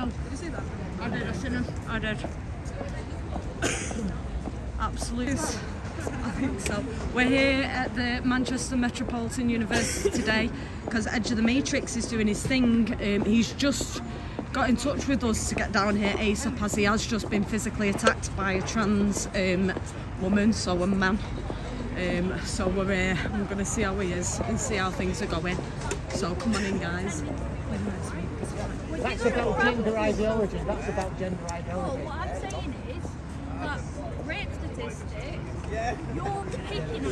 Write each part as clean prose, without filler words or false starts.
Did you see that? I did, I seen him. I did. Absolutely. I think so. We're here at the Manchester Metropolitan University today because Edge of the Matrix is doing his thing. He's just got in touch with us to get down here ASAP as he has just been physically attacked by a trans woman, so a man. So we're here, we're going to see how he is and see how things are going. So come on in, guys. That's about gender ideology. That's about gender ideology. Well, what I'm saying is that rape statistics, you're picking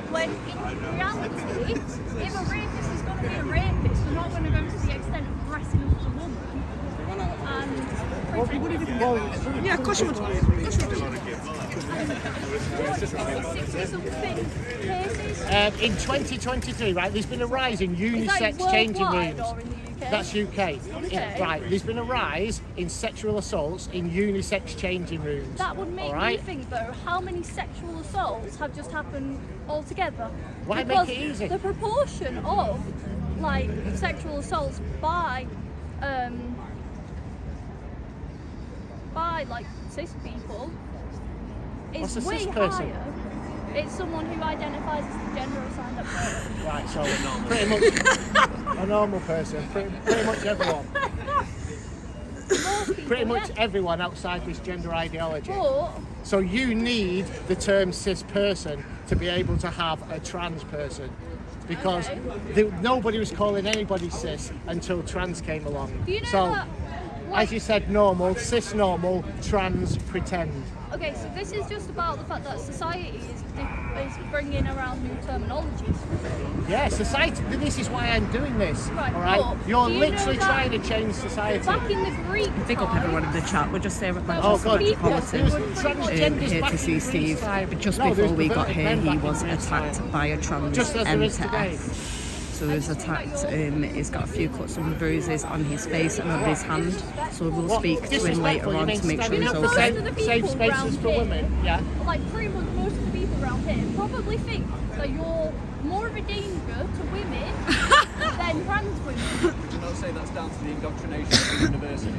when in reality, if a rapist is going to be a rapist, they're not going to go to the extent of dressing up as a woman. And Yeah, of course you would. In 2023, right, there's been a rise in unisex changing rooms. That's UK. Right, there's been a rise in sexual assaults in unisex changing rooms. That would make me think, though, how many sexual assaults have just happened altogether? Why because make it easy? The proportion of, like, sexual assaults by like, cis people is way higher. It's someone who identifies as the gender assigned at birth. Right, so pretty much a normal person, pretty much everyone. Pretty much everyone outside this gender ideology. But, so you need the term cis person to be able to have a trans person. Because nobody was calling anybody cis until trans came along. do you know that? As you said, normal, cis normal, trans pretend. Okay, so this is just about the fact that society is bringing around new terminologies. Yeah, society. This is why I'm doing this. Right, all right, you're literally trying to change society. Back in the Greek Big up everyone in the chat. We're just here at God. Metropolitan, here to see Steve. But just before we got here, he was attacked by a trans M to F. So he was attacked, he's got a few cuts and bruises on his face and on his hand. So we'll speak to him later on to make sure he's okay. Safe spaces for women, yeah. Like pretty much most of the people around here probably think that you're more of a danger to women than trans women. Would not say that's down to the indoctrination of the university?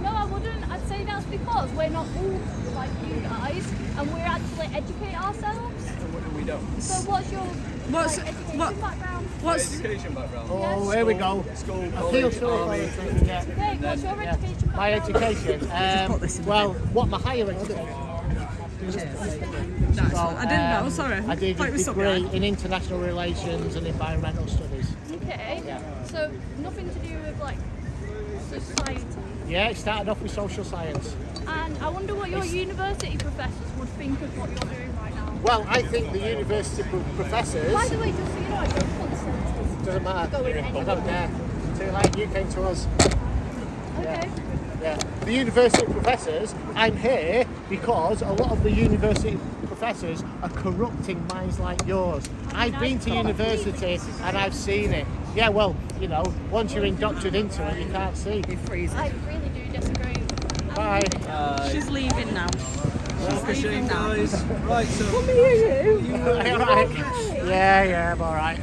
No, I wouldn't. I'd say that's because we're not all like you guys and we're actually educate ourselves. And we don't. So what's your education background? Education background. Oh, here we go. School, I feel college, so army. Okay, what's your education background? My education. Well, what my higher education? I didn't know, sorry. I did a degree in international relations and environmental studies. Okay, so nothing to do with like society. Yeah, it started off with social science. And I wonder what your university professors would think of what you're doing right now. Well, I think the university professors... By the way, just so you know, I don't consent. Doesn't matter. Go in anywhere. I don't care. Too late, you came to us. Okay. Yeah. The university professors, I'm here because a lot of the university professors are corrupting minds like yours. I've been to university and I've seen it. Yeah, well, you know, once you're indoctrinated into it, you can't see. I really do disagree. Bye. She's leaving now. She's leaving now. Guys. Right, so Come here, you. Right. Yeah, I'm all right.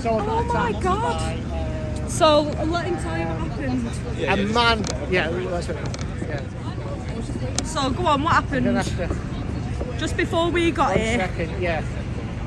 Oh my God. So, let him tell you what happened. A man, let's go. Yeah. So, go on, what happened? Just before we got here. Second, yeah.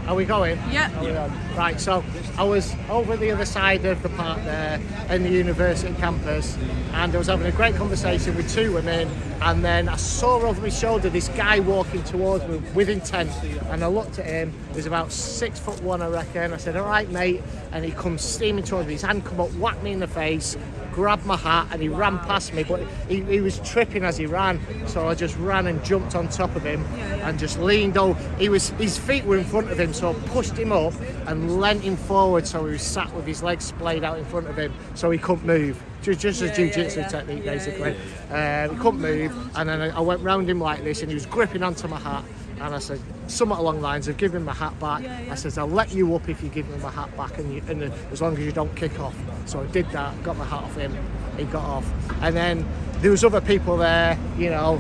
Are we going? Yeah. Are we on? Right, so I was over the other side of the park there in the university campus and I was having a great conversation with two women and then I saw over my shoulder this guy walking towards me with intent and I looked at him, he was about 6'1" I reckon. I said, all right mate, and he comes steaming towards me, his hand come up, whacked me in the face, grabbed my hat and he ran past me, but he was tripping as he ran, so I just ran and jumped on top of him and just leaned over. His feet were in front of him, so I pushed him up and leant him forward so he was sat with his legs splayed out in front of him so he couldn't move. Just a jiu-jitsu technique basically. He couldn't move and then I went round him like this and he was gripping onto my hat and I said somewhat along the lines of give him my hat back. I said I'll let you up if you give me my hat back and as long as you don't kick off. So I did that, got my hat off him, he got off. And then there was other people there, you know,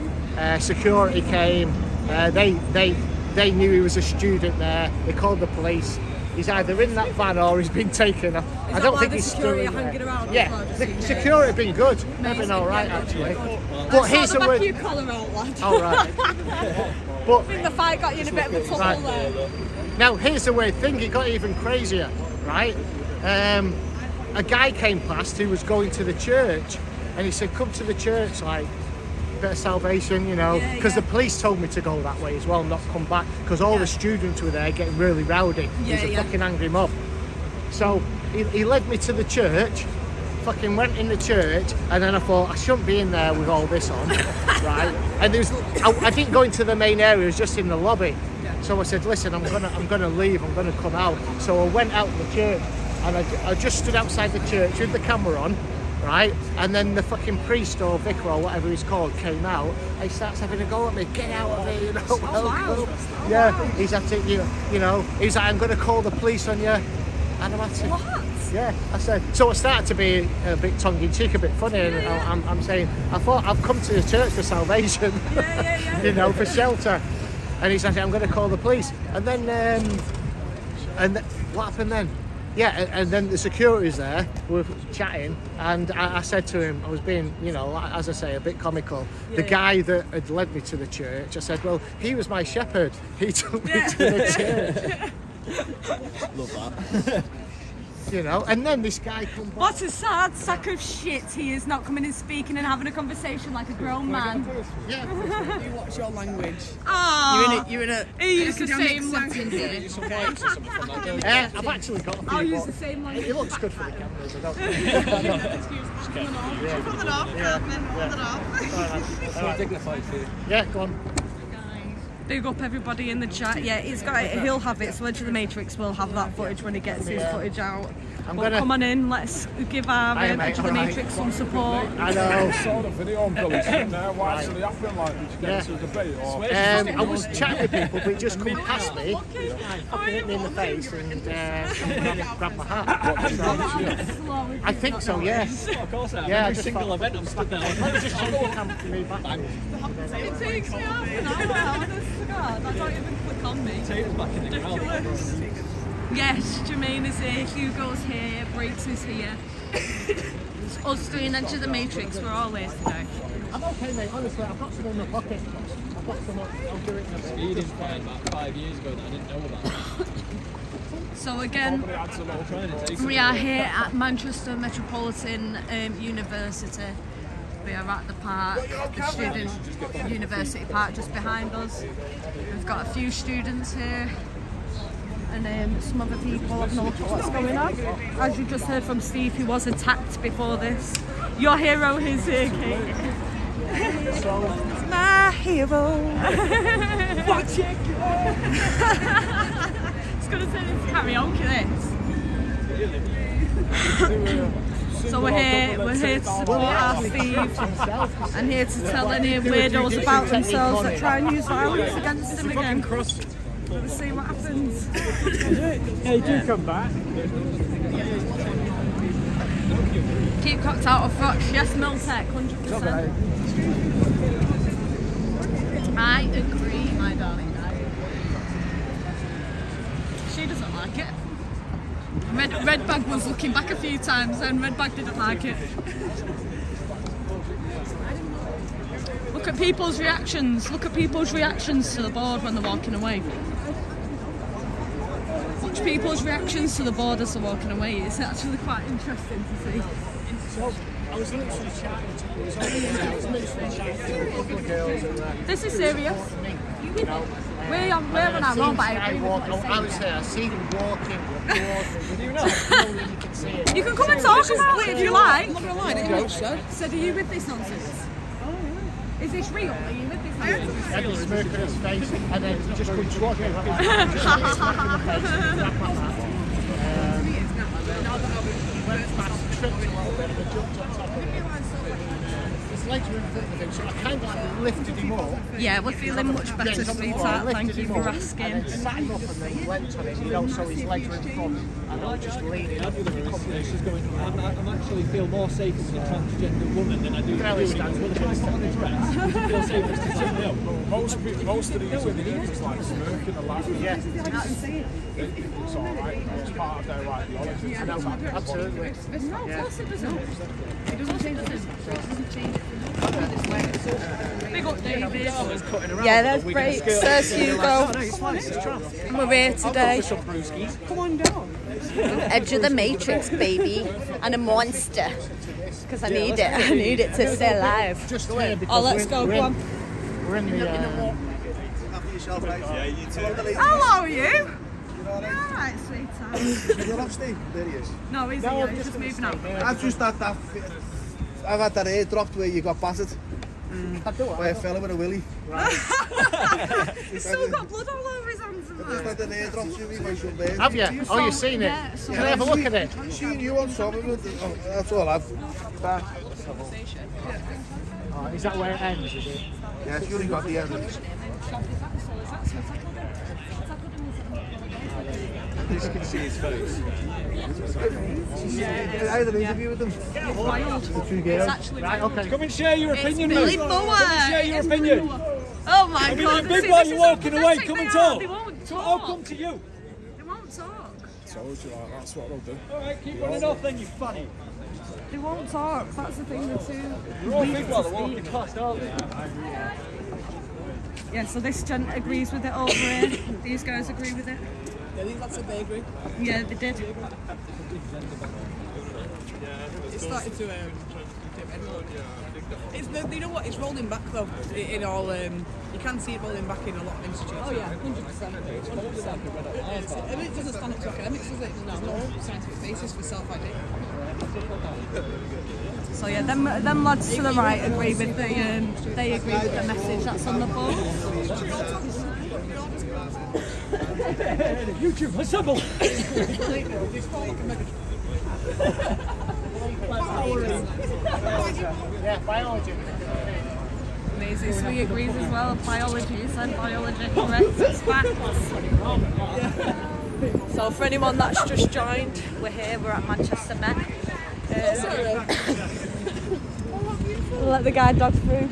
security came, they knew he was a student there, they called the police. he's either in that van or he's been taken. I don't think he's still in there. hanging around. Yeah, the security have been good. They've been all right actually. But here's the back word. your collar out, lad. All right. But I think the fight got you in a bit of a tussle Right. there. now here's the weird thing. It got even crazier, right? A guy came past who was going to the church, and he said, "Come to the church, like bit of salvation, you know," Yeah, because yeah. the police told me to go that way as well, not come back, because all the students were there getting really rowdy. Yeah, It was a yeah. fucking angry mob. So he led me to the church, fucking went in the church, and then I thought I shouldn't be in there with all this on, right? And there was, I didn't go into the main area; it was just in the lobby. So I said, "Listen, I'm gonna leave. I'm gonna come out." So I went out the church, and I just stood outside the church with the camera on. Right, and then the fucking priest or vicar or whatever he's called came out. And he starts having a go at me. Get out of here, you know. wow. Yeah, he's had to, you know. He's like, "I'm going to call the police on you," and I'm had to. What? Yeah, I said. So I started to be a bit tongue-in-cheek, a bit funny, and I'm saying, I thought I've come to the church for salvation, Yeah. you know, for shelter. And he's like, "I'm going to call the police," and then, what happened then? Yeah, and then the security's there, we were chatting, and I said to him, I was being, you know, as I say, a bit comical. The guy that had led me to the church, I said, "Well, he was my shepherd. He took me to the church." Love that. You know, and then this guy comes back. What a sad sack of shit he is, not coming and speaking and having a conversation like a grown man. Yeah, You watch your language. Oh, You're in a. he used the academic same setting language. here. Some wipes or something from that, don't you? I've actually got a few. I'll use but the same language. It looks good for the cameras. I don't Hold it off, Carmen, hold it off. So dignified for you. Yeah, go on. Big up everybody in the chat. Yeah, he's got it. He'll have it. So Edge of the Matrix will have that footage when he gets his footage out. I'm But gonna- come on in. Let's give our Aye, mate, Edge of the alright. Matrix some support. I know. saw the video on Billy's thing there. What actually happened? Like, did you get into a debate? Or I was chatting with people, but he just come past me, fucking hit me in the face, and grabbed my hat. I think so, yeah. Of course I have. Yeah, I Every just single thought- event I'm stood there. Let me just change the camera for me back. It takes me half an hour. Honest to God, I don't even click on me. Taylor's back in the ground. Yes, Jermaine is here, Hugo's here, Breaks is here. It's us three in Edge of the Matrix, we're all here today. I'm okay, mate. Honestly, I've got some in my pocket. I've got some. I'll do it in a bit. Speeding fine about 5 years ago that I didn't know about. So again, Trying to take we are here at Manchester Metropolitan University. We are at the park, the student university park just behind us. We've got a few students here and some other people have no clue what's going on. As you just heard from Steve, who was attacked before this. Your hero is here, Kate. My hero. Watch it. It's going to turn into karaoke, this. So we're here to support our Steve and here to tell any weirdos about themselves that try and use violence against him again. Let's see what happens. yeah, you do come back. Keep cocked out of Fox, yes, Miltech, 100%. I agree, my darling. She doesn't like it. Redbag was looking back a few times and Redbag didn't like it. Look at people's reactions. Look at people's reactions to the board when they're walking away. Watch people's reactions to the board as they're walking away. It's actually quite interesting to see. So, I was literally chatting to a couple of girls and This is serious. you know, We're on our own, but I agree with what I you're was saying. there, I see them walking, you can see it. You can come and talk about it if you like. I'm not gonna lie, didn't you watch that? So, are you with this nonsense? Is this real? Are you with this nonsense? And he's smirking his face, and then he just comes walking like that. Just like smacking the face, and grab my hat. He went past, tripped a little bit, and jumped on top of him. His legs were in front of him, so I kind of lifted him up. Yeah, we're feeling much better, He's on the floor, sweetheart. lifted Thank you him for up, asking. And then sat him up and then leant on him, you know, so his legs were in front, and I was just leaning up. I'm actually feel more safe with a transgender woman than I do with Really you. Because when I put on the dress, I feel safer to sit down. Most of these videos is like smirking and laughing. Yeah, It's alright, it's part of their ideology. I know, absolutely. No, of course it doesn't. It doesn't change anything. Big up, David. Yeah, that's great. Sirs Hugo. And we're here today. Come on down. Edge of the Matrix, baby. And a monster. Because I need it. I need it to stay alive. Just here because Oh, let's go. Go on. We're in the... Hello, you. Alright, sweetheart. You're off, Steve? There he is. No, he's No, here. I'm He's just moving out. I've just had that. I've had that air dropped where you got battered by a fella with a willy. He's still got blood all over his hands and Just that. had an air drop to me by some bird. Have you? Oh, you've seen it? Yeah, so Can I have a look at it? I've seen you on top of it. Oh, that's all I've. Oh, is that where it ends, is it? Yeah, you only got the end. You can see his face. I had an interview with them. Wild. The two It's girls. actually Right, okay. Come and share your It's opinion, Billy mate. Bower. Share your It's opinion. Oh my I mean, god. you're big See, while this you're is walking away. pathetic Come and they talk. are. They won't So I'll talk. come to you. They won't talk. Told you, like, that's what I'll do. All right, keep running off then, you fanny. They won't talk. That's the thing. They're too You're all weak big to while they're walking speak. past, aren't they? Yeah, so this gent agrees with it over here. These guys agree with it. Yeah, these lads said they agree. Yeah, they did. It started to it's the, you know what? It's rolling back though. In all, you can see it rolling back in a lot of institutes. Oh yeah, 100%. I mean, it doesn't stand up to academics, does it? There's no scientific basis for self-ID. So yeah, them lads to the right agree with the they agree with the message that's on the board. YouTube, assemble! Yeah, biology. Amazing. So he agrees as well. Biology, you said biology, correct? It's facts. So for anyone that's just joined, we're here. We're at Manchester Met. We'll let the guide dog through.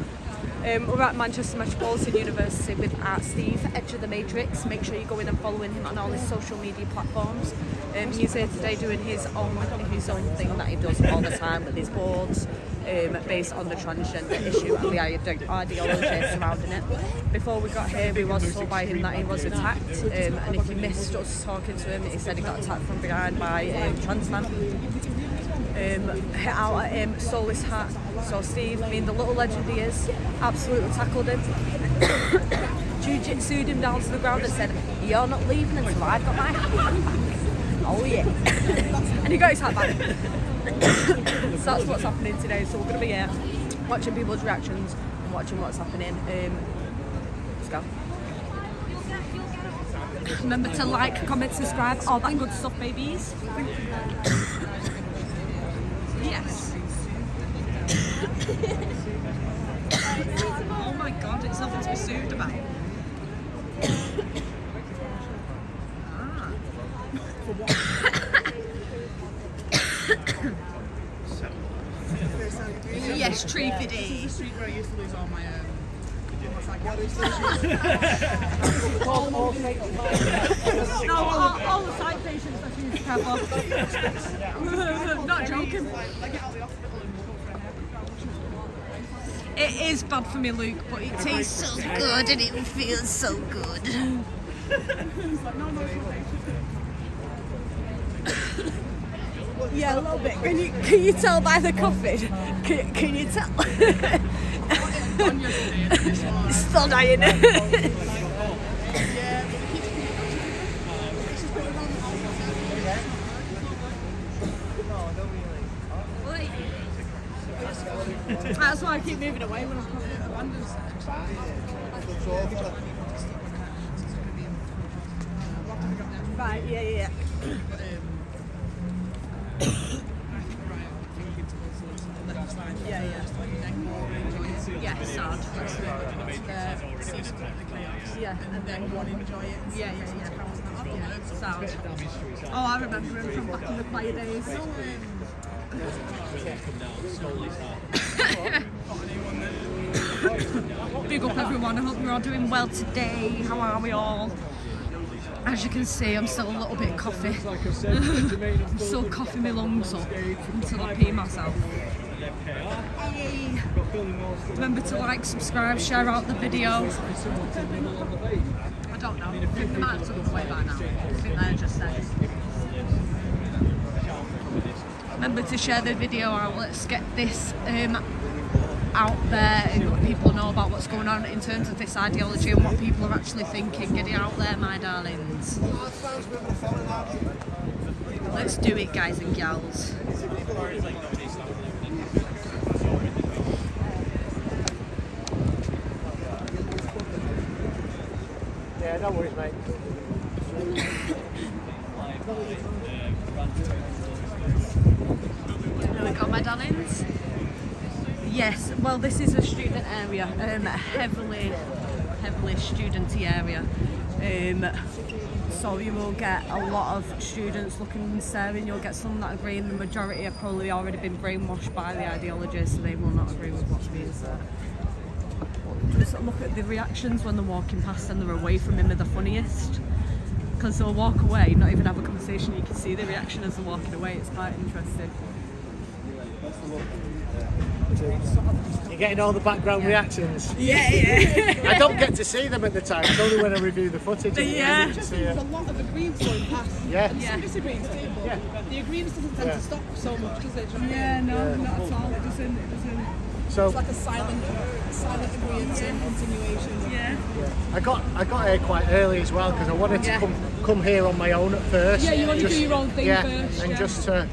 We're at Manchester Metropolitan University with Steve, Edge of the Matrix. Make sure you go in and following him on all his social media platforms. He's here today doing his own thing that he does all the time with his boards, based on the transgender issue and the ideology surrounding it. Before we got here, we was told by him that he was attacked, and if you missed us talking to him, he said he got attacked from behind by trans man. Hit out at him, stole his hat. So Steve, being the little legend he is, absolutely tackled him. Jiu-jitsu'd him down to the ground and said, "You're not leaving until I've got my hat back." Oh yeah. And he got his hat back. So that's what's happening today. So we're going to be here watching people's reactions and watching what's happening. Let's go. Remember to like, comment, subscribe, all that good stuff, babies. Yes. Oh my god, it's nothing to be sued about. Yes, Treefity. The street where I used to lose all my No, all the side patients that you have. Not joking. It is bad for me, Luke, but it tastes so good and it feels so good. Yeah, a little bit. Can you tell by the coffee? Can you tell? Still dying. That's why I keep moving away when I'm coming at abandoned. Right, yeah. Yeah, yeah. Then go over and enjoy it. Yeah, sad. That's the season of the chaos. Yeah. And then go and enjoy it. Yeah, yeah, yeah. How's that? Yeah, sound. Oh, I remember him from back in the choir days. Big up everyone, I hope you're all doing well today. How are we all? As you can see, I'm still a little bit coffee. I'm still coughing my lungs up until I pee myself. Hey. Remember to like, subscribe, share out the video. I don't know, I think they might have took away by now. I think they're just there. Remember to share the video out, let's get this out there and let people know about what's going on in terms of this ideology and what people are actually thinking. Get it out there, my darlings. Let's do it, guys and gals. Yeah, no worries, mate. There we go, my darlings. Yes, well, this is a student area, heavily studenty area. So you will get a lot of students looking and staring. You'll get some that agree, and the majority have probably already been brainwashed by the ideology, so they will not agree with what's being said. Just look at the reactions when they're walking past and they're away from him are the funniest. Because they'll walk away, not even have a conversation, you can see the reaction as they're walking away, it's quite interesting. You're getting all the background reactions. Yeah, yeah. I don't get to see them at the time, it's only when I review the footage. Yeah. I get to see There's it. a lot of agreements going past. Yeah. Yeah. Some disagreements too, but Yeah. the agreements doesn't tend to stop so much, does it? Do you know what I mean? Yeah, no, not at all. It doesn't. So It's like a silent agreement and continuation. Yeah. I got here quite early as well because I wanted to come here on my own at first. Yeah, you want to do your own thing yeah, first. and yeah. just to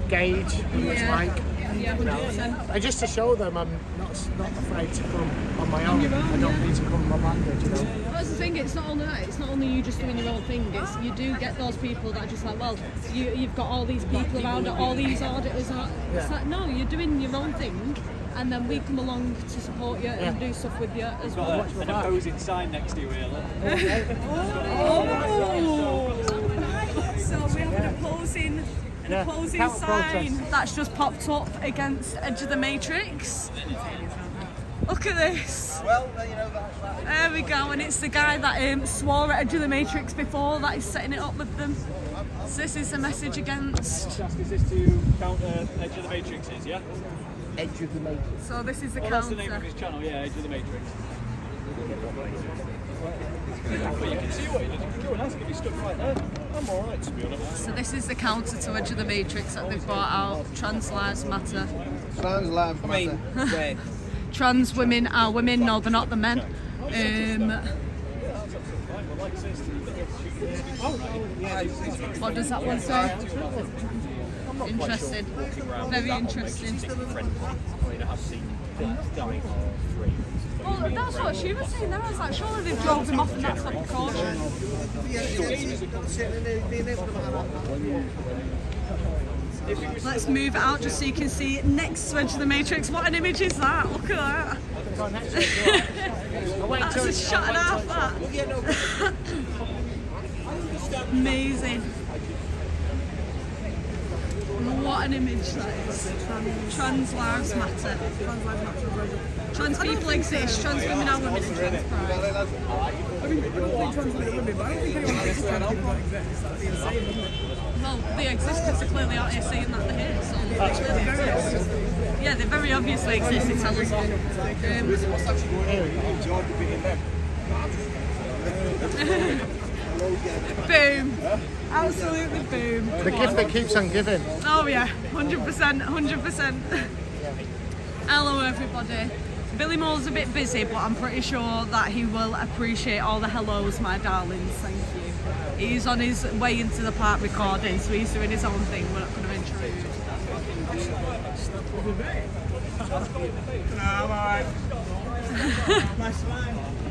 gauge what it's like. Yeah, 100%. And just to show them I'm not afraid to come on my own. I don't need to come on my backwards, you know. That's the thing, it's not only that, it's not only you just doing your own thing, it's you do get those people that are just like, well, you've got all these people around it, all these auditors are, it's like, no, you're doing your own thing and then we come along to support you and do stuff with you as well. An opposing sign next to you here, look. So we have an opposing sign that's just popped up against Edge of the Matrix. Look at this. Well, you know that. There we go, and it's the guy that swore at Edge of the Matrix before that is setting it up with them. So this is the message against. Is this to counter Edge of the Matrix is, yeah? Edge of the Matrix. So this is the Well, that's the name of counter. his channel, yeah, Edge of the Matrix. But you can see what he did. You can go and ask if he's stuck right there. I'm alright, to be honest. So this is the counter to Edge of the Matrix that they've brought out. Trans lives matter. Trans lives matter. Wait. Trans women are women, no, they're not the men. What does that one say? Interesting. Very interesting. Well, that's what she was saying there. I was like, surely they've drove him off and that's what precaution. Let's move it out just so you can see next to Edge of the Matrix. What an image is that? Look at that. That's a shot and a half, that. Amazing. What an image that is. Trans lives matter. Trans people exist. Trans women are women and trans pride. I mean, I don't think trans women are women, but I don't think anyone thinks trans people don't exist. That'd be insane, wouldn't it? Well, they exist because they're clearly out here saying that they're here. So they clearly exist. Yeah, they very obviously exist. They tell us boom. Absolutely boom. The gift that keeps on giving. Oh yeah, 100%, 100%. Hello everybody. Billy Moore's a bit busy, but I'm pretty sure that he will appreciate all the hellos, my darlings. Thank you. He's on his way into the park recording, so he's doing his own thing. We're not going to intrude.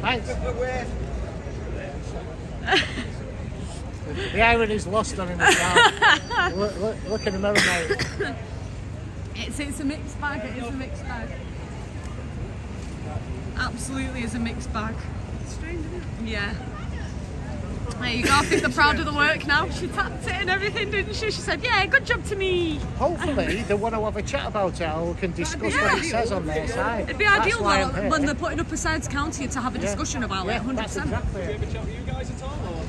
Thanks. The irony's lost on him as well. Look in the mirror, mate. It's a mixed bag. It is a mixed bag. Absolutely is a mixed bag. Strange, isn't it? Yeah. There you go. I think they're proud of the work now. She tapped it and everything, didn't she? She said, yeah, good job to me. Hopefully they want to have a chat about it or can discuss what it says on their side. It'd be That's ideal why though, I'm here. when they're putting up a sides county to have a discussion about Yeah, it, 100%. that's exactly Have you it. ever chat with you guys at all? Or?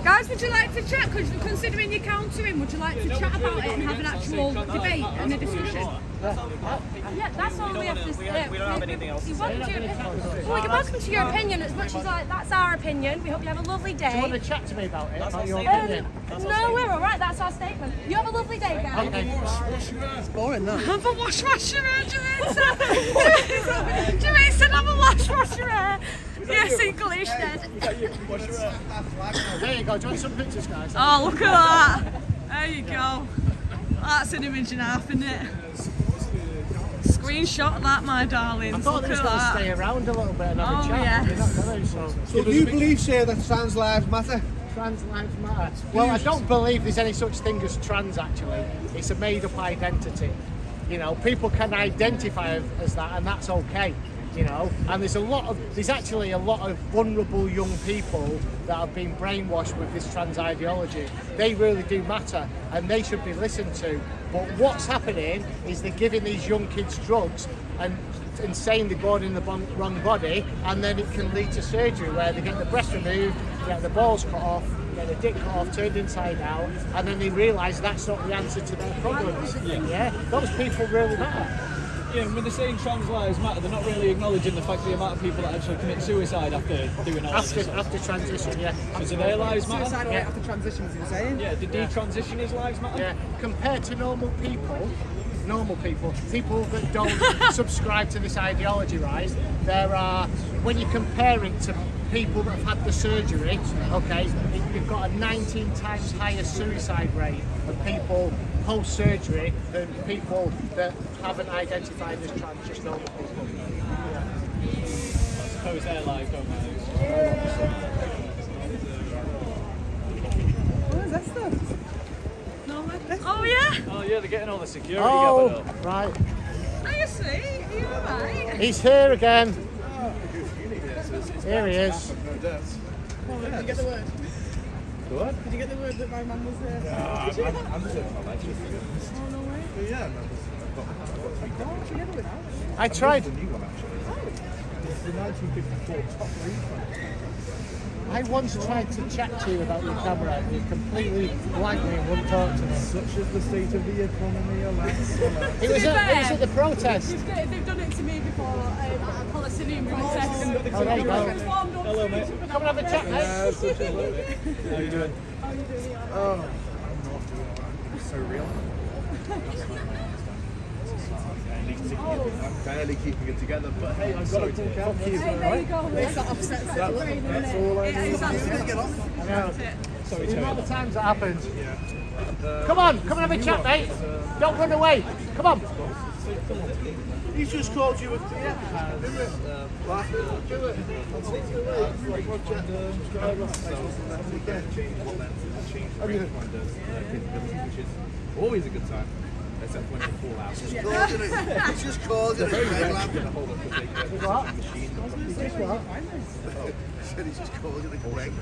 Guys, would you like to chat? Because considering you're countering, would you like to chat about it and have an actual debate and a discussion? Yeah, that's all we have to say. We don't have anything else to say. Well, you're welcome to your opinion as much as like that's our opinion. We hope you have a lovely Do you want day. to chat to me about it? About your opinion? No, we're all right. That's our statement. You have a lovely day, guys. Okay. It's boring, that. Have a wash your hair, Jamaica. Jamaica, have a wash your hair. Yes, English then. There you go. Do you want some pictures, guys? Oh, look at that. There you go. That's an image and a half, isn't it? Screenshot that, my darling. I thought Look they was at going to that. stay around a little bit and have Oh, a chat. yes. They're not going to, So do you believe, sir, that trans lives matter? Trans lives matter. Well, I don't believe there's any such thing as trans, actually. It's a made-up identity. You know, people can identify as that, and that's okay. You know, and there's actually a lot of vulnerable young people that have been brainwashed with this trans ideology. They really do matter, and they should be listened to. But what's happening is they're giving these young kids drugs and saying they're born in the wrong body, and then it can lead to surgery where they get the breast removed, get the balls cut off, get the dick cut off, turned inside out, and then they realise that's not the answer to their problems. Yeah, those people really matter. Yeah, when they're saying trans lives matter, they're not really acknowledging the fact the amount of people that actually commit suicide after doing all this. After transition, yeah. So do their lives matter? Suicide rate after transition, as you were saying. Yeah, did detransitioners' lives matter? Yeah, compared to normal people that don't subscribe to this ideology, right? There are, when you compare it to people that have had the surgery, okay, you've got a 19 times higher suicide rate of people post-surgery than people that haven't identified as trans, just normal people. I suppose their lives don't matter. What is that stuff? Oh, yeah. Oh yeah, they're getting all the security Oh, gathered up. right. Are you sweet? Are you alright? He's here again. Here he is. Did you get the word? What? Did you get the word that my man was there? I'm just Oh, no way. yeah, Oh, she never went out. I tried. the new one actually. It's the 1954 top refund. I once tried to chat to you about your camera and you completely blanked me and wouldn't talk to me. Such is the state of the economy, alas, alas. It was at the protest. They've done it to me before at a Palestinian protest. Oh, there you go. Hello, mate. Come and have a chat, mate. How you doing? Oh, I'm not doing it's so real. I'm barely keeping it together, but hey, I've got a cool camera. There you go. It's that offset That's all I need. I know. Sorry, The amount Terry. of times that happens. Come on, come and have a chat, mate. Don't run away. Come on. He's just called you a Always a good time, except when you fall out. He's just called you a What? He's just called you a Greg.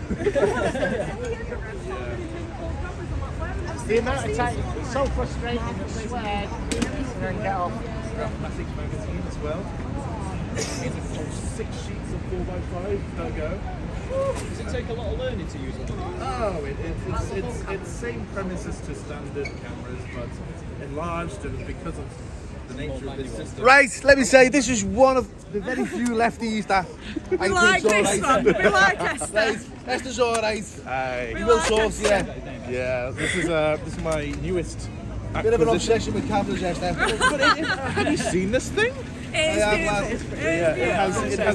The amount of time, it's so frustrating that they swear and then get off. Dramatic magazine as well. It's 6 sheets of 4x5. No go. Does it take a lot of learning to use it? Oh, it's same premises to standard cameras, but enlarged and because of the nature of this system. Right, let me say, this is one of the very few lefties that I We like this one. We like Esther. Right, Esther's alright. Aye. You will source, yeah. Yeah, this is my newest Bit of an acquisition. obsession with cameras, Esther. Have you seen this thing? Yeah, is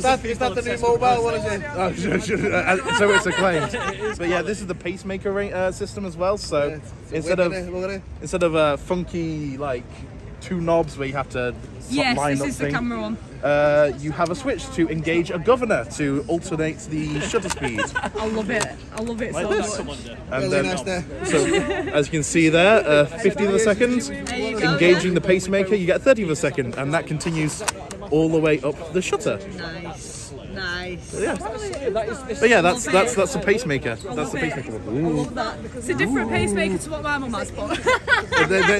that the new mobile one, is it? Oh, so it's acclaimed. But yeah, this is the pacemaker system as well. So Look at it. instead of funky like two knobs where you have to Yes, line this up is the thing. camera one. You have a switch to engage a governor to alternate the shutter speed. I love it. I love it so much. And Really nice there. so, as you can see there, 15th of a second, There you go, engaging yeah. the pacemaker, you get 30th of a second, and that continues all the way up the shutter. Nice. Nice. Yeah. That is But yeah, that's the pacemaker. That's the pacemaker. I love that. It's a different pacemaker to what my mum has, but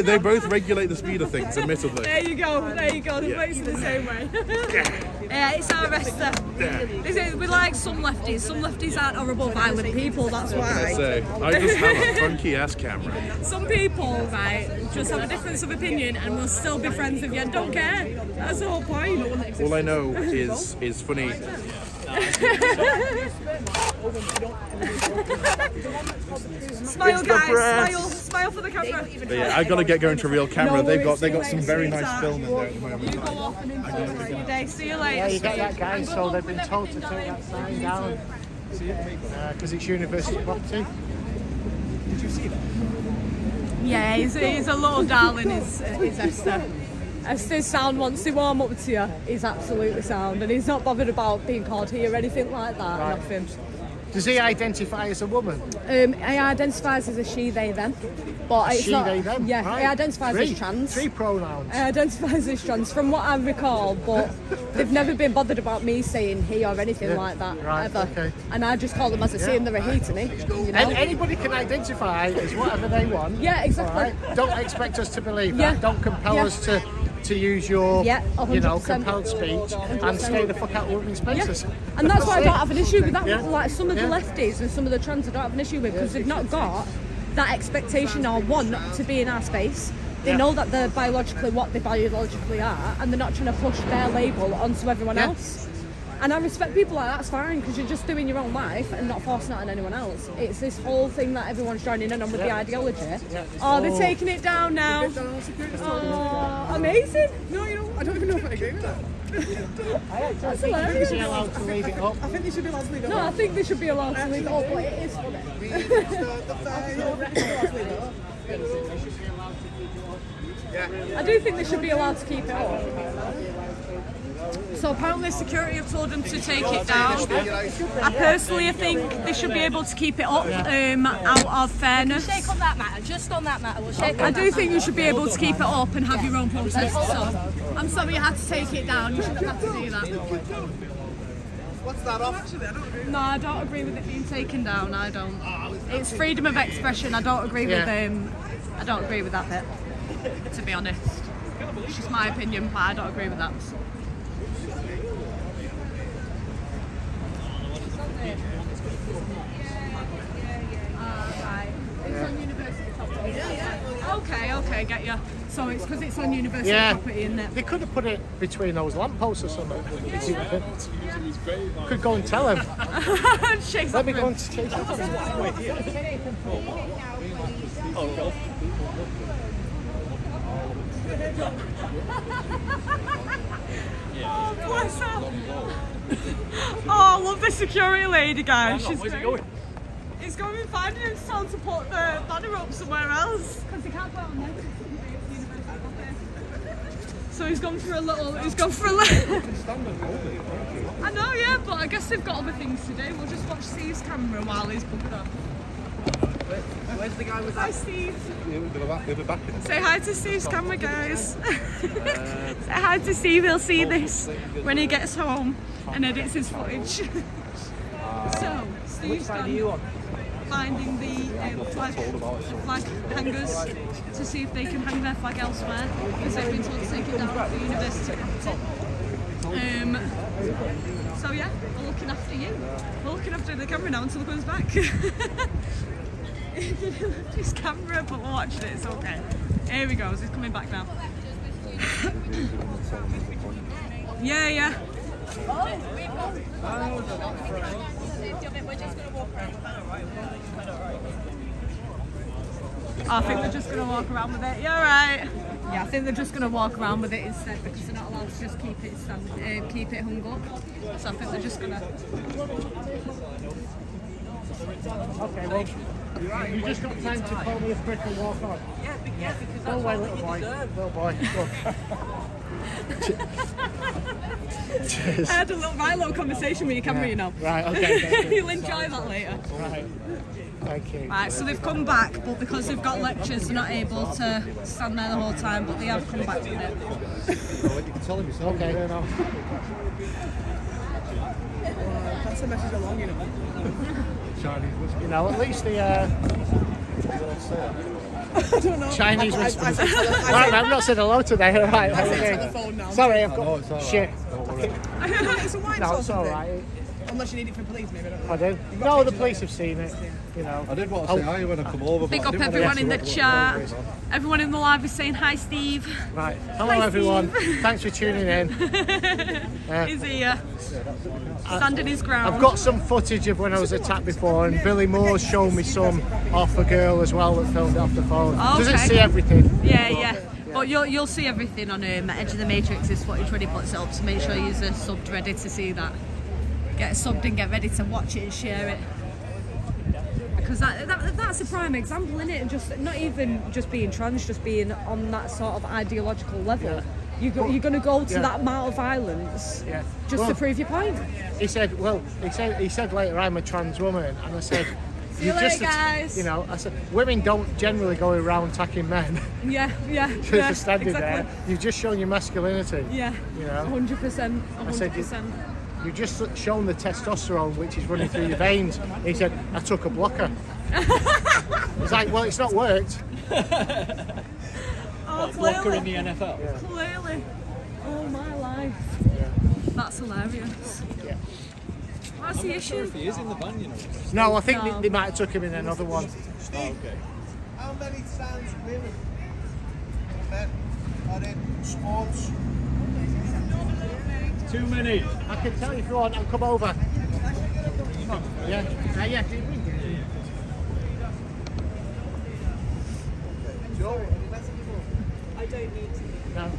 They both regulate the speed of things, admittedly. there you go. There you go. The works in the same way. Yeah, it's our Esther. We like some lefties. Some lefties aren't horrible, violent people. That's why. So, I just have a funky ass camera. Some people, right, just have a difference of opinion and will still be friends with you and don't care. That's the whole point. All I know is funny. Smile, guys. Smile for the camera. But yeah, I gotta get going to real camera. No They've got worries, some very nice sweetheart. film in there at the moment. You go off and enjoy the rest of your day. See you later. Yeah, you get that sweet. guy, so they've been told to take that sign down because it's university property. Yeah, he's a little darling, is Esther. Esther's sound once they warm up to you. He's absolutely sound, and he's not bothered about being called he or anything like that. Right. Nothing. Does he identify as a woman? He identifies as a she, they, them. But it's She, not. they, them? Yeah, Right. he identifies Three. as trans. Three pronouns. He identifies as trans, from what I recall, but they've never been bothered about me saying he or anything Yeah, like that, right, ever. okay. And I just call them as I see them, they're a he to me. You know? And anybody can identify as whatever they want. Yeah, exactly. Alright? Don't expect us to believe Yeah. that. Don't compel Yeah. us to use your, Yeah, you know, 100%. compelled speech and 100%. stay the fuck out of women's spaces. And that's why I it. don't have an issue with that. Yeah. Like some of the Yeah. lefties and some of the trans I don't have an issue with because they've not got that expectation or want to be in our space. They Yeah. know that they're biologically what they biologically are and they're not trying to push their label onto everyone Yeah. else. And I respect people like that's fine because you're just doing your own life and not forcing it on anyone else. It's this whole thing that everyone's joining in on with the ideology. Oh, they're taking it down now. Oh, amazing. No, you know, I don't even know if I agree with that. That's Is hilarious. he allowed to leave it up? I think they should be allowed to leave it No, I up. think they should be allowed to leave it up, but it is funny. I do think they should be allowed to keep it up. So apparently security have told them to take it down. I personally think they should be able to keep it up out of fairness. Shake on that matter, just on that matter. We'll shake I on do think you should be able to keep it up and have your own protest. So I'm sorry you had to take it down. You shouldn't have to do that. What's that off? Actually, I don't agree. No, I don't agree with it being taken down. I don't. It's freedom of expression. I don't agree with I don't agree with that bit. To be honest, it's just my opinion, but I don't agree with that. Right. It's on university property. Okay, get you. So it's because it's on university property, isn't it? They could have put it between those lampposts or something. Could go and tell him. Shakes Let me off go him. and chase him. Oh, bless her. Oh, I love the security lady, guys. She's great. He's going to be finding himself to put the banner up somewhere else. Because he can't put it on there. So he's gone for a little. I know, yeah, but I guess they've got other things to do. We'll just watch Steve's camera while he's booked up. Where's the guy with Hi, Steve. He'll be back in. Say hi to Steve's camera, guys. Say hi to Steve. He'll see this when he gets home and edits his footage. So, Steve's gone finding the flag hangers to see if they can hang their flag elsewhere because they've been told to take it down at the university property. So yeah, we're looking after you. We're looking after the camera now until it comes back. His camera, but we're watching it, it's okay. Here he goes, he's coming back now. Yeah. I think they're just going to walk around with it. You're right. Yeah, I think they're just going to walk around with it instead because they're not allowed to just keep it hung up. So I think they're just going to... Okay, well, You just got time to call me a prick and walk on. Yeah, because Go away, little boy. Little boy. Go. Cheers. I had a little conversation with your camera, you know. Right, okay. You'll enjoy that later. Right. Thank you. Right, so they've come back, but because they've got lectures, they're not able to stand there the whole time, but they have come back with it. You can tell him yourself. Okay. That's a message along, you know. You know, at least the I don't know. Chinese whispers. I Right, I've not said hello today. All right. said Okay. it on the phone now. Sorry, I've No, got it's all right. shit. It's a wine No, sauce it's all thing. right. Unless you need it for police, maybe. I don't know. I do. No, the police have seen it. You know. I did want to say hi when I come over. Big but I up didn't wanna everyone in the ask you chat. Everyone in the live is saying hi, Steve. Right. Hello, Hi, everyone. Steve. Thanks for tuning in. He's here, standing his ground. I've got some footage of when I was attacked before, and Billy Moore's shown me some off a girl as well that filmed it off the phone. Oh, Doesn't okay. see everything. Yeah. But you'll see everything on Edge of the Matrix. This footage when he puts it up, so make sure you're subbed ready to see that. Get subbed and get ready to watch it and share it. Because that's a prime example, isn't it? And just not even just being trans, just being on that sort of ideological level. You're going to go to that amount of violence just Well, to prove your point. He said later, I'm a trans woman, and I said, See you later, guys. You know, I said, women don't generally go around attacking men. Yeah. Just standing exactly. there. You've just shown your masculinity. Yeah. You know. 100%. I said, 100%. You've just shown the testosterone which is running through your veins. He said, I took a blocker. It's like, well, it's not worked. Oh, Blocker clearly. in the NFL. Clearly. Oh my life. That's hilarious. Yeah. What's the I'm not sure issue? if he is in the van, you know. No, I think No. they might have took him in another one. Oh, okay. How many trans women men are in sports? Too many. I can tell you if you want, I'll come over. Yeah. Yeah. I don't need to. No.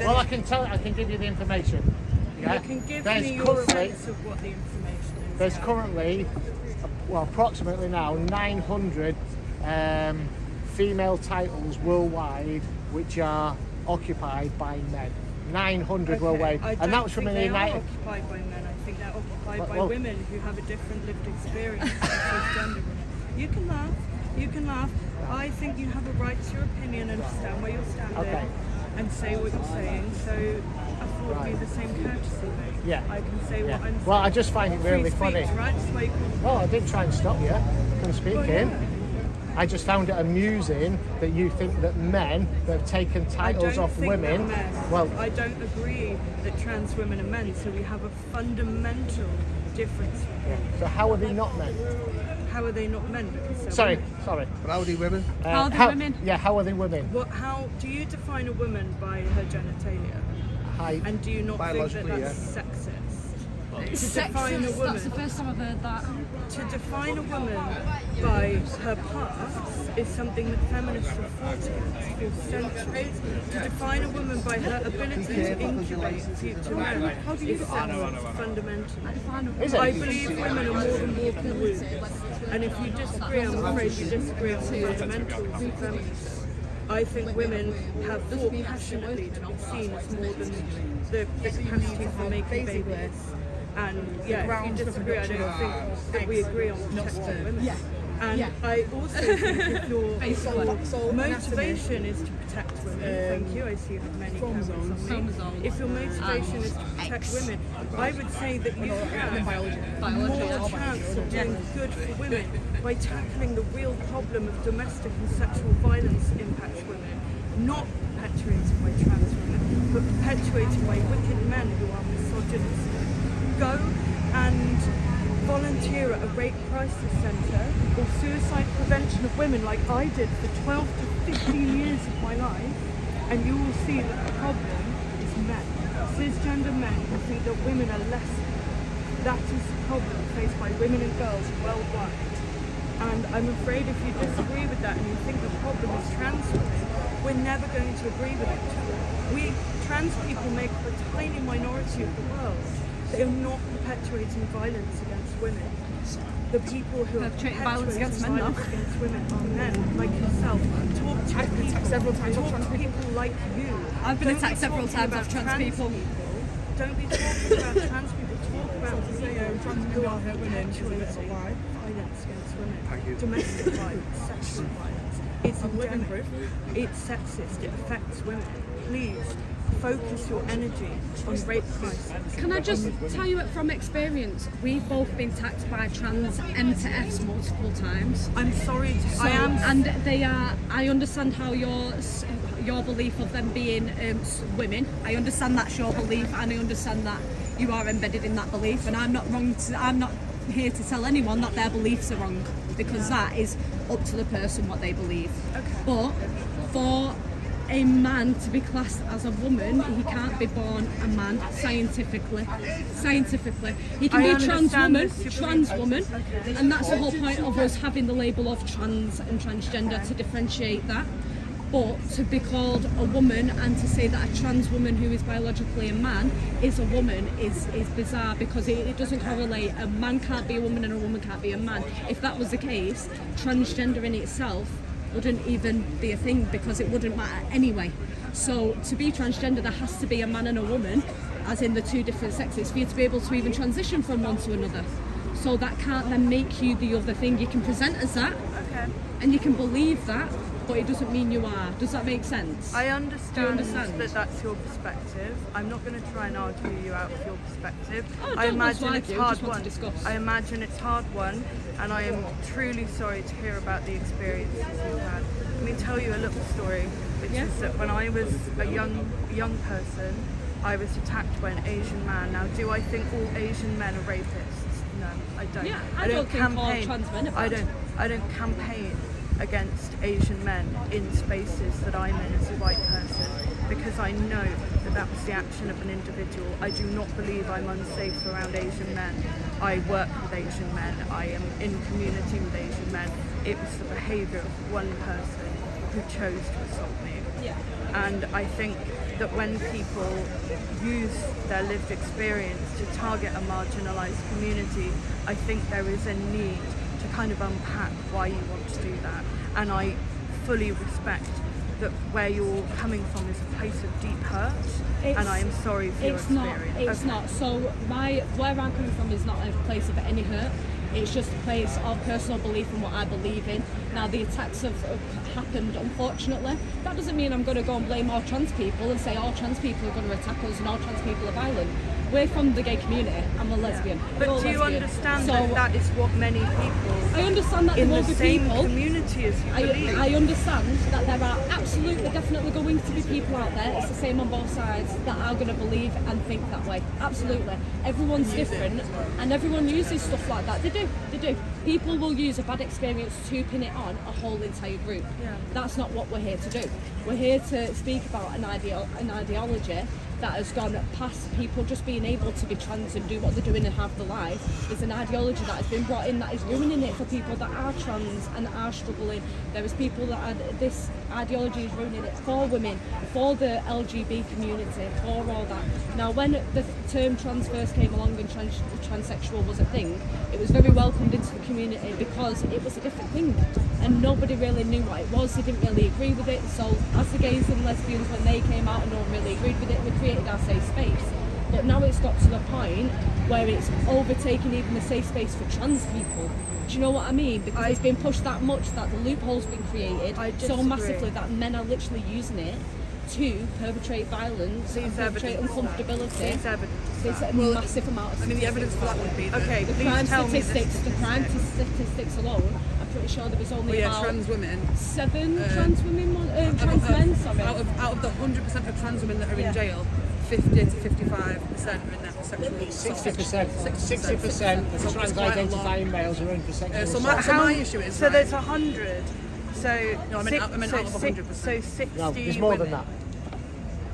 Well, I can give you the information. Yeah. You can give There's me your currently, sense of what the information is. there's currently, well, approximately now 900 female titles worldwide which are occupied by men. 900 worldwide, I and don't that was from think the they are United. occupied by men. I think they're occupied by Well- women who have a different lived experience than cisgender women. You can laugh. You can laugh. I think you have a right to your opinion and stand where you're standing Okay. and say what you're saying. So afford me the same courtesy. Yeah. I can say Yeah. what I'm saying. Well, I just find it really Free funny. speech, right? That's why you call Well, I didn't try and stop you from speaking. I just found it amusing that you think that men that have taken I titles don't off think women. they're men. Well, I don't agree that trans women are men, so we have a fundamental difference. so how are they not men? How are they not men? Because they're Sorry. women. Rowdy women. How are they women? Yeah, how are they women? How do you define a woman by her genitalia? Height. And do you not think that Biologically, that's sexist? It's define a sexist. woman. That's the first time I've heard that. To define a woman by her parts is something that feminists have fought against for centuries. To define a woman by her ability to incubate future men is sexist fundamentally. Is I it? believe women are more than walking wounds. And if you disagree, I'm afraid you disagree on the fundamentals of feminism. I think women have fought passionately to be seen as more than the capacity for making babies. And yeah, if you disagree, I don't think that we agree on protecting women. And I also think if your motivation is to protect women, thank you, I see that many cameras on me. If your motivation is to protect women, I would say that you have more chance of doing good for women by tackling the real problem of domestic and sexual violence impacts women, not perpetuated by trans women, but perpetuated by wicked men who are misogynistic. Go and volunteer at a rape crisis centre or suicide prevention of women like I did for 12 to 15 years of my life, and you will see that the problem is men. Cisgender men who think that women are less. That is the problem faced by women and girls worldwide. And I'm afraid if you disagree with that and you think the problem is trans women, we're never going to agree with each other. We trans people make up a tiny minority of the world. They are not perpetuating violence against women. The people who are Perpetuating violence against men, violence though. against women are men like yourself. Talk to people, several times talk off trans to people like you. I've been Don't be attacked several talking times about off trans people. Don't be talking about trans people. Talk about trans people who are perpetuating violence against women. Domestic violence, sexual violence. It's endemic. It's sexist. It affects women. Please focus your energy on rape crisis. Can I just tell you from experience, we've both been attacked by trans M to Fs multiple times. I'm sorry to So, and they are. I understand how your belief of them being women. I understand that's your belief, and I understand that you are embedded in that belief. And I'm not wrong. I'm not here to tell anyone that their beliefs are wrong, because that is up to the person what they believe. Okay. But for a man to be classed as a woman, he can't be born a man scientifically. He can be a trans woman, and that's the whole point of us having the label of trans and transgender, to differentiate that. But to be called a woman and to say that a trans woman who is biologically a man is a woman is bizarre, because it doesn't correlate. A man can't be a woman and a woman can't be a man. If that was the case, transgender in itself wouldn't even be a thing, because it wouldn't matter anyway. So to be transgender, there has to be a man and a woman, as in the two different sexes, for you to be able to even transition from one to another. So that can't then make you the other thing. You can present as that, and you can believe that, but it doesn't mean you are. Does that make sense? I understand, Do you understand? that that's your perspective. I'm not going to try and argue you out of your perspective. Oh, I don't imagine dislike it's you, hard just want to one. discuss. I imagine it's hard one, and I am truly sorry to hear about the experiences you've had. Let me tell you a little story, which is that when I was a young person, I was attacked by an Asian man. Now, do I think all Asian men are rapists? No, I don't. Yeah, I don't think all campaign. trans men are I bad. don't campaign against Asian men in spaces that I'm in as a white person, because I know that that was the action of an individual. I do not believe I'm unsafe around Asian men. I work with Asian men. I am in community with Asian men. It was the behaviour of one person who chose to assault me. Yeah. And I think that when people use their lived experience to target a marginalised community, I think there is a need to kind of unpack why you want to do that. And I fully respect that where you're coming from is a place of deep hurt, and I am sorry for your experience. It's not. So where I'm coming from is not a place of any hurt. It's just a place of personal belief in what I believe in. Now, the attacks have happened, unfortunately. That doesn't mean I'm going to go and blame all trans people and say all trans people are going to attack us and all trans people are violent. We're from the gay community. I'm a lesbian. But We're all do you lesbian. understand So that that is what many people I understand that in there will the be same people. community as you believe? I understand that there are absolutely, definitely going to be people out there, it's the same on both sides, that are going to believe and think that way. Absolutely. Everyone's different, and everyone uses stuff like that. They do. People will use a bad experience to pin it on a whole entire group. Yeah. That's not what we're here to do. We're here to speak about an ideology that has gone past people just being able to be trans and do what they're doing and have the life. It's an ideology that has been brought in that is ruining it for people that are trans and are struggling. There is people that are, this ideology is ruining it for women, for the LGBT community, for all that. Now, when the term trans first came along and transsexual was a thing, it was very welcomed into the community because it was a different thing and nobody really knew what it was. They didn't really agree with it. So as the gays and lesbians, when they came out and no one really agreed with it, we created our safe space. But now it's got to the point where it's overtaken even the safe space for trans people. Do you know what I mean? Because it's been pushed that much that the loophole's been created so massively that men are literally using it to perpetrate violence and perpetrate uncomfortability. There's a massive amount of the evidence for that would be Okay, the please crime tell me statistics. The crime statistics alone, I'm pretty sure there was only about trans women. 7 trans women, trans men. Sorry. Out of the 100% of trans women that are in jail, 50 to 55% are in there for sexual 60%. 60% trans identifying males are in for sexual So assault. my issue is... So there's 100. So No, I meant out of 100%. So 60 No, there's more women. than that.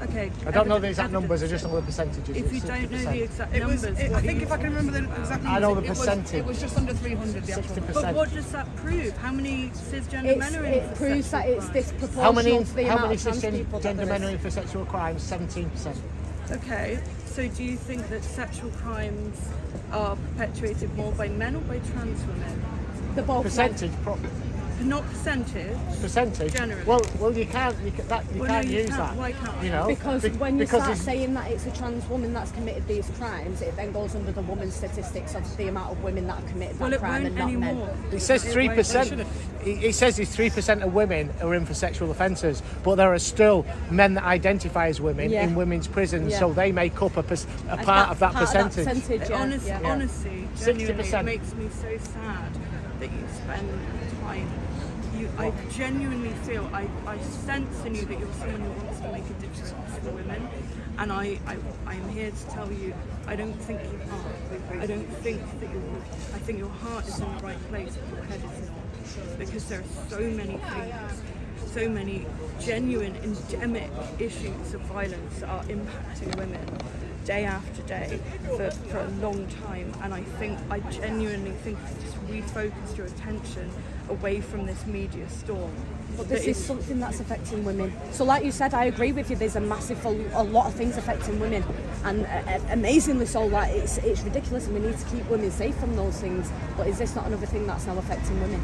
Okay. I don't know the exact numbers, I just know the percentages. If you It's don't know 60%. the exact It was, numbers, I what think are if I can remember the exact numbers, I know the it percentage. was just under 300, the actual number. 60%. But what does that prove? How many cisgender men are in It for proves that sexual it's crimes? disproportional How many to the amount of trans people that cisgender there men are is. in for sexual crimes? 17%. Okay, so do you think that sexual crimes are perpetuated more by men or by trans women? The both. Percentage, Not percentage. percentage. Generally. Well, you can't Well, no, can't you use can't. that. Why can't You you? know, Because Be- when you because start it's- saying that it's a trans woman that's committed these crimes, it then goes under the woman statistics of the amount of women that have committed Well, that it crime won't and not anymore. men. It says It 3%. won't. It says it's 3% of women are in for sexual offences, but there are still men that identify as women Yeah. in women's prisons, Yeah. so they make up a part of that percentage. yeah, Honestly, yeah. honestly, genuinely, 60%. it makes me so sad that you spend time. I genuinely feel, I sense in you that you're someone who wants to make a difference for women, and I'm here to tell you, I don't think you are. I don't think that you're. I think your heart is in the right place, but your head is not, because there are so many things, so many genuine endemic issues of violence that are impacting women day after day for a long time, and I genuinely think if you just refocus your attention away from this media storm. But this is something that's affecting women. So like you said, I agree with you, there's a lot of things affecting women, and amazingly so. Like it's ridiculous, and we need to keep women safe from those things, but is this not another thing that's now affecting women?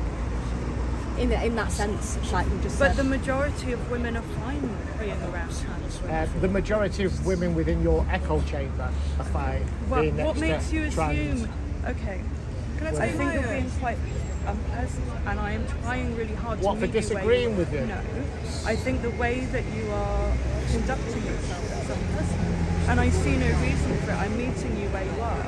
In that sense, like you just But said. the majority of women are fine being around trans women. The majority of women within your echo chamber are fine being next What makes to you trans. assume? Okay, I think you're being quite unpleasant, and I am trying really hard What, to for meet you disagreeing where with you? No, I think the way that you are conducting yourself is unpleasant, and I see no reason for it. I'm meeting you where you are.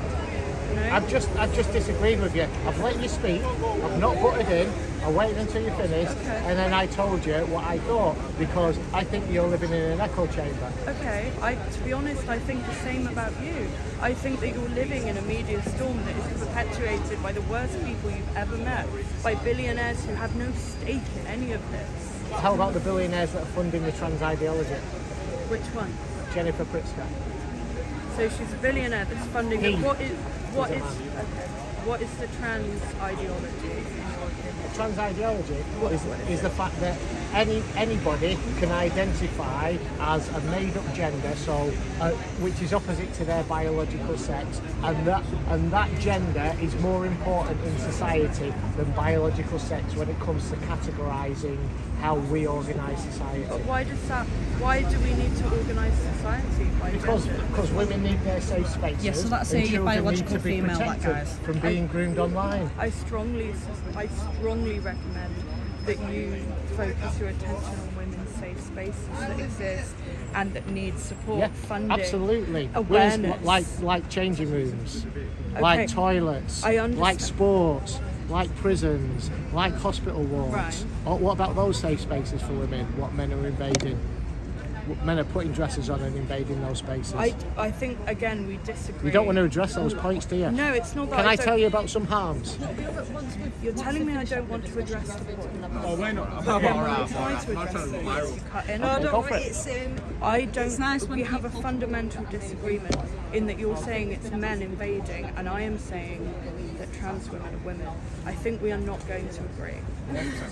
You know? I've just disagreed with you. I've let you speak. I've not butted in. I waited until you finished, Okay. and then I told you what I thought, because I think you're living in an echo chamber. Okay, to be honest, I think the same about you. I think that you're living in a media storm that is perpetuated by the worst people you've ever met, by billionaires who have no stake in any of this. How about the billionaires that are funding the trans ideology? Which one? Jennifer Pritzker. So she's a billionaire that's funding He it. What is a man. what is the trans ideology? Trans ideology is the fact that anybody can identify as a made-up gender, so which is opposite to their biological sex, and that gender is more important in society than biological sex when it comes to categorising how we organise society. But why do we need to organise society by gender? Because women need their safe spaces. Yeah, so that's and a children biological need to be female, that protected guys. from being groomed online. I strongly recommend that you focus your attention on women's safe spaces that exist and that need support, Yeah, funding, absolutely. awareness. Like changing rooms, Okay. like toilets, I understand. like sports, like prisons, like hospital wards. Right. Or what about those safe spaces for women? What men are invading? What men are putting dresses on and invading those spaces. I think again we disagree. You don't want to address those points, do you? No, it's not that. Can I don't- tell you about some harms? You're telling me I don't want to address the point. Oh, why not? Then I'll try to address the points you cut in. Go for it. I don't. nice when we have a people- fundamental disagreement in that you're saying it's men invading, and I am saying that trans women are women. I think we are not going to agree.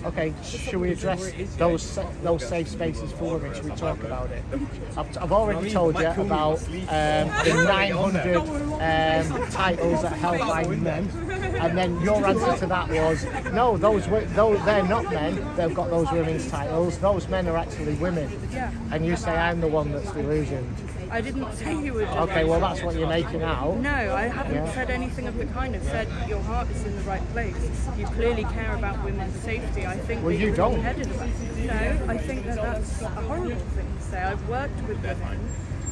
Okay, should we address those safe spaces for women? Should we talk about it? I've already told you about the 900 titles that are held by men, and then your answer to that was no. Those they're not men. They've got those women's titles. Those men are actually women. Yeah. And you say I'm the one that's delusioned. I didn't say you were. Okay, well that's what you're making out. No, I haven't Yeah. said anything of the kind. I've said your heart is in the right place. You clearly care about women's safety. I think Well, that you you're don't. wrong-headed about it. No, I think that that's a horrible thing to say. I've worked with women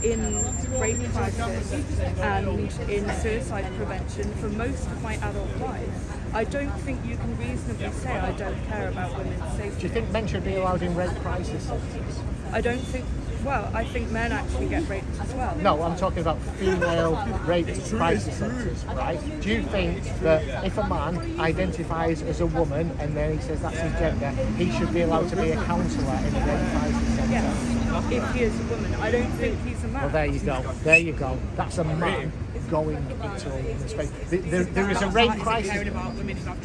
in rape crisis and in suicide prevention for most of my adult life. I don't think you can reasonably say I don't care about women's Do safety. you think men should be allowed in rape crisis centres? I don't think. Well, I think men actually get raped as well. No, I'm talking about female rape crisis centres, right? Do you think that if a man identifies as a woman and then he says that's his gender, he should be allowed to be a counsellor in a rape crisis centre? Yes, if he is a woman. I don't think he's a man. Well, there you go. There you go. That's a man going into a woman's space. There is a rape crisis.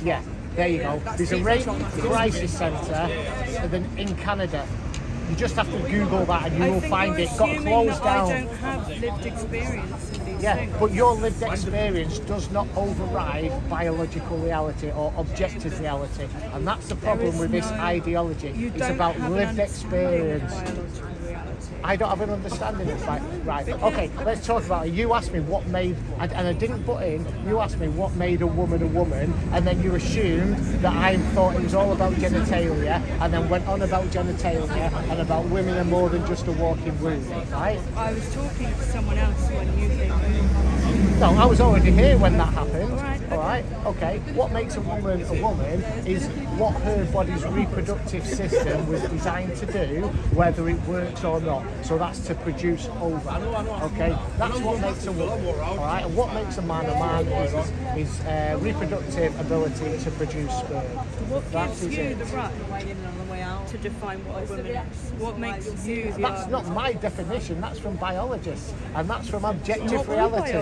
Yeah, there you go. There's a rape crisis centre in Canada. You just have to Google that and you I will think find you're it. Got assuming closed that down. I don't have lived experience in these Yeah, things. but your lived experience does not override biological reality or objective reality, and that's the problem with this ideology. You It's don't about have an lived understanding of experience. biological reality. I don't have an understanding of that. Right, okay, let's talk about it. You asked me what made, and I didn't butt in, you asked me what made a woman, and then you assumed that I thought it was all about genitalia, and then went on about genitalia, and about women are more than just a walking womb, right? I was talking to someone else when you came over. No, I was already here when that happened. All right, Okay. What makes a woman is what her body's reproductive system was designed to do, whether it works or not. So that's to produce ova. Okay, that's what makes a woman. All right, and what makes a man is reproductive ability to produce sperm. what That gives is you it. the right to define what a woman is? What makes you the That's not my definition. That's from biologists, and that's from objective not all reality.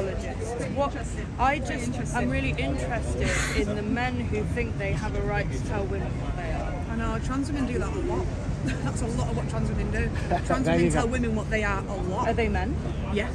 biologists. I'm really interested in the men who think they have a right to tell women what they are. I know, trans women do that a lot. That's a lot of what trans women do. Trans There you women go. tell women what they are a lot. Are they men? Yeah.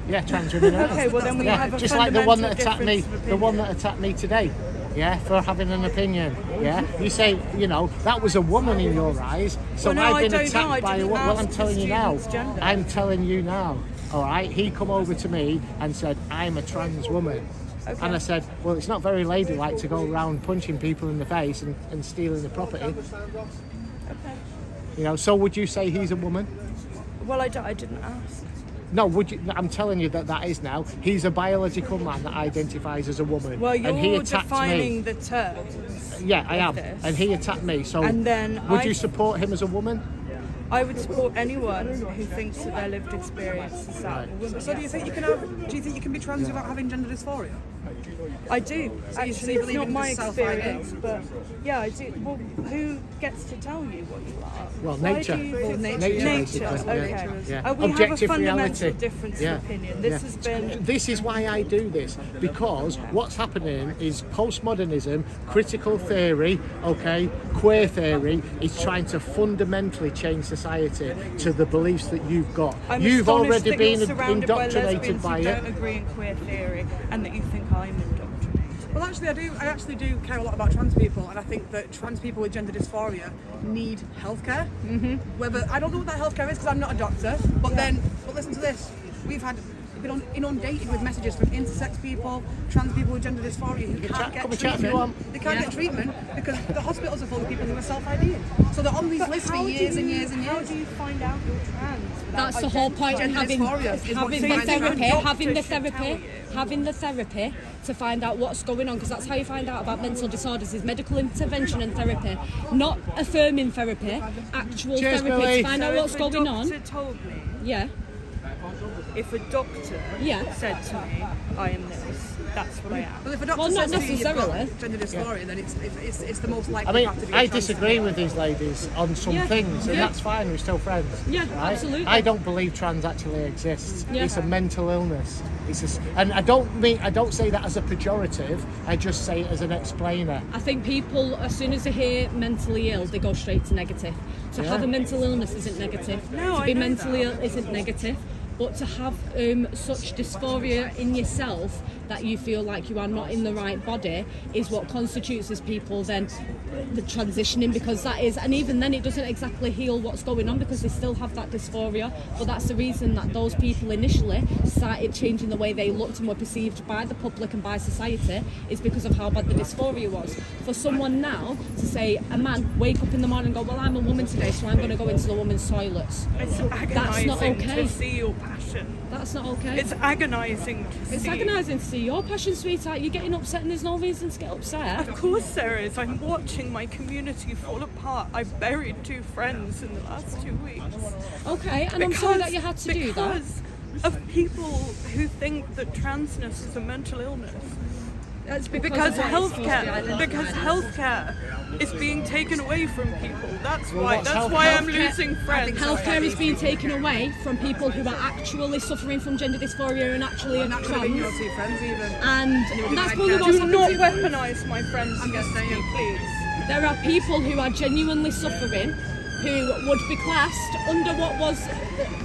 Yeah, trans women. are. Okay, well then we have a just like the one that fundamental attacked me, difference of the one that attacked me today. Yeah, for having an opinion. Yeah, you say, that was a woman in your eyes. So Well, no, I've I been don't know. attacked I by a didn't woman. Well, I'm ask the telling you now. student's gender. I'm telling you now. All right. He come over to me and said, "I'm a trans woman." Okay. And I said, well, it's not very ladylike to go around punching people in the face and stealing the property. Okay. So would you say he's a woman? Well, I didn't ask. No, would you? I'm telling you that is now. He's a biological man that identifies as a woman. Well, and he you're attacked defining me. the terms. Yeah, I am. this. And he attacked me. So And then would I- you support him as a woman? I would support anyone who thinks that their lived experience is that of a woman. So do you think you can be trans without having gender dysphoria? I do. Actually, so you it's believe not in my just self-ID? experience, but yeah, I do. Well, who gets to tell you what you are? Well, Why nature. do you- Well, nature, Nature, Nature. basically. Okay. Yeah. We have a Objective fundamental reality. difference Yeah. of opinion. This Yeah. has been. This is why I do this, because what's happening is postmodernism, critical theory, queer theory is trying to fundamentally change society to the beliefs that you've got. I'm You've astonished already that been you're surrounded by indoctrinated lesbians by who it. don't agree in queer theory, and that you think I'm indoctrinated. Well, actually, I do. I actually do care a lot about trans people, and I think that trans people with gender dysphoria need healthcare. Mm-hmm. Whether I don't know what that healthcare is because I'm not a doctor, but listen to this: we've been inundated with messages from intersex people, trans people with gender dysphoria who can't get come and chat if you treatment. want. They can't get treatment because the hospitals are full of people who are self-IDing. So they're on these But lists for how years do and you- years and How years. do you find out you're trans? without That's the whole point of Gender having dysphoria is what having the defines therapy, trans. having the therapy to find out what's going on, because that's how you find out about mental disorders is medical intervention and therapy, not affirming therapy, actual Cheers, therapy Billy. to find out So what's if going a on. doctor told me, Yeah. if a doctor Yeah. said to me, I am this, that's what I am. Well, if a doctor Well, not says to you you've necessarily. got gender dysphoria, then it's the most likely I mean, path to be a I trans disagree person. with these ladies on some Yeah. things, and Yeah. that's fine. We're still friends. Yeah, right? absolutely. I don't believe trans actually exists. Yeah. It's a mental illness. And I don't say that as a pejorative. I just say it as an explainer. I think people, as soon as they hear mentally ill, they go straight to negative. To have a mental illness isn't negative. No, to I be know mentally that. ill isn't negative. But to have such dysphoria in yourself that you feel like you are not in the right body is what constitutes as people then the transitioning, because that is, and even then it doesn't exactly heal what's going on because they still have that dysphoria. But that's the reason that those people initially started changing the way they looked and were perceived by the public and by society, is because of how bad the dysphoria was. For someone now to say, a man wake up in the morning and go, well, I'm a woman today, so I'm going to go into the women's toilets. It's That's agonising not okay. to see your passion. That's not okay. It's agonising to see. It's agonising to see your passion, sweetheart. You're getting upset and there's no reason to get upset. Of course there is. I'm watching my community fall apart. I buried 2 friends in the last 2 weeks. Okay, and I'm sorry that you had to do that. Because of people who think that transness is a mental illness. That's Because healthcare is being taken away from people. That's why I'm losing friends. Healthcare is being taken away from people who are actually suffering from gender dysphoria and actually are Not going to be your trans. two friends even. And that's probably what's Do happened not to you. weaponise my friends I'm just against me, saying. please. There are people who are genuinely suffering, who would be classed under what was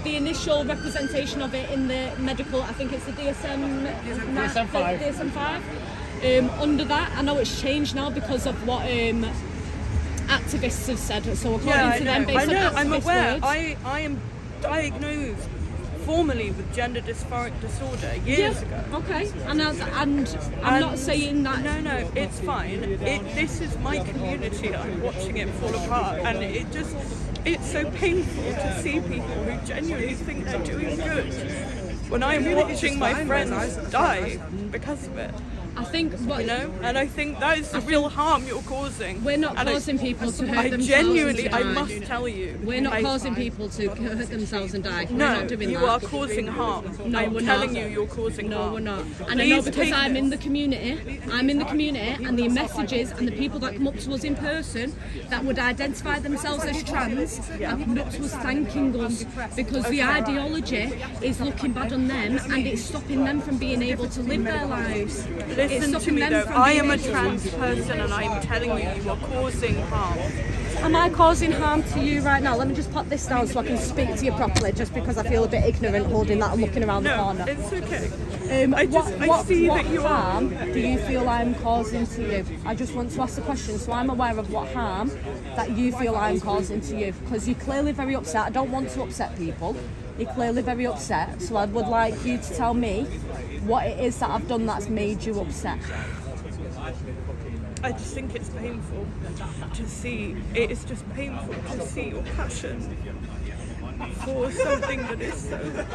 the initial representation of it in the medical, I think it's the DSM-5. DSM-5. Under that, I know it's changed now because of what activists have said. So according to them, based on I'm activist aware. words, I am diagnosed formally with gender dysphoric disorder years ago. Okay, and I'm not saying that. No, it's fine. This is my community. I'm watching it fall apart, and it's so painful to see people who genuinely think they're doing good when I'm watching my friends die because of it. I think what and I think that is the real harm you're causing. We're not causing people to hurt themselves. Genuinely, and die. I must tell you, we're not causing people to hurt themselves and die. No, we're not doing you that. are causing harm. No, I'm we're telling not. you, you're causing harm. No, we're not. And I know because I'm in the community. I'm in the community, and the messages and the people that come up to us in person that would identify themselves as trans have come up to us thanking us because the ideology is looking bad on them and it's stopping them from being able to live their lives. Listen to me though, I am a trans person and I'm telling you, you are causing harm. Am I causing harm to you right now? Let me just pop this down so I can speak to you properly, just because I feel a bit ignorant holding that and looking around the corner. No, it's okay. What see that you harm do you feel I'm causing to you? I just want to ask the question so I'm aware of what harm that you feel I'm causing to you, because you're clearly very upset. I don't want to upset people. You're clearly very upset, so I would like you to tell me what it is that I've done that's made you upset. I just think it's painful to see. It is just painful to see your passion for something that is so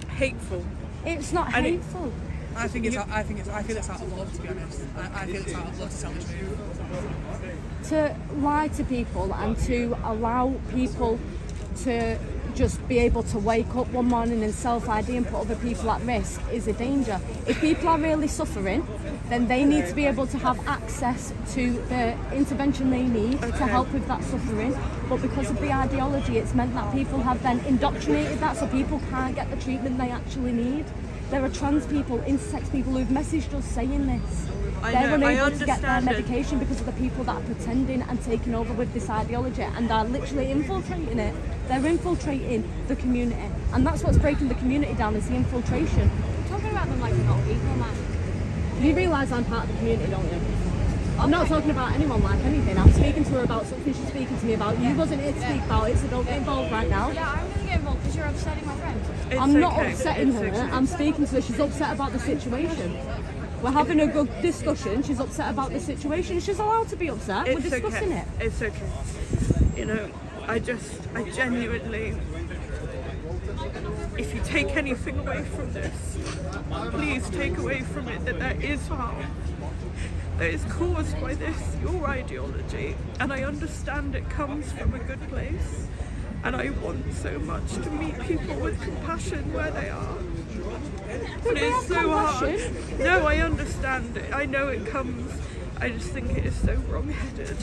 hateful. It's not hateful. I feel it's out of love, to be honest. I feel it's out of love to tell the truth. To lie to people and to allow people to just be able to wake up one morning and self-ID and put other people at risk is a danger. If people are really suffering, then they need to be able to have access to the intervention they need to help with that suffering. But because of the ideology, it's meant that people have then indoctrinated that so people can't get the treatment they actually need. There are trans people, intersex people who've messaged us saying this. They're unable to get their medication because of the people that are pretending and taking over with this ideology and are literally infiltrating it. They're infiltrating the community, and that's what's breaking the community down, is the infiltration. You're talking about them like they're not people, man. You realise I'm part of the community, don't you? I'm not talking about anyone like anything. I'm speaking to her about something she's speaking to me about. You wasn't here to speak about it, so don't get involved right now. Yeah, I'm going to get involved because you're upsetting my friend. I'm not upsetting her. I'm speaking to her. She's upset about the situation. We're having a good discussion. She's upset about the situation. She's allowed to be upset. We're discussing it. It's okay. You know, I genuinely, if you take anything away from this, please take away from it that there is harm that is caused by this, your ideology. And I understand it comes from a good place. And I want so much to meet people with compassion where they are. But it's so hard. No, I understand it. I know it comes. I just think it is so wrong-headed.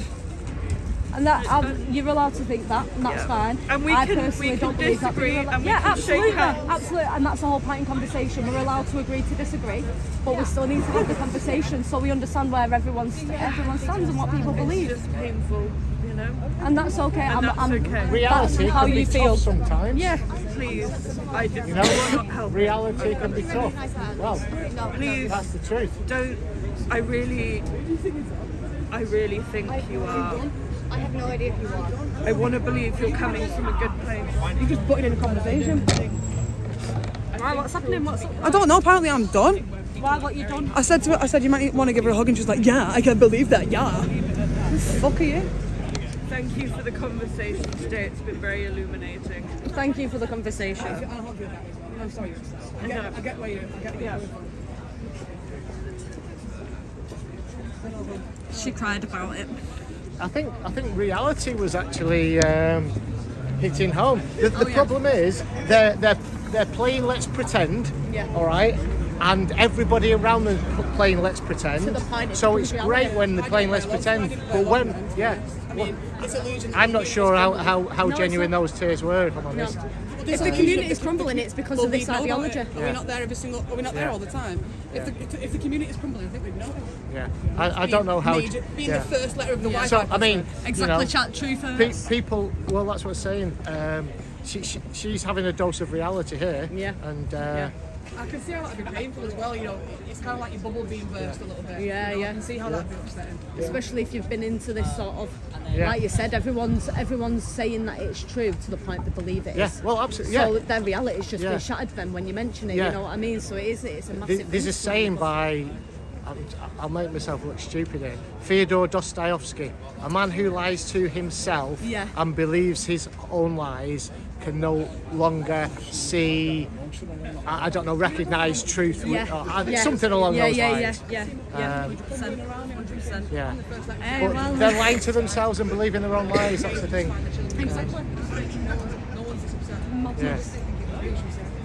And that you're allowed to think that, and that's fine. And we personally don't believe that. disagree, and we yeah, can absolutely, shake hands. absolutely, and that's the whole point in conversation. We're allowed to agree to disagree, but we still need to have the conversation so we understand where everyone stands and what people believe. It's just painful, you know. And that's okay. And that's okay. Reality That's how can be you feel. tough sometimes. Yeah. Please, I just You will know, not help. reality can be tough. Well, Please, that's the truth. don't. I really think you are. I have no idea who you are. I want to believe you're coming from a good place. You just put it in a conversation. Why? What's happening? I don't know, apparently I'm done. Why? What you done? I said to her, you might want to give her a hug, and she's like, yeah, I can't believe that, yeah. Who the fuck are you? Thank you for the conversation today. It's been very illuminating. Thank you for the conversation. I'm sorry. I get where you're coming from. She cried about it. I think reality was actually hitting home. The problem is they're playing Let's Pretend, all right, and everybody around them playing Let's Pretend. So it's great when they're playing Let's Pretend, but when Yeah. I mean, it's illusion. I'm not sure how genuine those tears were, if I'm honest. If the community is crumbling, it's because of this ideology. Are we not there every single? Are we not there all the time? If the community is crumbling, I think we'd know it. Yeah. I don't know how. Being the first letter of the Wi-Fi. So I mean, Exactly, chat truth first. people. Well, that's what I'm saying. She's having a dose of reality here. Yeah. And I can see how that'd be painful as well. You know, it's kind of like your bubble being burst a little bit. Yeah, you know, yeah. I can see how that'd be upsetting. Especially if you've been into this sort of, Yeah. like you said, everyone's saying that it's true to the point they believe it is. yeah, well, absolutely. Yeah. So their reality's just Yeah. been shattered then when you mention it. Yeah. You know what I mean? So it's a massive. There's a saying by, I'll make myself look stupid here, Fyodor Dostoevsky, a man who lies to himself Yeah. and believes his own lies can no longer see, I don't know, recognise truth, something along those lines. Yeah. 100%. Yeah. Well, But they're lying to themselves and believing their own lies, that's the thing. exactly. Yeah.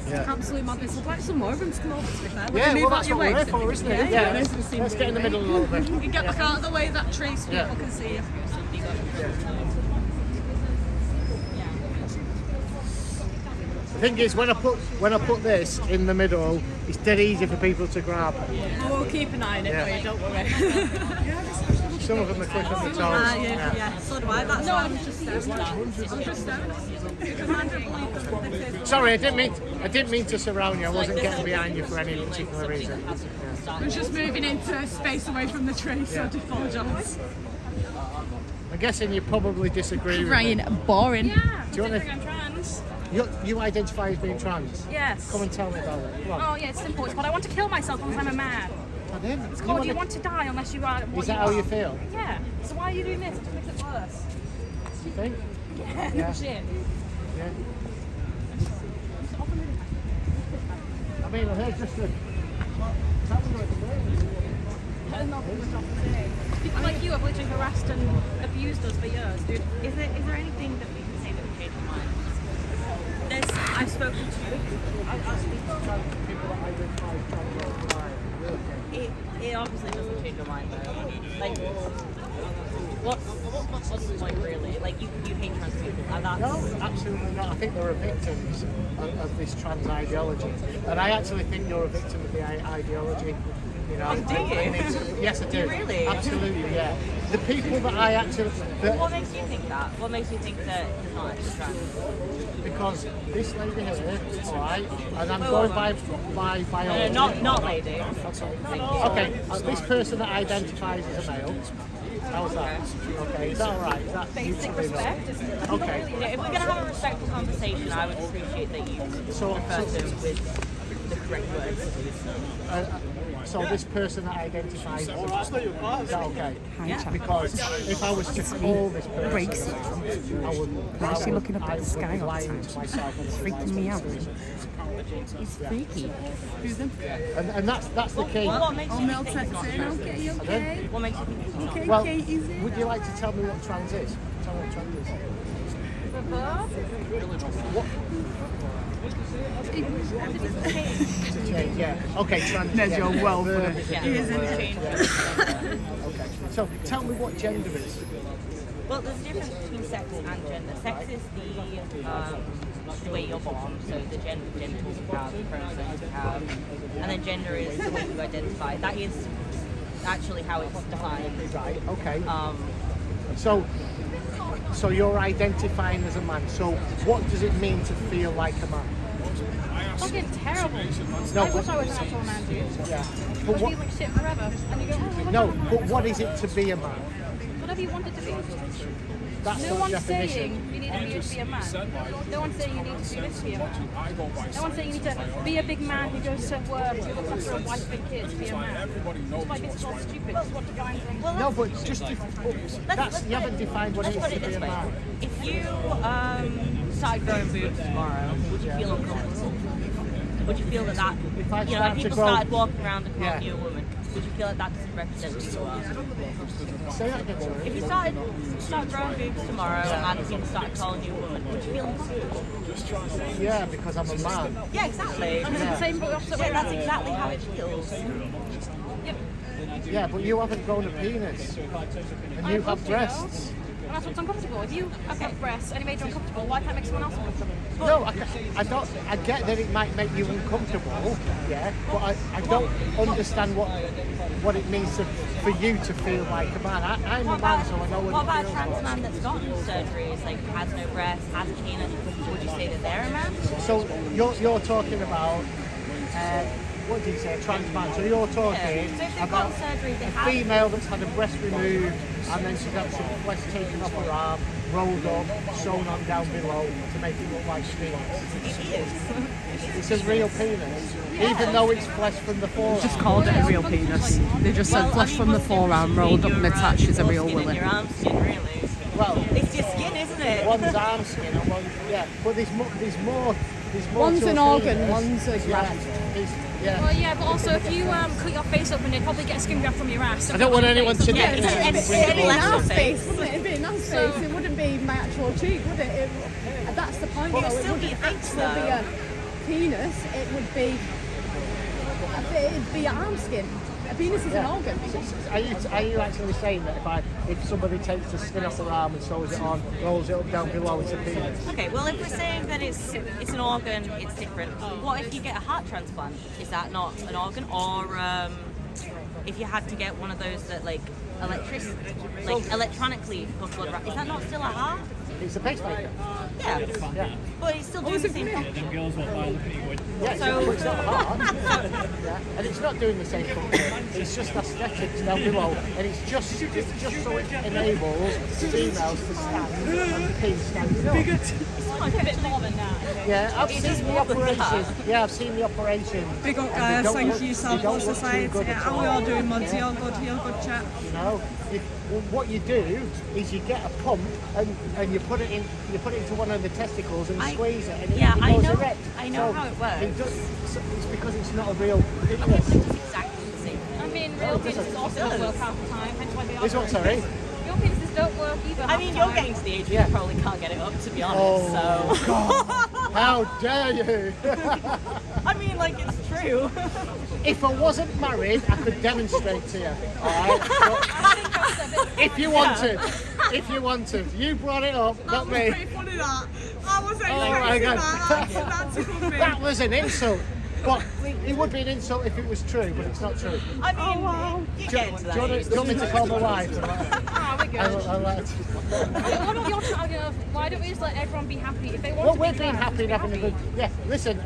Yeah. Absolute madness. I'd like some more of them to come over, to be fair. Yeah, Move well, out that's your what we're way. here for, isn't it? Yeah. Let's get in the middle a little bit. You can get back out of the way of that tree so Yeah. people can see you. The thing is, when I put this in the middle, it's dead easy for people to grab. We'll keep an eye on it Yeah. for you, don't worry. Some of them are quick on the toes. Yeah. So do I. That's why I'm just Sorry, I didn't mean to surround you. I wasn't getting behind you for any particular reason. Yeah. I was just moving into space away from the tree, so I do apologise. I'm guessing you probably disagree with me. Ryan, boring. Yeah, Do you want to? I'm trans. You identify as being trans. Yes. Come and tell me about it. Come on. Oh yeah, it's simple. It's called I want to kill myself unless I'm a man. And then, It's called you want to die unless you are. Is that how you feel? Yeah. So why are you doing this? It just makes it worse. You think? Yeah. Yeah. Shit. Yeah. I mean, I heard just the. People like you have literally harassed and abused us for years, dude. Is there anything that we can say that would change your mind? I've spoken to it obviously doesn't change your mind though. Like what's the point really? Like you hate trans people and that's No, absolutely not. I think there are victims of this trans ideology, and I actually think you're a victim of the ideology. You know, do you? Yes, I do. Really? Absolutely, yeah. The people that I actually, what makes you think that? What makes you think that he's not actually trans? because this lady here, all right, and I'm going by biology. Not lady. Okay, this person that identifies as a male. How's that? Okay, is that all right? Is that Basic respect. Okay. Yeah, if we're gonna have a respectful conversation, I would appreciate that you refer to him with the correct words. So this person that identifies as a male, is that okay? Because if I was to call this person, I would. Why is she looking up at the sky all the lying time? to myself. It's freaking me out. It's freaky. And that's the key. What makes you Mel think it's not texting, trans? okay, you okay? What makes you think it's not trans? Well, Kate, is it? would you like to tell me what trans is? Tell me what trans is. To change, yeah. Okay, trans. There's your well for verb the- is a Yeah, different change. word. Okay. So tell me what gender is. Well, there's a difference between sex and gender. Sex is the way you're born, so the genitals you have, the chromosomes you have, and then gender is the way you identify. That is actually how it's defined. Right. Okay. Um, So you're identifying as a man. So what does it mean to feel like a man? fucking terrible. No, I wish but- I was an actual man, dude. Yeah. I But feel what? like shit forever. And you go, oh, No. But what is it to be a man? whatever you wanted to be. That's No the one's definition. saying you need to be a man. No one's saying you need to do this to be a man. No one's saying you need to be a big man who goes to work, who looks after a wife and kids, be a man. It's like it's all stupid. It's what you're going from. Well, No, but just you haven't defined what it is let's put to it be this a way. man. If you started growing boobs tomorrow, would you feel uncomfortable? Would you feel that If I you know, start if to people grow- started walking around and calling Yeah. you a woman, would you feel like that doesn't represent who you are? Say that again, sorry. If you start growing boobs tomorrow and people started calling you a woman, would you feel uncomfortable? Yeah, because I'm a man. Yeah, exactly. Yeah. Same but opposite way. That's exactly how it feels. Yep. Yeah, but you haven't grown a penis, and you have breasts. And that's what's uncomfortable. If you have got breasts and it made you uncomfortable, why can't it make someone else uncomfortable? No, I don't. I get that it might make you uncomfortable, yeah, but I don't understand what it means for you to feel like a man. I'm a man, so I know what about it a feels trans like. man that's gotten surgeries, like has no breasts, has a penis? Would you say that they're a man? So you're talking about what did you say, a trans man? So you're talking So if they've about got surgery, they a have female that's had a breast removed and then she's had some flesh taken off her arm, rolled up, sewn on down below to make it look like a penis. It's a real penis, even though it's flesh from the forearm. Just called it a real penis. They just said flesh from the forearm rolled up and attached as a real willy. Your arm skin, really. Well, It's just skin, isn't it? one's arm skin and one's, yeah, but there's more One's to an a organ, penis. one's a graft. Yeah. Well, yeah, but also if you cut your face open, they'd probably get a skin graft from your ass. I don't want anyone to Yeah, get it's It'd be an less ass of face, wouldn't it? It'd be an ass face. It wouldn't be my actual cheek, would it? That's the point. Well, though. it'd It still be wouldn't a face, actually be though. a penis. It would be. It'd be arm skin. A penis is an organ. Are you actually saying that if somebody takes the skin off their arm and sews it on, rolls it up down below, it's a penis? Okay, well if we're saying that it's an organ, it's different. What if you get a heart transplant? Is that not an organ? Or if you had to get one of those that electronically push blood around, is that not still a heart? It's a pacemaker. Yeah. But it's still doing the same function. Yeah, So- but it's not hard. Yeah, and it's not doing the same function. It's just aesthetics down below, and it's just so it enables females to stand and the pin standing up. It's a bit more than that. Yeah, I've It's seen just the more than that. operation. Yeah, I've seen the operation. Big up And they guys, don't thank look- you, they Sample don't look too Society. good at How we all doing, Mods? You're good chat. You know, what you do is you get a pump and you put it into one of the testicles and squeeze it, and yeah, it I goes know- erect. I know how it works. It's because it's not a real penis. It's exactly the same. I mean, real penises also don't work half the time, hence why they are. Is what, sorry? Real penises don't work either. I mean, you're getting to the age where Yeah. you probably can't get it up, to be honest. Oh, So, God. How dare you? I mean, like it's true. If I wasn't married, I could demonstrate to you. All right? But if you wanted, you brought it up, not me. Pretty funny that. I was Oh my expecting God. that. That tickled me. That was an insult. But it would be an insult if it was true, but it's not true. I mean, you Do get you, to do that you want age. me to call my wife? I'll let her. What about your target of why don't we just let everyone be happy if they want Well, to we're be being glad, happy and having a good. Yeah, listen,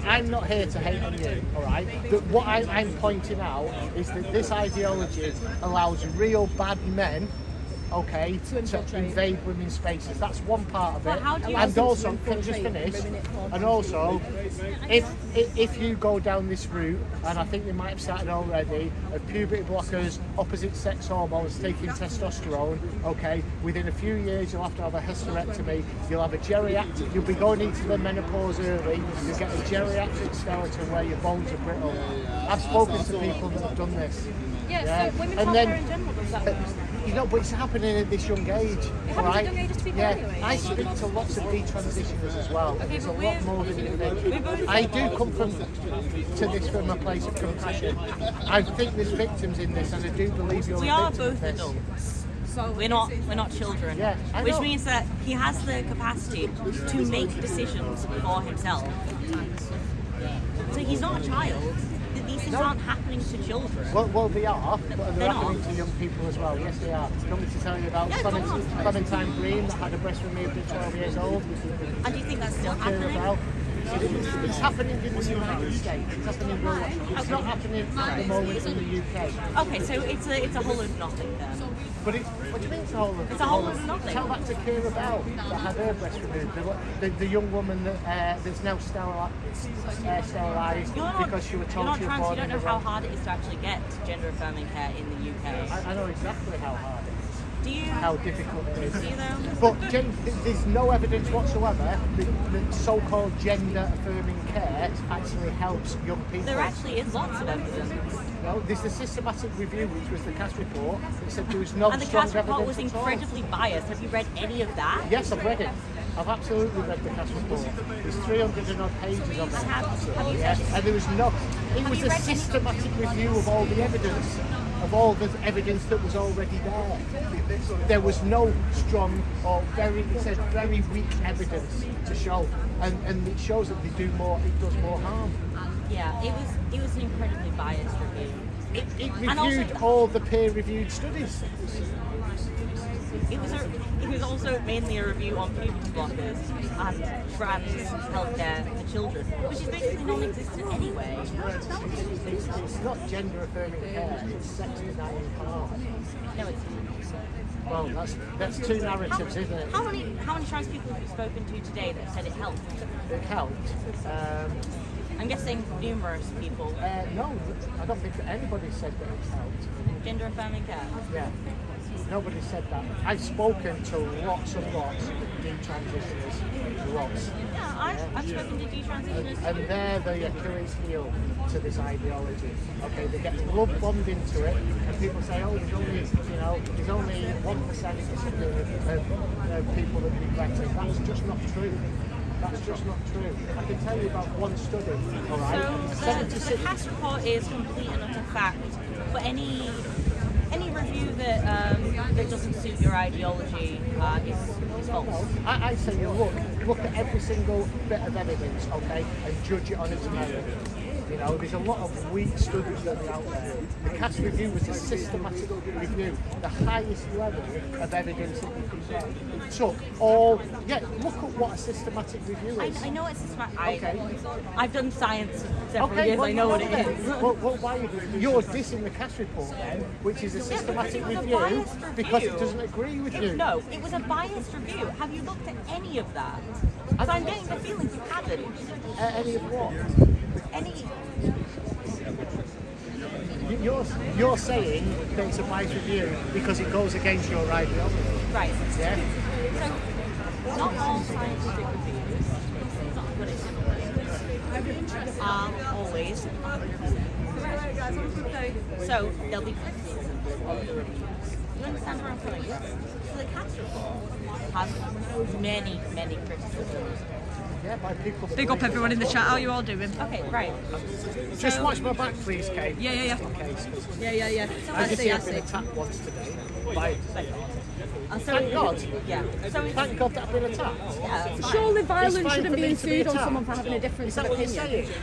I'm not here to hate on you, all right? But what I'm pointing out is that this ideology allows real bad men, okay, to invade women's spaces. That's one part of But it. how do you- And also, can I just finish? And also, if you go down this route, and I think they might have started already, of puberty blockers, opposite sex hormones, taking testosterone, okay, within a few years you'll have to have a hysterectomy, you'll have a geriatric, you'll be going into the menopause early, you'll get a geriatric skeleton where your bones are brittle. I've spoken to people that have done this. Yeah, so women's And healthcare then- in general does that. You know, but it's happening at this young age. happens Right? at young ages to people yeah, anyway. I speak to lots of detransitioners as well. There's a but lot more than you think. I do come to this from a place of compassion. I think there's victims in this, and I do believe you're We a are victim of both this. adults. We're not children. Yeah, I which know. means that he has the capacity to make decisions for himself. So he's not a child. These things aren't happening to children. Well, they are, but they're They're happening not. to young people as well. Yes, they are. Do you want me to tell you about Yeah, go on. Clementine Green that had a breast removed at 12 years old? And do you think that's still Hear happening? about? It's happening in the United States. It's happening worldwide. It's not happening at the moment in the UK. Okay, so it's a whole of nothing then. But what do you mean it's a whole of It's a whole of nothing. Tell that to Kira Bell that had her breast removed. The young woman that's now sterilised You're not, because she was you're told not she was trans, born you don't in know the how wrong. hard it is to actually get gender affirming care in the UK. I know exactly how hard it is. Do you? How difficult it is. Do you though? But there's no evidence whatsoever that so-called gender-affirming care actually helps young people. There actually is lots of evidence. No, there's the systematic review, which was the CAS report, that said there was no And the strong CAS report evidence was at all. incredibly biased. Have you read any of that? Yes, I've read it. I've absolutely read the CAS report. There's 300 and odd pages of it. Have you Yeah, read and there was no. It was you a read any- systematic review of all the evidence. of all the evidence that was already there. There was no strong or very weak evidence to show, and it shows that it does more harm. Yeah, it was an incredibly biased review. It reviewed all the peer-reviewed studies. It was also mainly a review on puberty blockers and trans healthcare for children, which is basically non-existent anyway. It's not gender-affirming care, it's sex-denying harm. No, it's Well, that's two narratives, isn't it? how many trans people have you spoken to today that said it helped? It helped. I'm guessing numerous people. No, I don't think that anybody said that it helped. Gender affirming care. Yeah. Nobody said that. I've spoken to lots and lots of detransitioners, lots. Yeah, I've spoken to detransitioners. And they're the Achilles heel to this ideology. Okay, they get love bombed into it, and people say, oh, there's only 1% or something of people that regret it. That's just not true. That's just not true. I can tell you about one study, all right? So the CAS report is complete and utter fact, but any review that doesn't suit your ideology is false. I say you look at every single bit of evidence, okay, and judge it on its merit. You know, there's a lot of weak studies that are out there. The CAS review was a systematic review, the highest level of evidence that you could get. It took look at what a systematic review is. I know it's systematic. Okay. I've done science several years, I know what it is. Well, why you're dissing the CAS report then, which is a systematic review, because it doesn't agree with you. No, it was a biased review. Have you looked at any of that? Because I'm getting the feeling you haven't. Any of what? Any. You're saying that it's a biased review because it goes against your ideology. Right. Yeah? So, not all scientific reviews, but it's always. So, there'll be criticism of the review. You understand where I'm coming from? So, the CAS report has many criticisms. Yeah, by people. Big up everyone in the chat. How are you all doing? Okay, right. Just watch my back, please, Kate. Yeah. Yeah. I see I've been attacked once today. Thank God. Yeah. So Thank God that I've been attacked. yeah. Surely It's violence fine shouldn't for be me to be ensued on attacked. someone for having a difference Is that of what you're opinion. saying?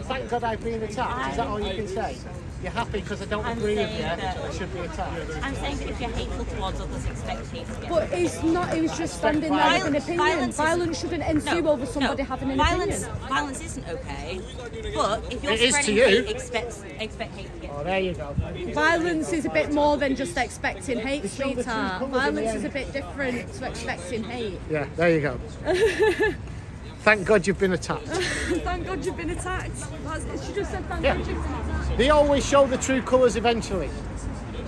Thank God I've been attacked. Is that all you can say? You're happy because I don't I'm agree with saying you. that- I should be attacked. I'm saying that if you're hateful towards others, expect hate to get. But it's not, it was just standing there with an opinion. Violence shouldn't ensue over somebody having an opinion. Violence isn't okay, but if you're It is to spreading you. hate, expect hate to get. Oh, there you go. Violence is a bit more than just expecting hate, They show the true sweetheart. colours in the Violence is end. a bit different to expecting hate. Yeah, there you go. Thank God you've been attacked. Thank God you've been attacked. She just said thank Yeah. God you've been attacked. They always show the true colours eventually.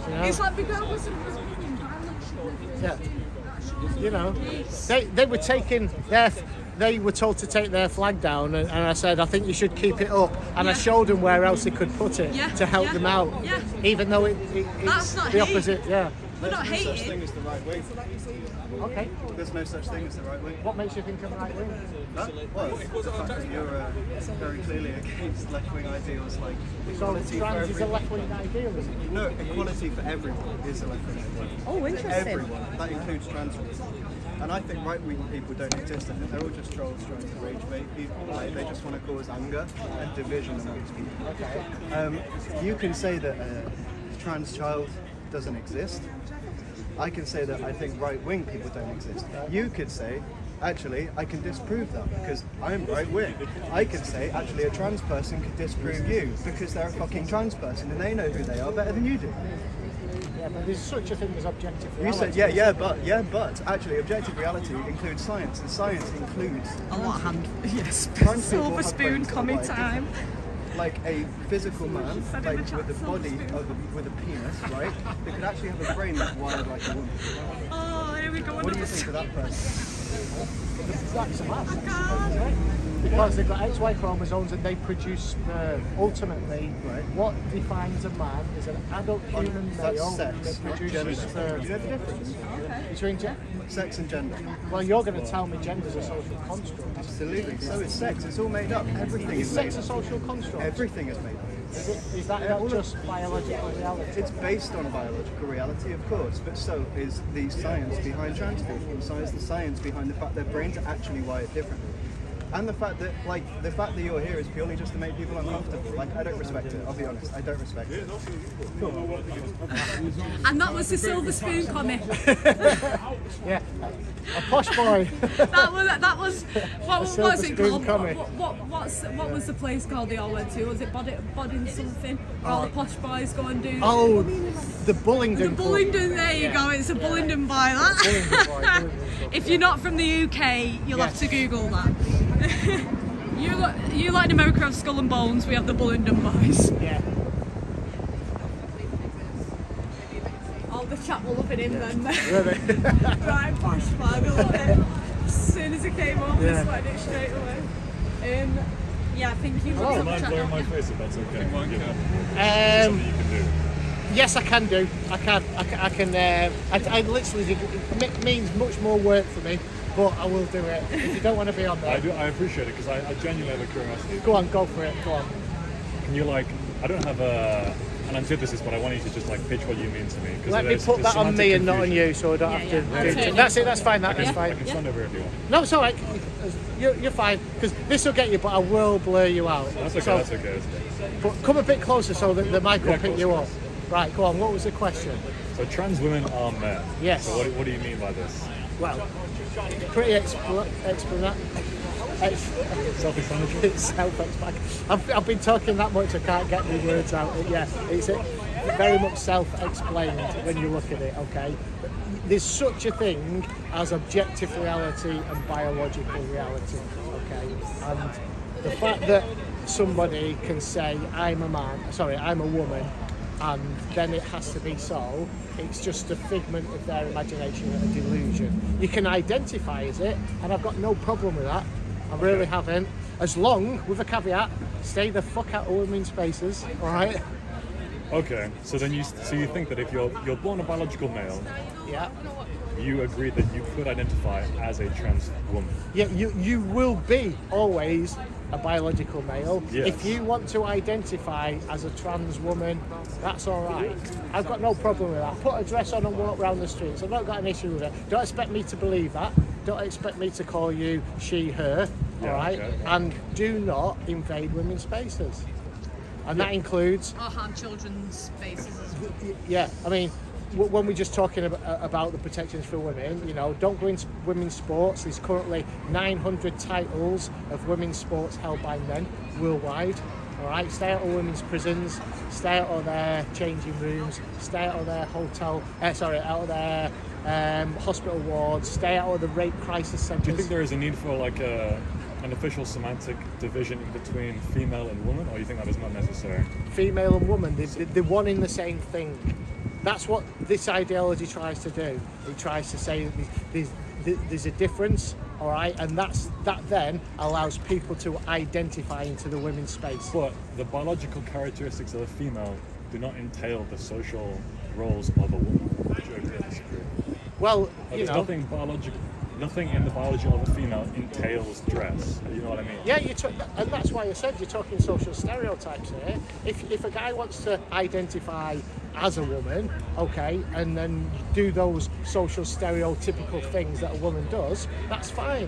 You know? It's like regardless of opinion, violence shouldn't be. Yeah. You know, they were taking they were told to take their flag down, and I said I think you should keep it up, and I showed them where else they could put it to help them out. Yeah. Even though it's That's not the hate. opposite. Yeah. We're not There's no such hating. thing as the right wing. Okay. There's no such thing as the right wing. What makes you think I'm right wing? Well, the fact that you're very clearly against left-wing ideals like So equality for trans is a everyone. left-wing ideal, isn't it? No, equality for everyone is a left-wing ideal. Oh, interesting. Everyone. That includes trans people. And I think right-wing people don't exist. I think they're all just trolls trying to rage bait people. Like, they just want to cause anger and division amongst people. Okay. You can say that a trans child doesn't exist. I can say that I think right-wing people don't exist. You could say, actually, I can disprove that because I'm right-wing. I can say, actually, a trans person could disprove you because they're a fucking trans person and they know who they are better than you do. Yeah, but there's such a thing as objective reality. You said, but actually, objective reality includes science, and science includes A lot of hand. Yes. trans people Silver have spoon brains that are comedy like- time. like a physical man, Said in like the chat, with a body with a penis, right? They could actually have a brain that's wired like a woman. Oh, here we go. What do you think of that person? That's mad. Because they've got XY chromosomes and they produce sperm. Ultimately, what defines a man is an adult human That's male sex, that not produces gender. sperm. Do you know the difference? Between Sex and gender. well, you're going to tell me gender's a social construct. Absolutely. So is sex. It's all made up. Everything Is is made sex a up. social construct? Everything is made up. Is that not just biological reality? It's based on biological reality, of course, but so is the science behind trans people, and so is the science behind the fact their brains are actually wired differently. And the fact that you're here is purely just to make people uncomfortable. Like, I don't respect it, I'll be honest, I don't respect it. Cool. And that was the Silver Spoon comic. Yeah, a posh boy. that was what was it called? Comic. What was the place called they all went to? Was it Bodding something? Where all the posh boys go and do. Oh, the Bullingdon. The Bullingdon. There you go. It's a Bullingdon boy. That. If you're not from the UK, you'll have to Google that. You like America have Skull and Bones. We have the Bullingdon boys. Yeah. Oh, the chat will love it in then. Really? Right, posh flag, I love it. As soon as it came on, Yeah. I sweated it straight away. Yeah, I think you Do you mind blowing my face if that's okay? Yes, I can do. I can. I literally do. It means much more work for me, but I will do it. If you don't want to be on there. I appreciate it because I genuinely have a curiosity. Go on, go for it. Go on. Can you I don't have an antithesis, but I want you to just pitch what you mean to me. Let me put that on me and not on you, so I don't have to. That's it. That's fine. That's fine. I can stand over if you want. No, it's all right. You're fine because this will get you, but I will blur you out. That's okay. So, That's okay. But come a bit closer so that the mic will pick you up. Right, go on. What was the question? So trans women are men. Yes. So what do you mean by this? Well, pretty Self-explanatory. It's self-explanatory. I've been talking that much I can't get the words out. Yeah, it's very much self-explained when you look at it. Okay, there's such a thing as objective reality and biological reality. Okay, and the fact that somebody can say I'm a woman, and then it has to be so, it's just a figment of their imagination and a delusion. You can identify as it, and I've got no problem with that. I really haven't. As long, with a caveat, stay the fuck out of women's spaces, alright? Okay, so then you think that if you're born a biological male, Yeah. you agree that you could identify as a trans woman. Yeah, you will be always a biological male. Yes. If you want to identify as a trans woman, that's all right. I've got no problem with that. Put a dress on and walk around the streets. I've not got an issue with it. Don't expect me to believe that. Don't expect me to call you she, her, all right? Okay. And do not invade women's spaces. And that includes... Or harm children's spaces as well. Yeah, I mean, when we're just talking about the protections for women, don't go into women's sports. There's currently 900 titles of women's sports held by men worldwide. All right, stay out of women's prisons, stay out of their changing rooms, stay out of their hospital wards, stay out of the rape crisis centres. Do you think there is a need for an official semantic division between female and woman, or you think that is not necessary? Female and woman, they're one in the same thing. That's what this ideology tries to do. It tries to say that there's a difference, all right, and that then allows people to identify into the women's space. But the biological characteristics of a female do not entail the social roles of a woman. Would you agree or disagree? Well, there's nothing in the biology of a female entails dress. You know what I mean? Yeah, and that's why I said you're talking social stereotypes here. If a guy wants to identify as a woman, okay, and then do those social stereotypical things that a woman does, that's fine.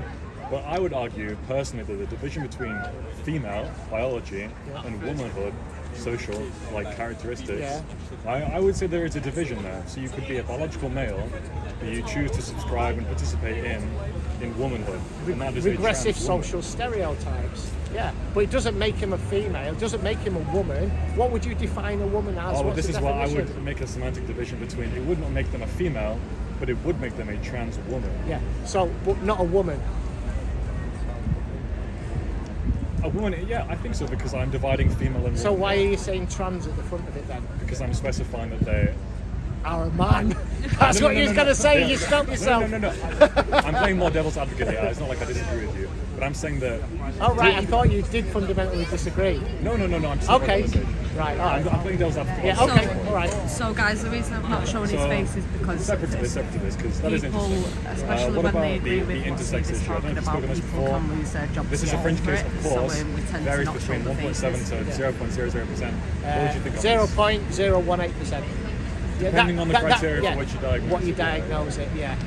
But I would argue personally that the division between female biology and womanhood social characteristics, I would say there is a division there. So you could be a biological male, but you choose to subscribe and participate in womanhood. And that is regressive a trans woman. social stereotypes. Yeah, but it doesn't make him a female, it doesn't make him a woman. What would you define a woman as? Oh, well, this the is what I definition? would make a semantic division between. It would not make them a female, but it would make them a trans woman. Yeah, so, but not a woman. A woman, yeah, I think so, because I'm dividing female and woman. So why are you saying trans at the front of it then? Because I'm specifying that they are a man. That's what you was going to say, you stopped yourself. No. I'm playing more devil's advocate here. It's not like I disagree with you. But I'm saying that. Oh right, I thought you did fundamentally disagree. No. I'm just Okay. Right. All right. I'm playing devil's advocate. Yeah. Okay. All right. So guys, the reason I've not shown his face is because separate to this, because that is people, interesting. especially What when they about agree the with what intersex Steve is issue? I don't talking know if you've about, spoken on this people before. can lose their jobs. This is a fringe case, of so course. we tend Varies to not between show the 1.7 faces. to 0.00%. What would you think of this? 0.018%. Yeah, Depending on the criteria for what you diagnose. What you diagnose it, yeah.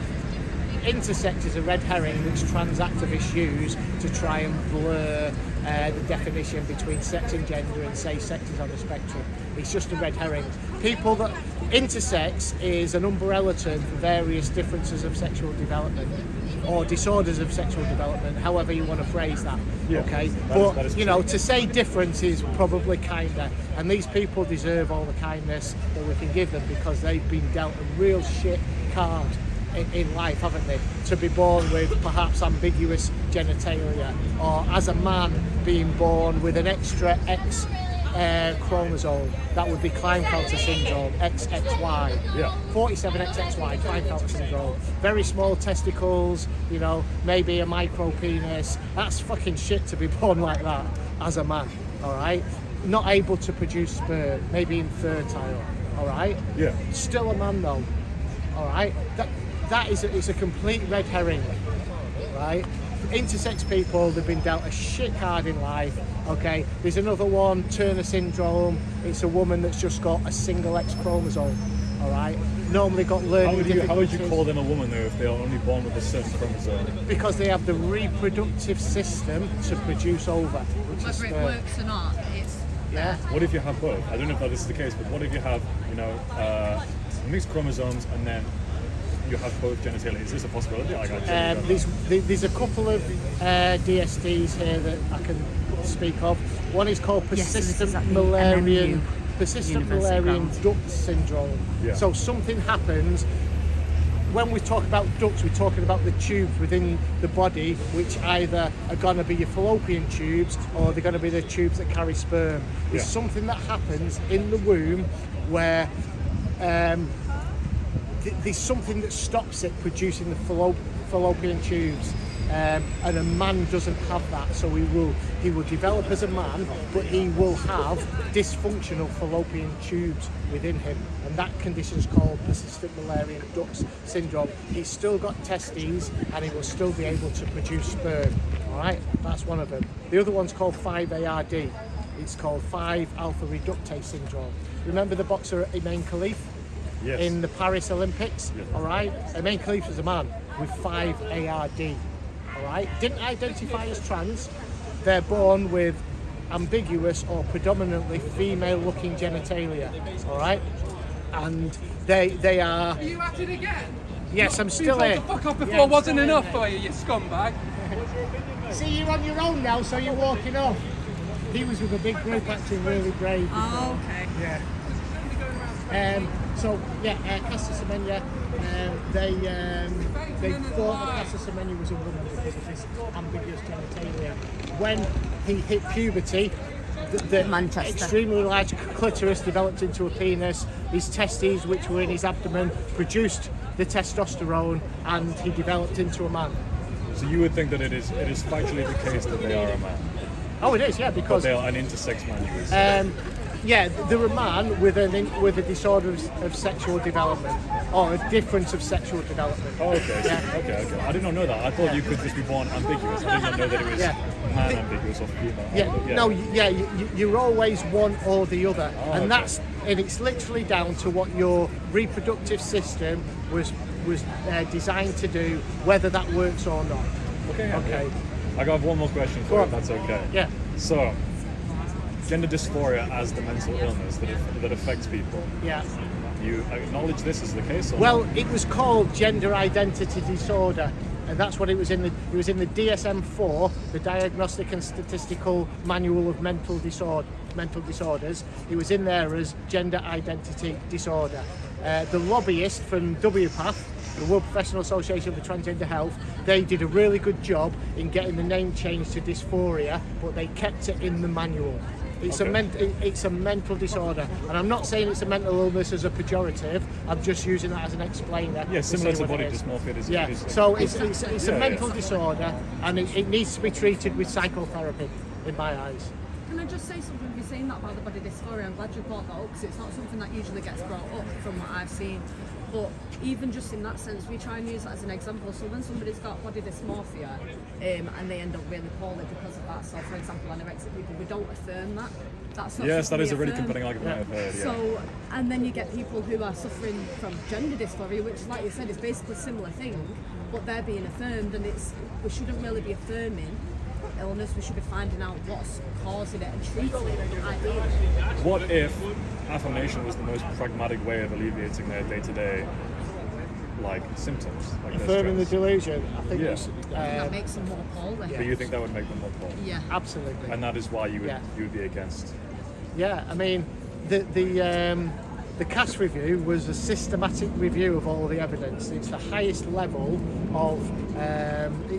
Intersex is a red herring which trans activists use to try and blur the definition between sex and gender and say sex is on the spectrum. It's just a red herring. People that intersex is an umbrella term for various differences of sexual development or disorders of sexual development, however you want to phrase that. Yeah, okay, that is you know, to say difference is probably kinder, and these people deserve all the kindness that we can give them because they've been dealt a real shit card in life, haven't they? To be born with perhaps ambiguous genitalia, or as a man being born with an extra X chromosome, that would be Klinefelter syndrome, XXY. Yeah. 47XXY, Klinefelter syndrome. Very small testicles, you know, maybe a micro penis. That's fucking shit to be born like that as a man, all right? Not able to produce sperm, maybe infertile, all right? Yeah. Still a man though, all right? That is it's a complete red herring, right? Intersex people, they've been dealt a shit card in life, okay? There's another one, Turner syndrome. It's a woman that's just got a single X chromosome, all right? Normally got learning difficulties. How would you call them a woman though if they are only born with a certain chromosome? Because they have the reproductive system to produce over, which is Whether it sperm. works or not, it's Yeah. What if you have both? I don't know if that is the case, but what if you have, mixed chromosomes and then you have both genitalia? Is this a possibility? There's a couple of DSDs here that I can speak of. One is called persistent MMU, persistent University Mullerian ground. duct syndrome. Yeah. So something happens. When we talk about ducts, we're talking about the tubes within the body, which either are going to be your fallopian tubes or they're going to be the tubes that carry sperm. There's something that happens in the womb where there's something that stops it producing the fallopian tubes, and a man doesn't have that, so he will develop as a man, but he will have dysfunctional fallopian tubes within him, and that condition is called persistent Mullerian duct syndrome. He's still got testes and he will still be able to produce sperm. All right, that's one of them. The other one's called 5-ARD. It's called 5-alpha reductase syndrome. Remember the boxer Imane Khalif? Yes. In the Paris Olympics, Yes. all right? Imane Khalif was a man with 5-ARD, all right? Didn't identify as trans. They're born with ambiguous or predominantly female-looking genitalia, all right? And they are... Are you at it again? Yes, I'm still here. The fuck off before Yeah, wasn't enough for you, you scumbag. See, you're on your own now, so you're walking off. He was with a big group, actually, really brave. Oh, okay. Yeah. Casa Semenya, they thought that Casa Semenya was a woman because of this ambiguous genitalia. When he hit puberty, the Manchester. extremely large clitoris developed into a penis. His testes, which were in his abdomen, produced the testosterone, and he developed into a man. So you would think that it is factually the case that they are a man? Oh, it is, yeah, But because they are an intersex man, you would say. yeah, they're a man with a disorder of sexual development or a difference of sexual development. Oh, okay. Yeah. Okay. I did not know that. I thought you could just be born ambiguous. I did not know that it was man ambiguous or female. You're always one or the other, Oh, and okay. it's literally down to what your reproductive system was designed to do, whether that works or not. Okay. Okay. I got one more question for you, if that's okay. Yeah. So, gender dysphoria as the mental illness that affects people. Yeah. You acknowledge this as the case? Or Well, not? it was called gender identity disorder, and that's what it was in the. It was in the DSM-4, the Diagnostic and Statistical Manual of Mental Disorders. It was in there as gender identity disorder. The lobbyist from WPATH, the World Professional Association for Transgender Health, they did a really good job in getting the name changed to dysphoria, but they kept it in the manual. It's Okay. it's a mental disorder, and I'm not saying it's a mental illness as a pejorative. I'm just using that as an explainer. Yeah, similar see to what it body is. dysmorphia. Yeah, so it's a Yeah, mental yeah. disorder, and it needs to be treated with psychotherapy, in my eyes. Can I just say something? If you're saying that about the body dysphoria, I'm glad you brought that up because it's not something that usually gets brought up from what I've seen. But even just in that sense, we try and use that as an example. So when somebody's got body dysmorphia and they end up really poorly because of that, so for example, anorexic people, we don't affirm that. That's not Yes, that something is a we really affirm. compelling argument I've heard. Yeah. So, and then you get people who are suffering from gender dysphoria, which, like you said, is basically a similar thing, but they're being affirmed, and we shouldn't really be affirming illness. We should be finding out what's causing it and treating it. Ideally. What if affirmation was the most pragmatic way of alleviating their day-to-day like symptoms? Like their Affirming the stress? delusion, I think Yeah. it's, That makes them more poorly. But you think that would make them more poor? Yeah. absolutely. And that is why you would Yeah. you would be against. Yeah, I mean, the CAS review was a systematic review of all the evidence. It's the highest level of,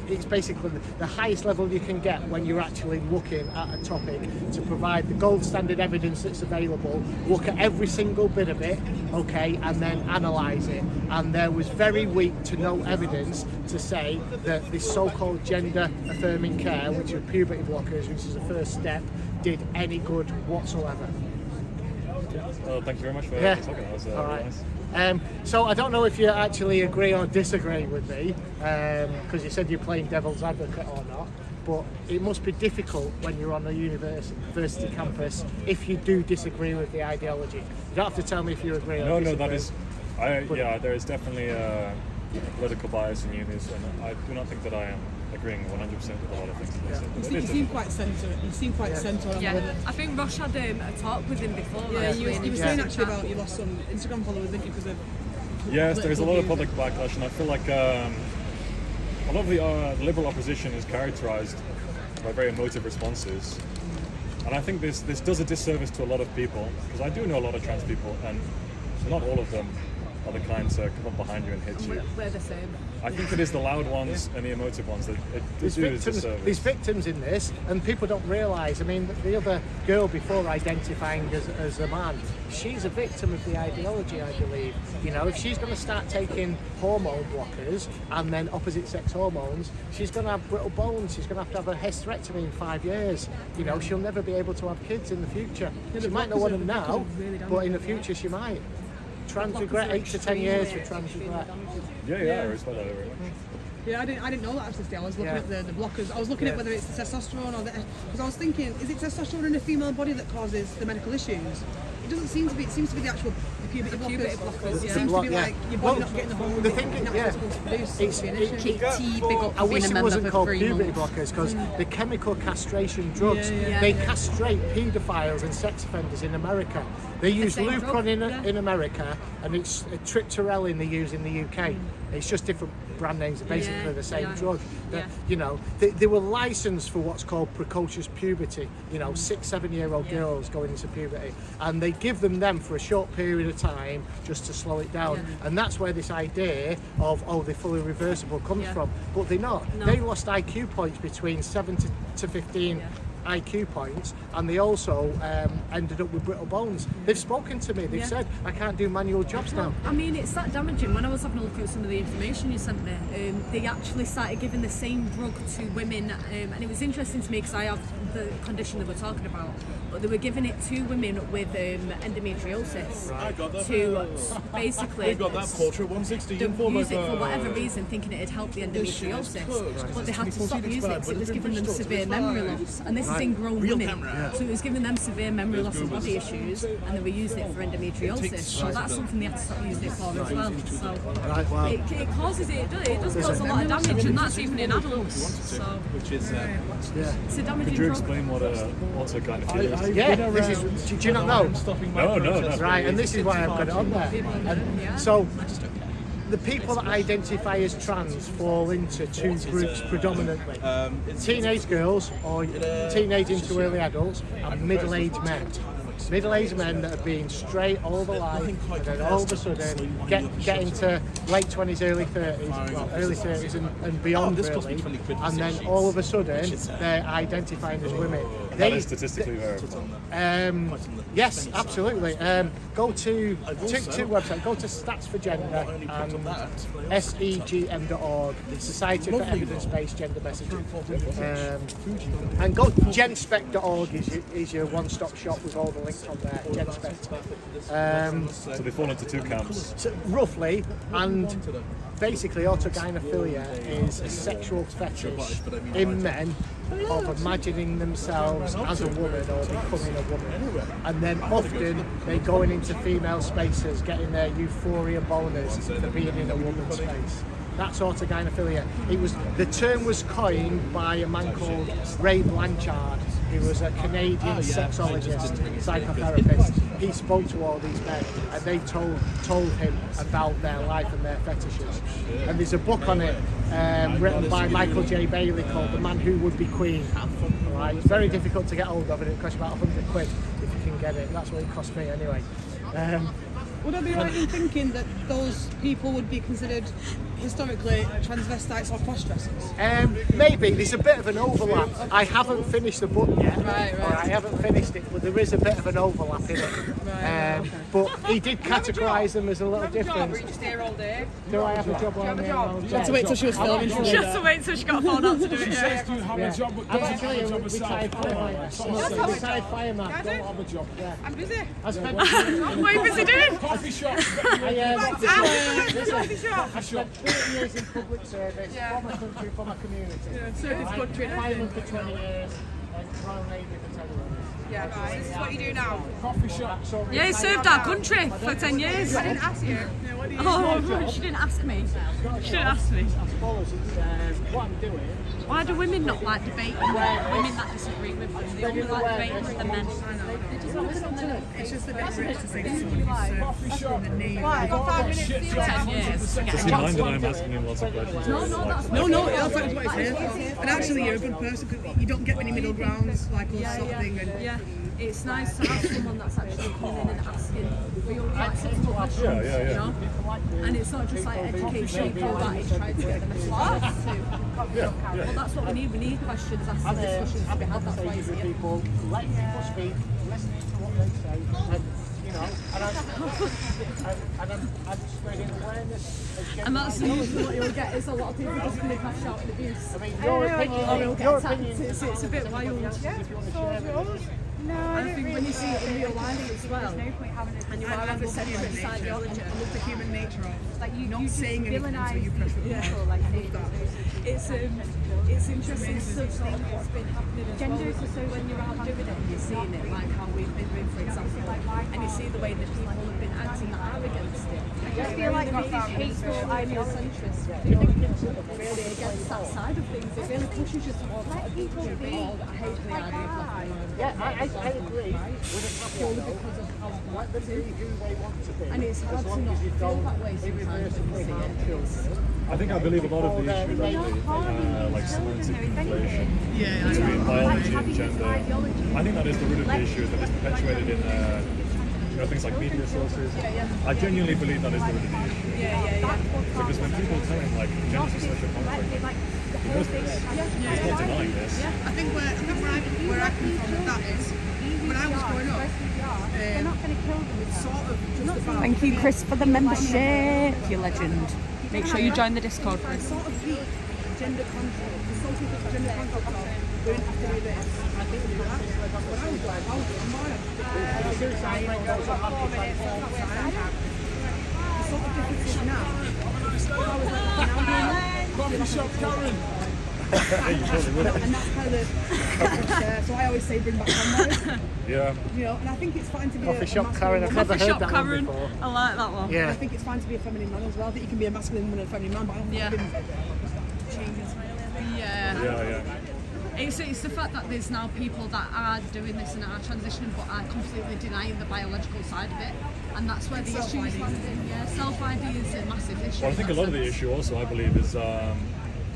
it's basically the highest level you can get when you're actually looking at a topic to provide the gold standard evidence that's available, look at every single bit of it, okay, and then analyse it. And there was very weak to no evidence to say that this so-called gender affirming care, which are puberty blockers, which is the first step, did any good whatsoever. Well, thank you very much for Yeah. talking. That was All really right. nice. So I don't know if you actually agree or disagree with me, because you said you're playing devil's advocate or not, but it must be difficult when you're on a university campus if you do disagree with the ideology. You don't have to tell me if you agree or No, disagree. that is. Yeah, there is definitely a political bias in unis, and I do not think that I am agreeing 100% with a lot of things that they said. But it You is seem quite centre. You seem quite centre on Yeah, it. I think Rosh had a talk with him before. Yeah, you were actually, saying actually about you lost some Instagram followers, didn't you? Because of Yes, there's a lot of political public backlash, and I feel like a lot of the liberal opposition is characterized by very emotive responses. And I think this does a disservice to a lot of people, because I do know a lot of trans people, and not all of them are the kind to come up behind you and hit you. We're the same. I think it is the loud ones and the emotive ones that There's do this victims, disservice. there's victims in this, and people don't realise. I mean, the other girl before identifying as a man, she's a victim of the ideology, I believe. You know, if she's going to start taking hormone blockers and then opposite sex hormones, she's going to have brittle bones. She's going to have a hysterectomy in 5 years. You know, she'll never be able to have kids in the future. She might not want them now, but in the future she might. Trans regret, 8 to 10 years for trans regret. Yeah, I respect that very much. Yeah, I didn't know that actually. I was looking Yeah. at the blockers. I was looking at whether it's the testosterone or because I was thinking, is it testosterone in a female body that causes the medical issues? It doesn't seem to be. It seems to be the actual puberty blockers. puberty blockers, It yeah. seems to be Yeah. like your body Well, not getting the hormones the that thing you're is, naturally yeah, supposed to produce. it's- to be an issue. Tea, big up I for being wish a it member wasn't for called 3 puberty months. blockers because the chemical castration drugs, Yeah. they castrate paedophiles and sex offenders in America. They use same Lupron drug, in America, and it's triptorelin they use in the UK. It's just different brand names, are basically Yeah, the same yeah. drug. Yeah. You know, they were licensed for what's called precocious puberty. You know, 6-7-year-old girls going into puberty, and they give them for a short period of time just to slow it down. Yeah. And that's where this idea of they're fully reversible comes Yeah. from. But they're not. No. They lost IQ points between 7 to 15 IQ points, and they also ended up with brittle bones. They've spoken to me. They've Yeah. said, I can't do manual jobs now. I mean, it's that damaging. When I was having a look at some of the information you sent me, they actually started giving the same drug to women, and it was interesting to me because I have the condition that we're talking about, but they were giving it to women with endometriosis to basically We've got that portrait 160 to inform use it of, for whatever reason, thinking it'd help the endometriosis, could, but they had to stop it's using it because it was giving them severe memory loss, and this is in grown Real women, camera. so it was giving them severe memory loss and body issues, and they were using it for endometriosis. So that's something they had to stop using it for as well. So Right, well, it causes it does cause a lot of damage, and that's even in adults. So which is it's a damaging Could you drug. explain what auto kind of is? yeah, this is. Do you not know? No. Right, and this is why I've got it on there. And so, the people that identify as trans fall into two groups predominantly. Teenage girls or teenage into early adults and middle-aged men. Middle-aged men that have been straight all their life and then all of a sudden get into late 20s, early 30s, well, early 30s and beyond really, and then all of a sudden they're identifying as women. That is statistically verified. Yes, absolutely. Go to two websites. Go to Stats for Gender and segm.org, Society for Evidence-Based Gender Messaging, and go genspec.org is your one-stop shop with all the links on there. Genspec. So they fall into two camps. So roughly, and basically autogynephilia is a sexual fetish in men of imagining themselves as a woman or becoming a woman, and then often they're going into female spaces getting their euphoria bonus for being in a woman's space. That's autogynephilia. The term was coined by a man called Ray Blanchard, who was a Canadian sexologist, psychotherapist. He spoke to all these men and they told him about their life and their fetishes. And there's a book on it written by Michael J. Bailey called The Man Who Would Be Queen. Right? It's very difficult to get hold of and it costs about £100 if you can get it. That's what it cost me anyway. Would I be right in thinking that those people would be considered historically transvestites or cross-dressers? Maybe. There's a bit of an overlap. I haven't finished the book yet. Right. Or I haven't finished it, but there is a bit of an overlap in it. Okay. But he did categorise them as a little different. Or are you just here all day? Do I have a job on there? You had to wait till she was filming. She has to wait till she got phone out to do it. Yeah. Do you have a job, but I'm doesn't actually have a a job aside? retired fireman. Don't have a job. Yeah. I'm busy. I spent What are you busy doing? Coffee shop. I spent 30 years in public service for my country, for my community. Service country. Fireman for 20 years and Royal Navy for 10 years. Yeah, right. This is what you do now. Coffee shop. Yeah, he served our country for 10 years. I didn't ask you. Yeah, what do you do? Oh, she didn't ask me. She didn't ask me. I suppose what I'm doing. Why do women not like debating with women that disagree with them? They only like debating with the men. It's just a bit rich to say to someone who's served in the Navy. Why? 5 minutes to 10 years. Does he mind that I'm asking him lots of questions? No, that's what it's here. And actually, you're a good person because you don't get many middle grounds like us sort of thing. Yeah, it's nice to have someone that's actually coming in and asking real, like, sensible questions, Yeah. you know? And it's not just like education people that is trying to get the message across to. Well, that's what we need. We need questions asked and discussions to be had. That's why it's here. People, letting people speak, listening to what they say, and I'm spreading awareness. And that's usually what you'll get is a lot of people just going to crash out in abuse. I mean, your opinion. It's a bit wild. I think when you see it in real life as well, and you are ever said on the ideology, I love the human nature of not saying anything until you press record. I love that. It's interesting stuff that's been happening as well. So when you're out doing it and you're seeing it, like how we've been doing, for example, and you see the way that people have been acting that are against it. I just feel like these hateful ideologists feel really against that side of things. It really pushes you towards that people be. I hate the idea of black and white. Yeah, I agree with it Purely because of how let them be who they want to be. and it's hard to not feel that way sometimes when you see it. I think I believe a lot of the issues actually, like semantic conflation between biology and gender. I think that is the root of the issue that is perpetuated in things like media sources. I genuinely believe that is the root of the issue. Because when people tell him like gender is such a conflict, he knows this. He's not denying this. I think where I come from with that is when I was growing up, it's sort of just about. Thank you, Chris, for the membership. You legend. Make sure you join the Discord, Chris. Sort of peak gender conflict. There's some people gender conflict of we don't have to do this. I think we do that. When I was like, I was on mine. The sort of difference is now. Coffee shop Karen. And that's kind of so I always say bring back comrades. Yeah. You know, and I think it's fine to be Coffee a shop Karen. I've never Coffee heard shop that Karen. one before. I like that one. Yeah. I think it's fine to be a feminine man as well. I think you can be a masculine woman and a feminine man, but I don't think you can change entirely. Yeah. It's the fact that there's now people that are doing this and are transitioning but are completely denying the biological side of it, and that's where the issue is landing. Yeah, self-ID is a massive issue. Well, I think a lot of the issue also, I believe, is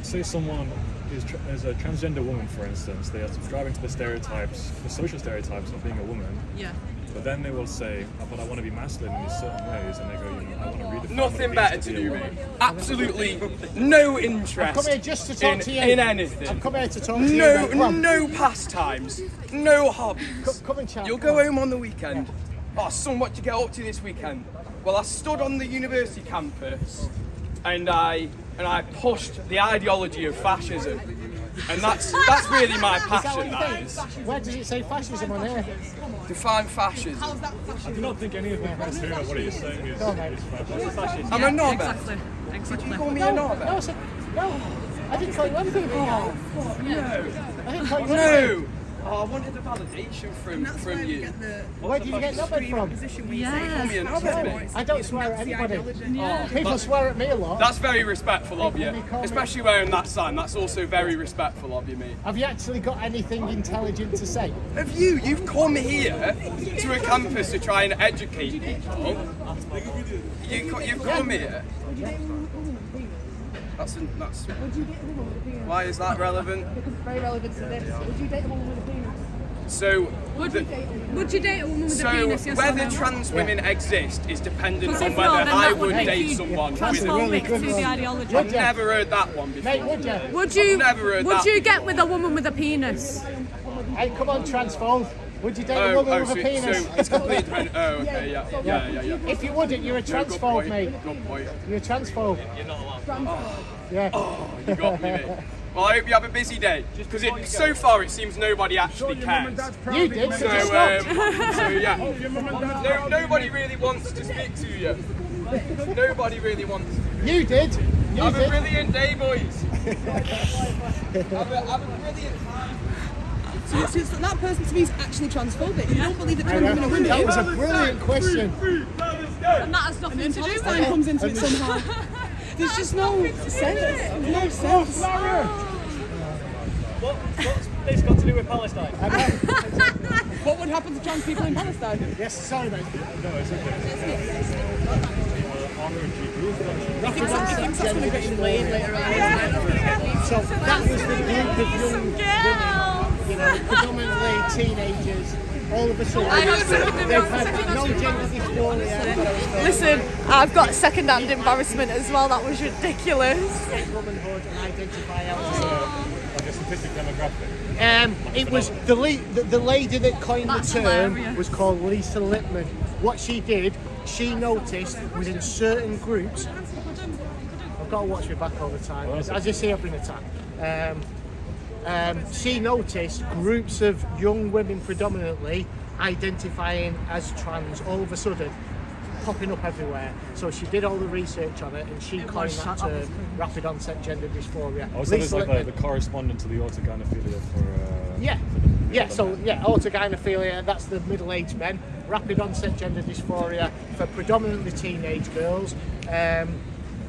say someone is a transgender woman, for instance, they are subscribing to the stereotypes, the social stereotypes of being a woman. Yeah. But then they will say, oh, but I want to be masculine in these certain ways, and they go, I want to redefine Nothing what better it means to be a do, woman. mate. Absolutely no I've interest come here just to talk to you. in anything. I've come here to talk to you. mate. Come on. No pastimes, no hobbies. Come and chat. You'll go home on the weekend. Oh, son, what did you get up to this weekend? Well, I stood on the university campus and I pushed the ideology of fascism. And that's really my passion, that is. Where does it say fascism on here? Define fascism. I do not think any of them has to know what are you saying is fascist. I'm a knobber. Exactly. Exactly. Did you call me a knobber? No, I didn't call you anything. No. I didn't call you anything. No. Oh, I wanted a validation from you. Where did you get numbered from? Yeah. I don't swear at anybody. Yeah. People swear at me a lot. That's very respectful of you. Especially wearing that sign. That's also very respectful of you, mate. Have you actually got anything intelligent to say? Have you? You've come here to a campus to try and educate people. You've come here. That's why is that relevant? Because it's very relevant to this. Would you date a woman with a penis? So, Would you date a woman with so a penis? Yes or whether no? trans women exist is dependent Because on if whether not, then I that would make date you someone with a transphobic to the ideology. I've never heard that one before. Mate, would you? Would you? Never heard Would that you get with a woman with a penis? Hey, come on, transphobe. Would you date a woman with a penis? So it's completely dependent. Oh, okay, yeah. If you wouldn't, you're a transphobe, mate. Good point. You're a transphobe. You're not allowed. Yeah. Oh, you got me, mate. Well, I hope you have a busy day, because so far it seems nobody actually cares. You did, So, yeah. Nobody really wants to speak to you. Nobody really wants to. You did. Have a brilliant day, boys. have a brilliant time. So that person to me is actually transphobic. You don't believe that trans women are women. That was a brilliant question. And that has nothing to do with Palestine it. comes into it somehow. There's just no sense. No sense. What's this got to do with Palestine? What would happen to trans people in Palestine? Yes, sorry, mate. No, it's okay. I think that's going to get explained later on. So that was the group of young women, you know, predominantly teenagers. All of a sudden, they've had no gender dysphoria. Listen, I've got second-hand embarrassment as well. That was ridiculous. Womanhood and identify as Like a statistic demographic. it was the lady that coined That's the term hilarious. was called Lisa Lippman. What she did, she noticed was in certain groups. I've got to watch my back all the time. As you see, I've been attacked. She noticed groups of young women predominantly identifying as trans all of a sudden popping up everywhere. So she did all the research on it and she coined that term, rapid onset gender dysphoria. Oh, so there's like the correspondent to the orthogonophilia for... Orthogonophilia, that's the middle-aged men. Rapid onset gender dysphoria for predominantly teenage girls.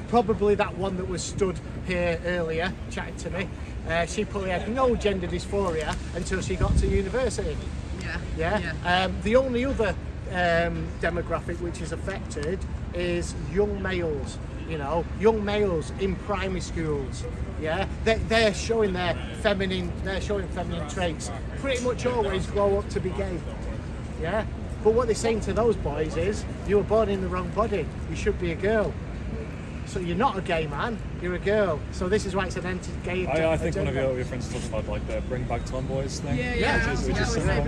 Probably that one that was stood here earlier chatting to me. She probably had no gender dysphoria until she got to university. Yeah. The only other demographic which is affected is young males. You know, young males in primary schools. Yeah, they're showing feminine traits. Pretty much always grow up to be gay. Yeah, but what they're saying to those boys is, you were born in the wrong body. You should be a girl. So you're not a gay man, you're a girl. So this is why it's an anti-gay. I think one of your friends was talking about like the bring back tomboys thing. Which is similar.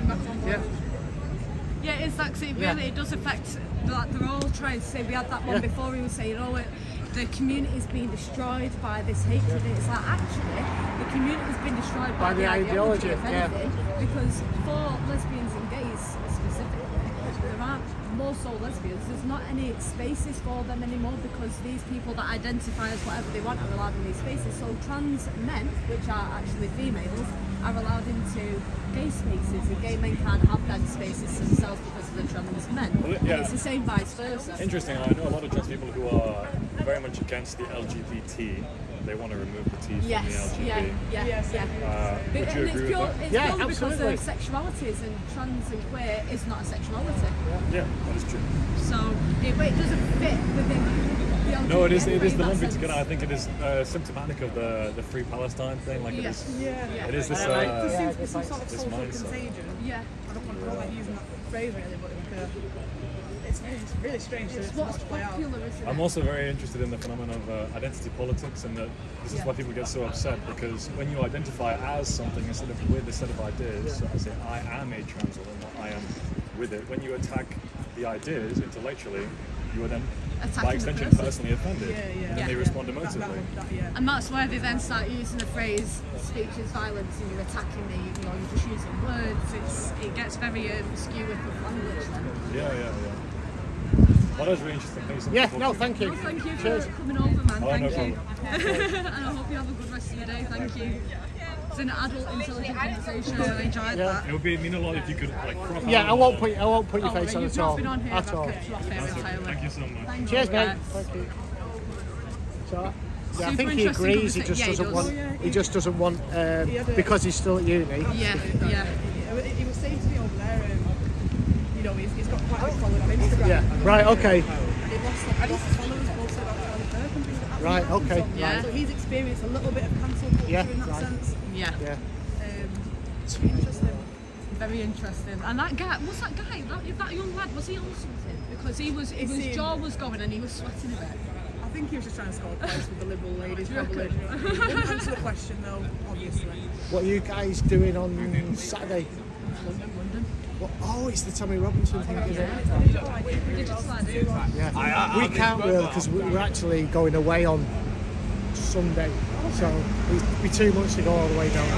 Yeah, it's like, so it does affect, like, they're all trying to say, we had that one before, he was saying, the community is being destroyed by this hatred. It's like, actually, the community has been destroyed by the ideology, if anything, because for lesbians and gays specifically, there aren't more so lesbians, there's not any spaces for them anymore because these people that identify as whatever they want are allowed in these spaces. So trans men, which are actually females, are allowed into gay spaces, and gay men can't have them spaces themselves because of the trans men. Well, And it's the same vice versa. Interesting. I know a lot of trans people who are very much against the LGBT. they want to remove the T from Yes, the yeah, LGB. yeah, yeah. Would you agree with that? It's Yeah, purely because absolutely. of sexualities, and trans and queer is not a sexuality. Yeah, that is true. So it doesn't fit within the LGBT No, it is anyway, the in that lumping sense. together. I think it is symptomatic of the Free Palestine thing. Like Yes. it is this. There seems to be some sort of this social mindset. contagion. Yeah. I don't want to like using that phrase really, but it's really strange It's to what's watch play out. popular, isn't I'm it? also very interested in the phenomenon of identity politics, and that this is why people get so upset, because when you identify as something instead of with a set of ideas, so I say I am a trans woman, not I am with it. When you attack the ideas intellectually, you are then Attacking by the extension person. personally offended, and they respond emotively. And that's where they then start using the phrase "speech is violence" and you're attacking me. You know, you're just using words. It gets very skew with the language then. Yeah. Well, that was really interesting. Thanks so much Yeah, for no, talking. thank you. Well, thank you Cheers. for coming over, man. Oh, Thank no you. problem. And I hope you have a good rest of your day. Thank you. It's an adult, intelligent conversation. I enjoyed that. It would mean a lot if you could like crop Yeah, out I won't put your face on you've at not all. been on here. At I've all. kept you off here entirely. Thank you so much. Thank Cheers, you. mate. Thank you. So, yeah, I Super think he interesting agrees. He conversation. just Yeah, he doesn't does. want. He just doesn't want because he's still at uni. Yeah. He was saying to me over there, you know, he's got quite a big following on Instagram. Yeah. Right. Okay. And he lost followers also about Charlie Kirk and things like that. Right, okay. Yeah. So he's experienced a little bit of cancel culture Yeah, in that right. sense. Yeah. Yeah. It's interesting. Very interesting. And that guy, what's that guy? That young lad, was he on something? Because his jaw was going and he was sweating a bit. I think he was just trying to score points with the Liberal ladies, probably. He didn't answer the question though, obviously. What are you guys doing on Saturday? Oh, it's the Tommy Robinson thing, isn't it? Yeah. We can't really because we're actually going away on Sunday, so it'd be too much to go all the way down there.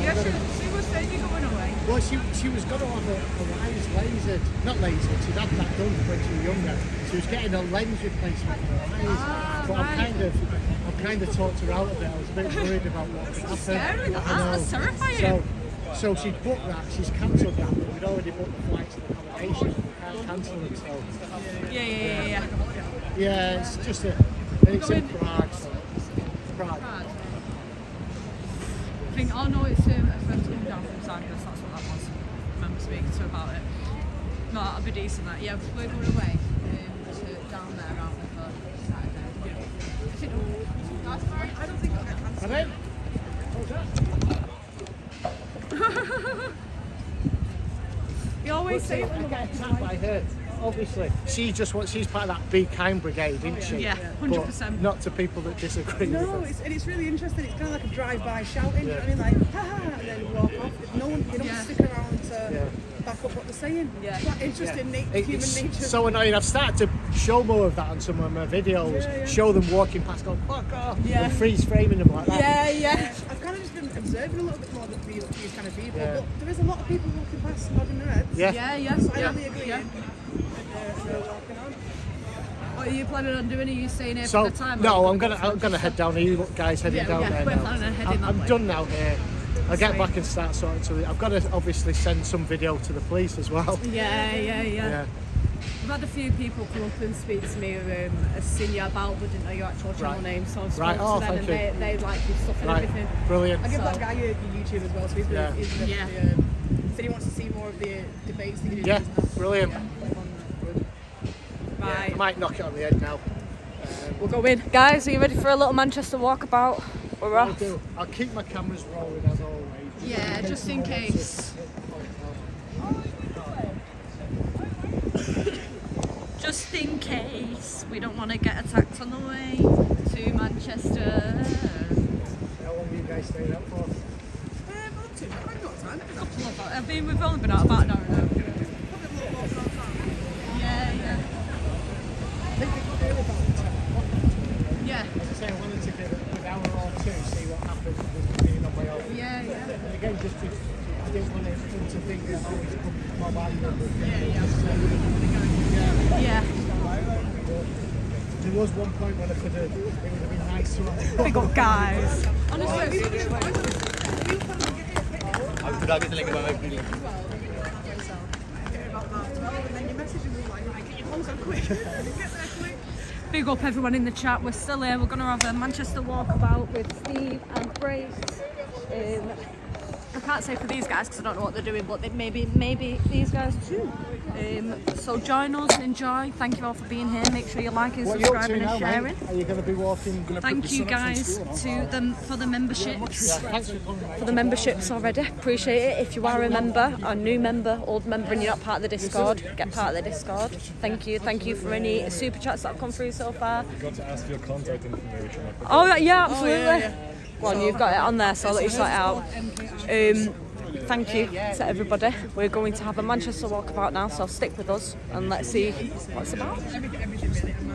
Yeah, she was saying you're going away. Well, she was going to have a eyes lasered, not lasered. She'd had that done when she was younger. She was getting a lens replacement for her eyes, but I kind of talked her out of it. I was a bit worried about what could happen. Scary, I know. that's terrifying. So she'd booked that. She's cancelled that, but we'd already booked the flights and accommodation. We can't cancel them. So Yeah. yeah, it's just it's in Prague. So. Prague. I think, oh no, it's a friend's coming down from Cyprus, that's what that was. I remember speaking to her about it. No, that'll be decent that. Yeah, we're going away to down there, aren't we, for Saturday. I don't think I can cancel. You always say I get attacked by her. Obviously, she's part of that Be Kind brigade, isn't she? Yeah, 100%. But not to people that disagree with No, her. it's really interesting. It's kind of like a drive-by shouting, you know what I mean? Like, ha and then walk off. No one, you don't stick around to back up what they're saying. Yeah. It's quite interesting, human It's nature. so annoying. I've started to show more of that on some of my videos. Show them walking past, going fuck off, and freeze framing them like that. I've kind of just been observing a little bit more of these kind of people, but there is a lot of people walking past nodding their heads. Yeah. Silently agreeing. They're walking on. What are you planning on doing? Are you staying here So for the time? no, I'm gonna head down. Are you guys heading down there we're now? planning on heading that I'm way. done now here. I'll get back and start sorting to it. I've got to obviously send some video to the police as well. Yeah. I've had a few people come up and speak to me who have seen you about but didn't know your actual channel name, so I've spoken to them and they like your stuff and everything. Brilliant. I give that guy your YouTube as well, so he's said he wants to see more of the debates that you do. Yeah, brilliant. Right. I might knock it on the head now. We'll go in. Guys, are you ready for a little Manchester walkabout? We're off. I'll keep my cameras rolling as always. Yeah, just in case. Just in case we don't want to get attacked on the way to Manchester. How long are you guys staying up for? We've only been out about an hour now. Yeah. Yeah. As I say, I wanted to give it an hour or two, see what happens with being on my own. Yeah. And again, I didn't want them to think that I was coming from my band. Yeah. There was one point when it would have been nice to have. Big up guys. Honestly. Big up everyone in the chat. We're still here. We're going to have a Manchester walkabout with Steve and Grace. I can't say for these guys because I don't know what they're doing, but maybe these guys too. So join us, enjoy. Thank you all for being here. Make sure you're liking, subscribing, and sharing. Are you going to be walking? Thank you guys for the memberships. For the memberships already. Appreciate it. If you are a member, a new member, old member, and you're not part of the Discord, get part of the Discord. Thank you. Thank you for any super chats that have come through so far. I got to ask for your contact information. Oh yeah, absolutely. Well, you've got it on there, so I'll let you sort it out. Thank you to everybody. We're going to have a Manchester walkabout now, so stick with us and let's see what it's about.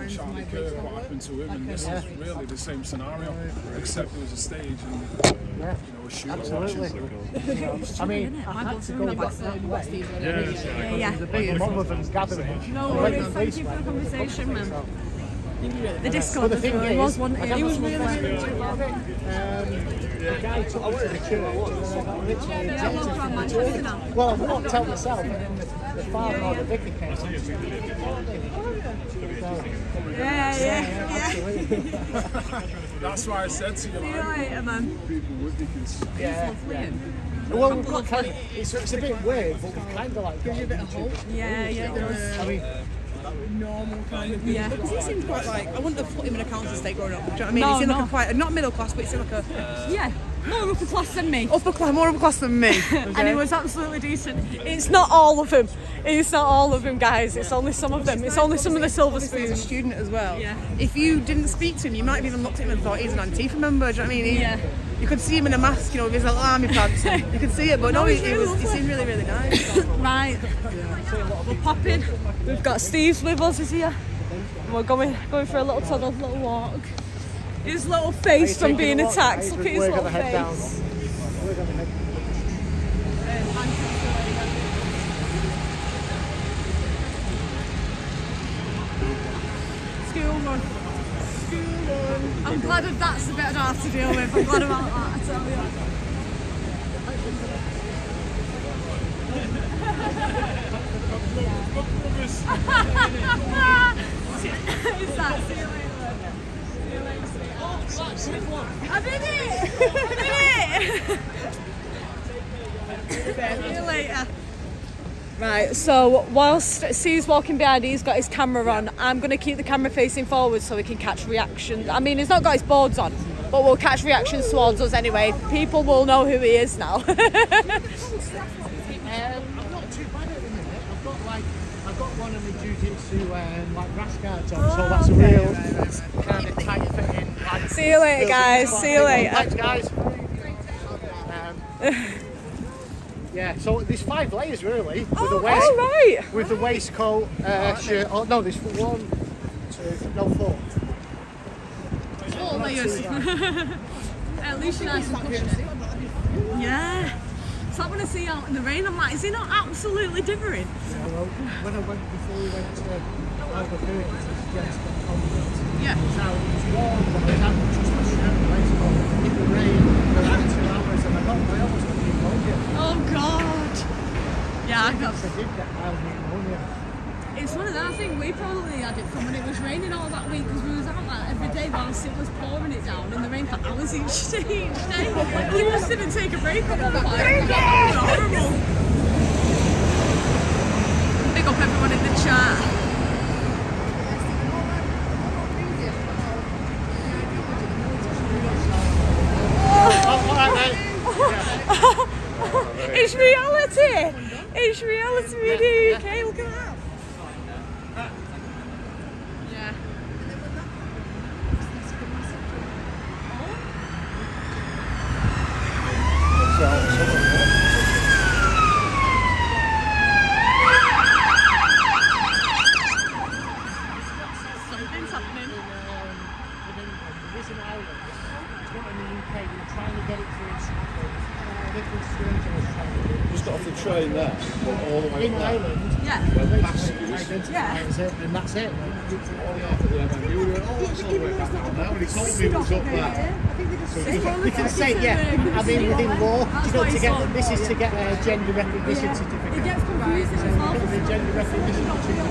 Charlie Kirk, what happened to him, and this is really the same scenario, except there was a stage and a shooter. Absolutely. I mean, I had to go back that way. Yeah. One of them's gathering. No worries. Thank you for the conversation, man. The Discord was one. He was really the guy took me to the church. Well, I've not told myself. The father or the vicar came. Yeah. That's why I said to you, people would because well, it's a bit weird, but we kind of like gives you a bit of hope. Yeah, it does. I mean, normal kind of people. Because he seemed quite like, I wouldn't have put him in a council estate growing up. Do you know what I mean? He seemed like a quite, not middle class, but he seemed like a... more upper class than me. More upper class than me. Okay. And it was absolutely decent. It's not all of them. It's not all of them, guys. It's only some of them. It's only some of the silver spoons. As a student as well. Yeah. If you didn't speak to him, you might have even looked at him and thought he's an Antifa member. Do you know what I mean? You could see him in a mask, with his little army pants. You could see it, but he seemed really, really nice. Right. We're popping. We've got Steve's with us, is here. And we're going for a little tunnel, little walk. His little face from being attacked. Look at his little face. We're going to head School run. I'm glad that's a bit hard to deal with. I'm glad about that, I tell you. Is that? See you later. I did it! See you later. Right, so whilst Steve's walking behind, he's got his camera on. I'm going to keep the camera facing forward so we can catch reactions. I mean, he's not got his boards on, but we'll catch reactions towards us anyway. People will know who he is now. I'm not too bad at the minute. I've got one of my jiu-jitsu grass guards on, so that's a real kind of tight fitting. See you later, guys. See you later. Thanks, guys. Yeah, so there's 5 layers really. With the waist, right. With the waistcoat, shirt. Oh no, there's 1, 2, no 4. 4 layers. At least you're nice and cushioned. Yeah. So I'm going to see you out in the rain. I'm like, is he not absolutely different? Yeah, well, when I went before we went to Alba Curtis, it's against the conference. Yeah. So it was warm, but I had just my shirt and waistcoat in the rain for like 2 hours, and I almost got pneumonia. Oh God. Yeah, I got. I did get mild pneumonia. It's one of them. I think we probably had it from when it was raining all that week because we was out like every day whilst it was pouring it down in the rain for hours each day. We just didn't take a break on the horrible. Big up everyone in the chat. It's reality! It's reality in the UK, look at that! Yeah. Something's happening. There's an island. It's not in the UK, we're trying to get it to its just got off the train there, all the way in Ireland. Yeah. Well, they just identify it, and that's it. You were all the way back down now, and he told me it was up there. You can say, I mean, within law, to get this is to get a gender recognition certificate. It gets confusing as well. The gender recognition certificate.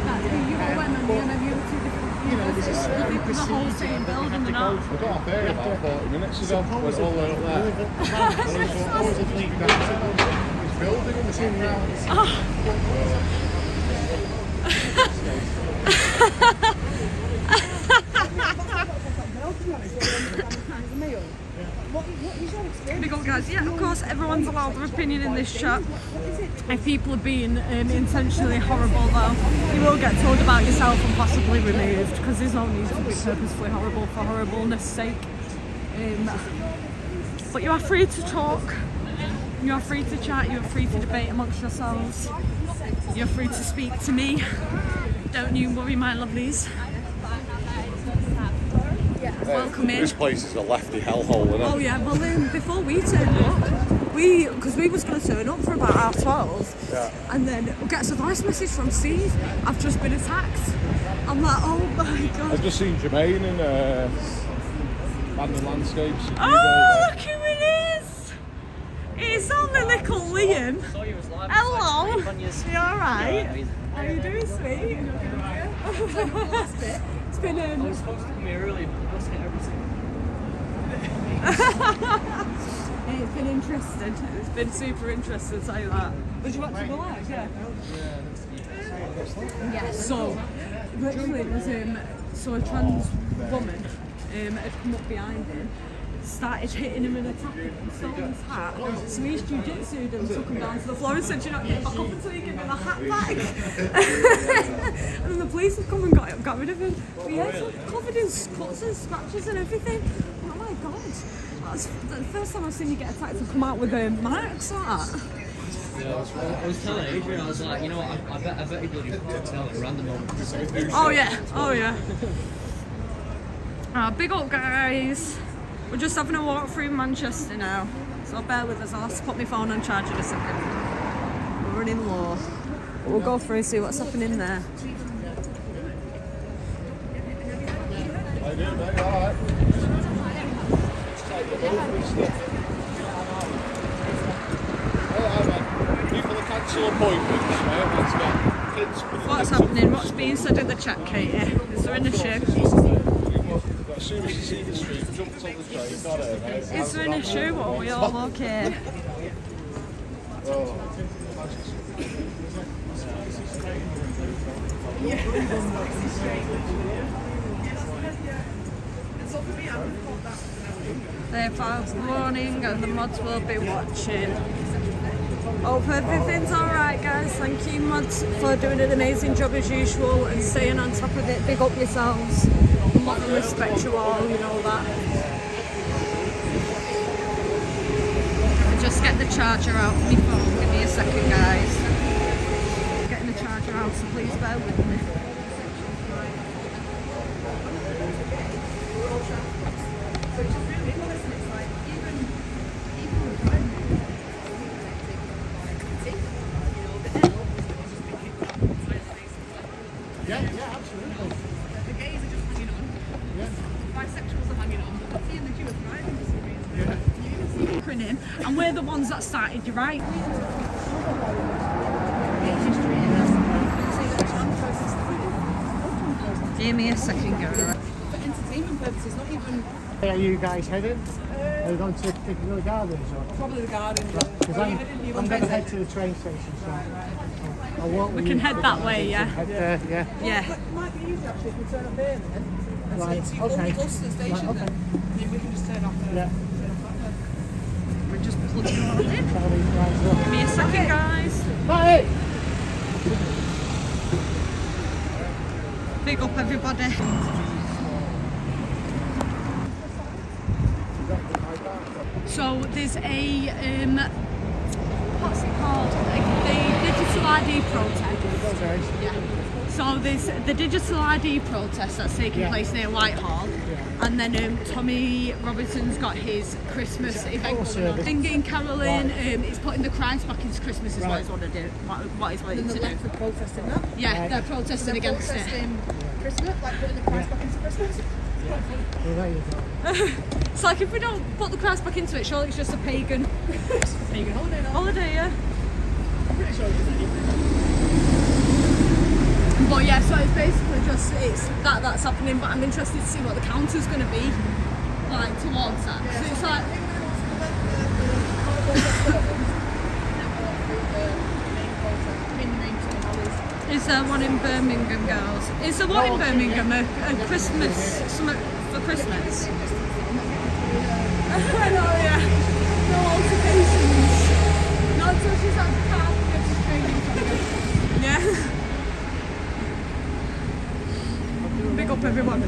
That the UN and the MMU are 2 different you know, this is very the whole procedure. team building have to and go all. through. We got off there about 40 minutes ago. We're all there up there. It's building in the same round. Big up, guys. Yeah, of course, everyone's allowed their opinion in this chat. If people are being intentionally horrible, though, you will get told about yourself and possibly removed, because there's no need to be purposefully horrible for horribleness' sake. But you are free to talk, you are free to chat, you are free to debate amongst yourselves, you're free to speak to me. Don't you worry, my lovelies. Welcome in. This place is a lefty hellhole, isn't it? Oh yeah, well before we turned up, because we was going to turn up for about 12:30, and then we get a voice message from Steve, I've just been attacked. I'm like, oh my god. I've just seen Jermaine in Abandoned Landscapes. Oh, look who it is! It's only little Liam. Hello. You alright? How you doing, sweet? It's been I was supposed to come here early, but I hit everything. It's been interesting. It's been super interesting, I'll tell you that. Did you watch the live? Yeah. Yeah, so literally it was so a trans woman had come up behind him, started hitting him and attacking him, stole his hat. So he's jiu-jitsu'd him, took him down to the floor and said, "You're not getting back up until you give me my hat back." And then the police have come and got rid of him. But yeah, he's covered in cuts and scratches and everything. Oh my god. That's the first time I've seen you get attacked and come out with marks like that. Yeah, I was telling Adrian, I was like, you know what, I bet he bloody fucked out at a random moment. Oh yeah, oh yeah. Big up guys. We're just having a walk through Manchester now. So bear with us, I'll have to put my phone on charge in a second. We're running low. But we'll go through and see what's happening there. How you doing, mate? Alright. People that cancel appointments, mate. Let's get kids. What's happening? What's being said in the chat, Katie? Is there an issue? As soon as you see the street, jumped on the train, got it, mate. Is there an issue or are we all okay? They're fast warning and the mods will be watching. Hope everything's alright guys. Thank you mods for doing an amazing job as usual and staying on top of it. Big up yourselves. Love and respect you all, you know that. Just get the charger out for my phone. Give me a second guys. Getting the charger out, so please bear with me. Yeah, absolutely. The gays are just hanging on. Bisexuals are hanging on. See, and the Jew are thriving for some reason. Acronym, and we're the ones that started, you're right. Give me a second, girl. For entertainment purposes, not even Where are you guys heading? Are you going to Piccadilly Gardens? probably the garden. Because I'm going to head to the train station, so I'll walk with We can you. head that way, yeah. Head there, yeah. Yeah. It might be easier actually if we turn up here then. And Right, so you've only okay. close to the station Right, okay. then. Then we can just turn off there. Yeah. We're just plugging on in. Right, Give me a second, guys. Hey! Big up, everybody. So there's a what's it called? The digital ID protest. Yeah. So there's the digital ID protest that's taking place near Whitehall, and then Tommy Robinson's got his Christmas event going on. Singing, caroling, he's putting the Christ back into Christmas is what he's wanting to do. What he's wanting to do. They're protesting that. Yeah, they're protesting against it. Christmas, like putting the Christ back into Christmas. Well, there you go. It's like if we don't put the Christ back into it, surely it's just a pagan holiday now. holiday, yeah. I'm pretty sure it's But yeah, so it's basically because it's that's happening. But I'm interested to see what the counter's going to be like towards that. So it's like. Is there one in Birmingham, girls? Is there one in Birmingham? A Christmas, something for Christmas? I know, yeah. No altercations. No, so she's at the car to get to training from you. Yeah. Big up everyone.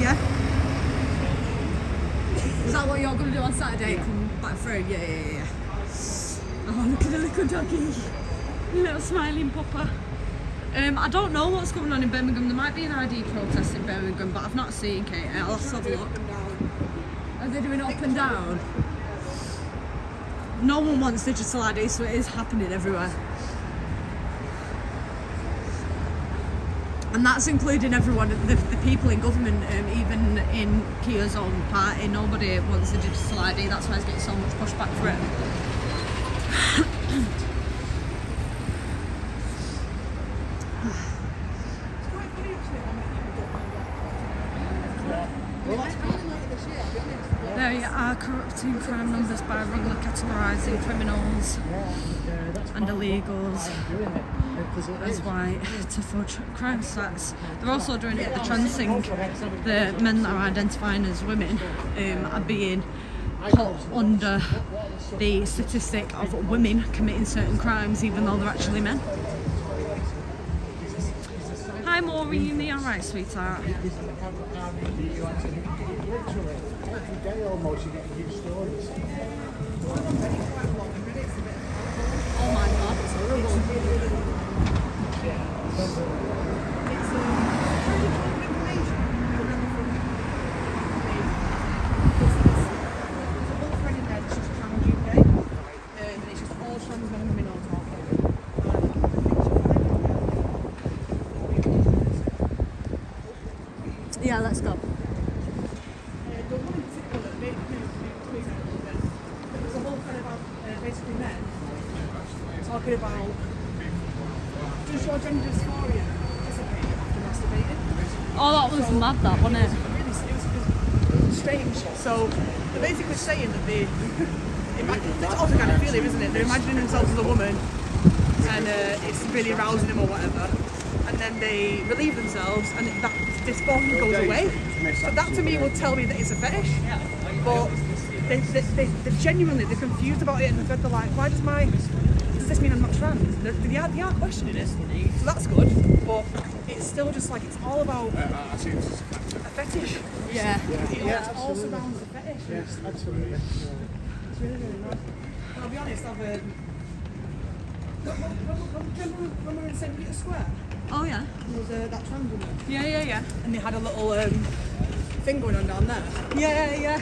Yeah. Is that what you're going to do on Saturday? Come back through? Yeah. Oh, look at the little doggy. Little smiling pupper. I don't know what's going on in Birmingham. There might be an ID protest in Birmingham, but I've not seen Kate. I'll have to have a look. Are they doing up and down? No one wants digital ID, so it is happening everywhere. And that's including everyone, the people in government, even in Kia's own party. Nobody wants the digital ID. That's why it's getting so much pushback for it. They are corrupting crime numbers by wrongly categorising criminals and illegals as white to fudge crime stats. They're also doing it with the trans thing. The men that are identifying as women are being put under the statistic of women committing certain crimes even though they're actually men. Hi Maureen, you alright sweetheart? Every day almost you get new stories. Oh my god, it's horrible. Yeah, let's go. Talking about does your gender dysphoria dissipate after masturbating? Oh, that was mad, that wasn't it? It was strange. So they're basically saying that it's also kind of feeling, isn't it? They're imagining themselves as a woman and it's really arousing them or whatever, and then they relieve themselves and that dysphoria goes away. So that to me would tell me that it's a fetish, but they're genuinely confused about it, and they're like, why does this mean I'm not trans? They are questioning it, so that's good, but it's still just like, it's all about a fetish. Yeah. It all surrounds the fetish. Yes, absolutely. It's really, really nice. And I'll be honest, I've when we were in St. Peter's Square, Oh yeah. there was that trans woman, Yeah. and they had a little thing going on down there. Yeah.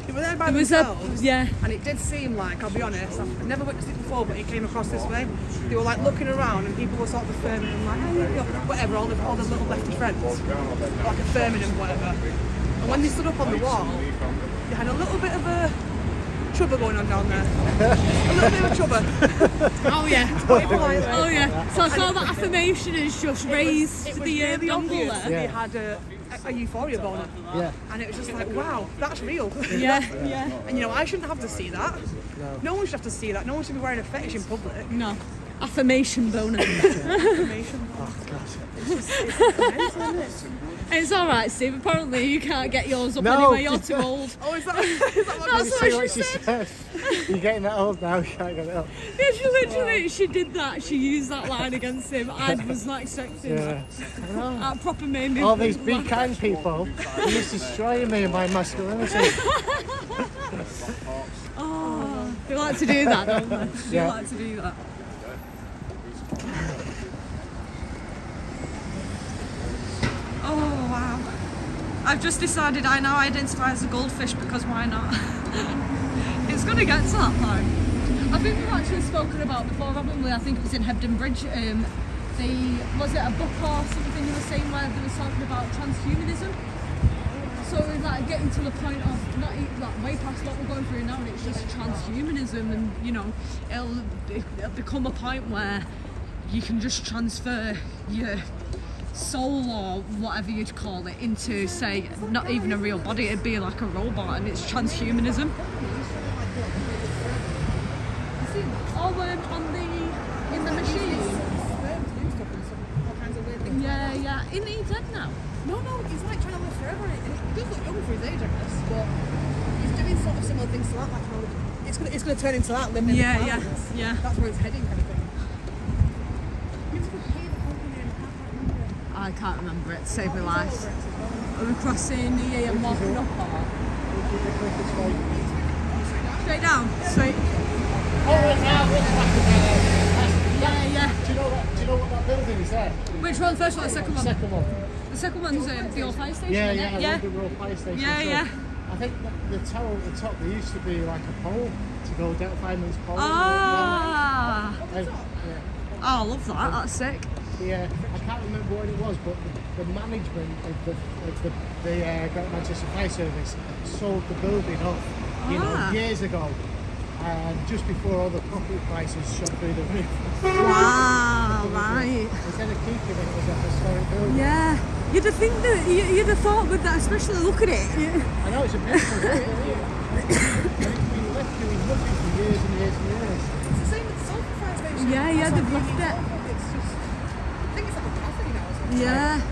They were there by There was themselves, yeah. and it did seem like, I'll be honest, I've never witnessed it before, but it came across this way. They were like looking around, and people were sort of affirming them, like, hey, whatever, all the little lefty friends, like affirming them, whatever. And when they stood up on the wall, they had a little bit of a trouble going on down there. A little bit of a trouble. Oh yeah. Oh yeah. So I saw that affirmation is just raised it was the really dongle obvious there. they had a euphoria boner. Yeah. And it was just like, wow, that's real. Yeah. And you know, I shouldn't have to see that. No one should have to see that. No one should be wearing a fetish in public. No. Affirmation boner. Affirmation boner. It's mental, isn't it? It's alright, Steve. Apparently you can't get yours up No, anyway, you're too old. Oh, is that what That's See what what she she said. said. You're getting that old now, you can't get it up. Yeah, she literally, she did that. She used that line against him. I was not expecting that. That proper made me All these be laugh. kind people, you're just destroying me and my masculinity. Oh, they like to do that, don't they? They Yeah. like to do that. Oh, wow. I've just decided I now identify as a goldfish because why not? It's going to get to that point. I think we've actually spoken about before, haven't we? I think it was in Hebden Bridge. Was it a book or something you were saying where they were talking about transhumanism? So we're like getting to the point of not like way past what we're going through now, and it's just transhumanism, and you know, it'll become a point where you can just transfer your soul or whatever you'd call it into, say, not even a real body. It'd be like a robot, and it's transhumanism. In the machine. Yeah, yeah. Isn't he dead now? No, he's like trying to live forever. And he does look young for his age, I guess, but he's doing sort of similar things to that. Like how it's going to turn into that, living in the clouds. Yeah. That's where it's heading, kind of thing. I can't remember it. Save my life. Are we crossing the and walking up or? Straight down? Straight. Yeah. Do you know what that building is there? Which one? The first one or the second one? The second one. The second one's the old fire station, Yeah, isn't it? yeah, the Royal Fire Station. Yeah. I think the tower at the top, there used to be like a pole to go down Fireman's Pole. Ah! Yeah. Oh, I love that. That's sick. Yeah, I can't remember what it was, but the management of the Great Manchester Fire Service sold the building off, years ago, just before all the property prices shot through the roof. Wow, right. Instead of keeping it as a historic building. Yeah, you'd have thought with that, especially look at it. I know, it's a beautiful building, isn't it? And it's been left doing nothing for years and years and years. It's the same with the Salford Fire Station. Yeah, they've left it. I think it's like a cafe now or something. Yeah,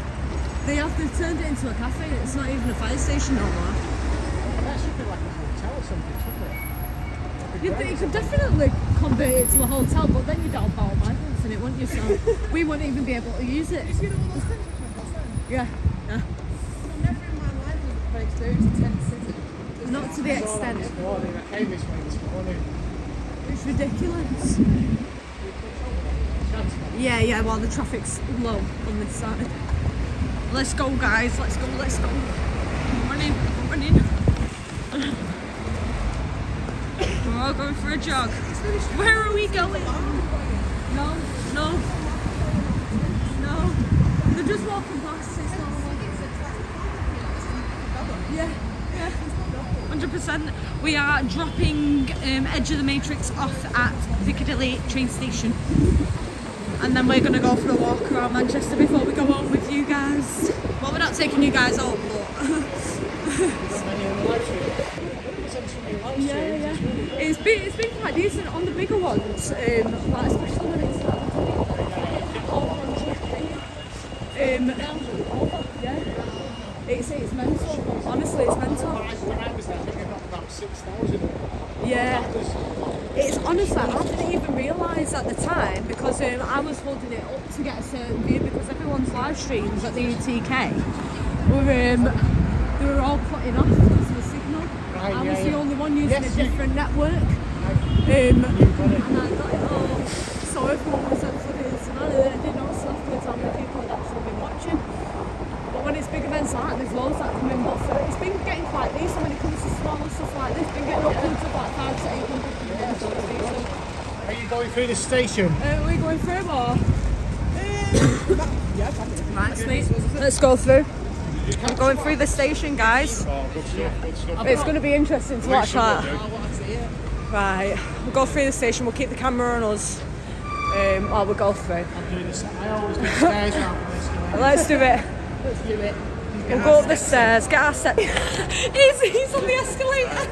they've turned it into a cafe. It's not even a fire station no more. That should be like a hotel or something, shouldn't it? You could definitely convert it to a hotel, but then you'd have bowel migrants in it, wouldn't you? So we wouldn't even be able to use it. Yeah. Never in my life have I experienced a tent city. Not to the extent. This morning, I came this way this morning. It's ridiculous. Yeah, while the traffic's low on this side. Let's go, guys. Let's go. Running. We're all going for a jog. Where are we going? No. They're just walking past. It's not Yeah. 100%. We are dropping Edge of the Matrix off at Piccadilly train station. And then we're going to go for a walk around Manchester before we go home with you guys. Well, we're not taking you guys home, but... Yeah. It's been quite decent on the bigger ones, like especially when it's it's mental. Honestly, it's mental. When I was there, I think I got about 6,000. Yeah. It's honestly, I didn't even realise at the time because I was holding it up to get a certain view because everyone's live streams at the UTK they were all cutting off because of the signal. Right, I was the only one using a different network. And I got it all. So everyone was absolutely smiling. I didn't know afterwards how many people had actually been watching. But when it's big events like that, there's loads that come in. But it's been getting quite decent when it comes to smaller stuff like this. It's been getting upwards of like 500 to 800 people. Are you going through the station? Are we going through or? Right, sweet. Let's go through. I'm going through the station, guys. It's going to be interesting to watch that. Right, we'll go through the station. We'll keep the camera on us while we go through. I always do the stairs now. Let's do it. We'll go up the stairs. Get our set. He's on the escalator.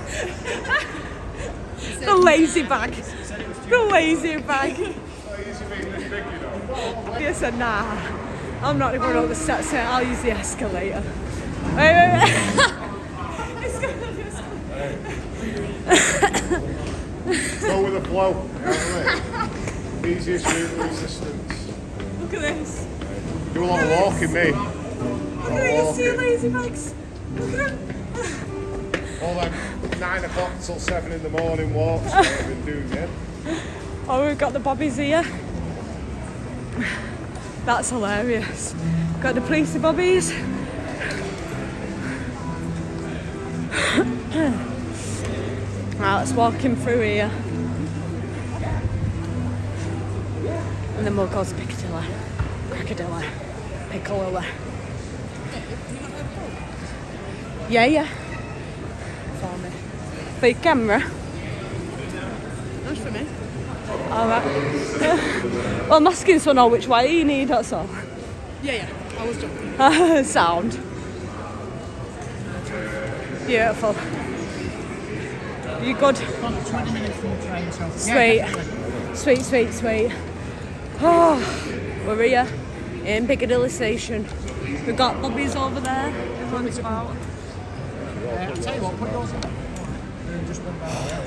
The lazy bag. He said, nah, I'm not going up the steps here, I'll use the escalator. Wait. Go with the flow. Easiest route of resistance. Look at this. Do a lot of walking, me. Look at these two lazy bags. Look at them. All them 9 o'clock till 7 in the morning walks I've been doing, yeah. Oh, we've got the bobbies here. That's hilarious. Got the police bobbies. Right, let's walk him through here. And then we'll go to Piccadilly. Yeah. For me. For your camera? That's for me. Alright. Well, I'm asking so now which way you need, that's all. Yeah. I was joking. Sound. Beautiful. You good? 20 minutes from the train, so Sweet. Oh, we're here in Piccadilly Station. We've got Bobby's over there. Everyone's about. I'll tell you what, put yours in. And just run down there.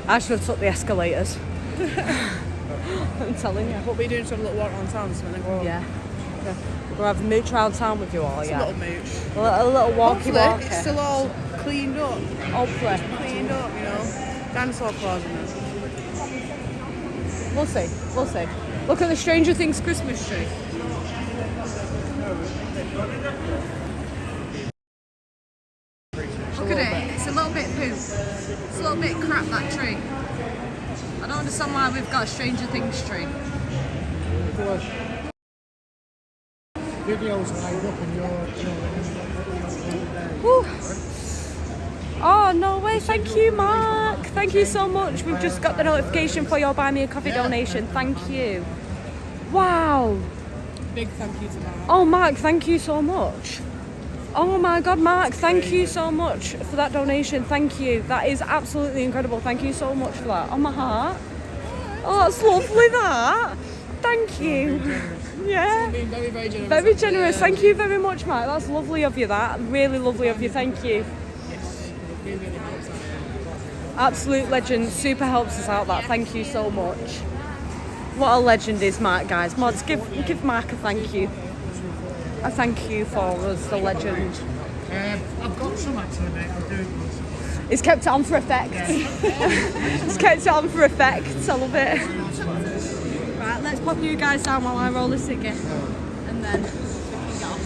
I should have took the escalators. I'm telling you. What were you doing? Just have a little walk around town and then go home? Yeah. We'll have a mooch around town with you all, It's yeah. a little mooch. A little walkie. Hopefully, it's still all cleaned up. Hopefully. Cleaned up, you know. Dinosaur claws in there. We'll see. Look at the Stranger Things Christmas tree. Look at it. It's a little bit poop. It's a little bit crap, that tree. I don't understand why we've got a Stranger Things tree. Videos lined up and Woo. Oh, no way. Thank you, Mark. Thank you so much. We've just got the notification for your Buy Me a Coffee donation. Thank you. Wow. Big thank you to Mark. Oh, Mark, thank you so much. Oh my God, Mark, thank you so much for that donation. Thank you. That is absolutely incredible. Thank you so much for that. On my heart. Oh, that's lovely, that. Thank you. Yeah. Very, very generous. Very generous. Thank you very much, Mark. That's lovely of you, that. Really lovely of you. Thank you. Absolute legend. Super helps us out, that. Thank you so much. What a legend is Mark, guys. Mods, give Mark a thank you. A thank you for us, the legend. I've got some actually, mate. I'll do it. He's kept it on for effect. He's kept it on for effect. I love it. Right, let's pop you guys down while I roll the ciggy. And then we can get off.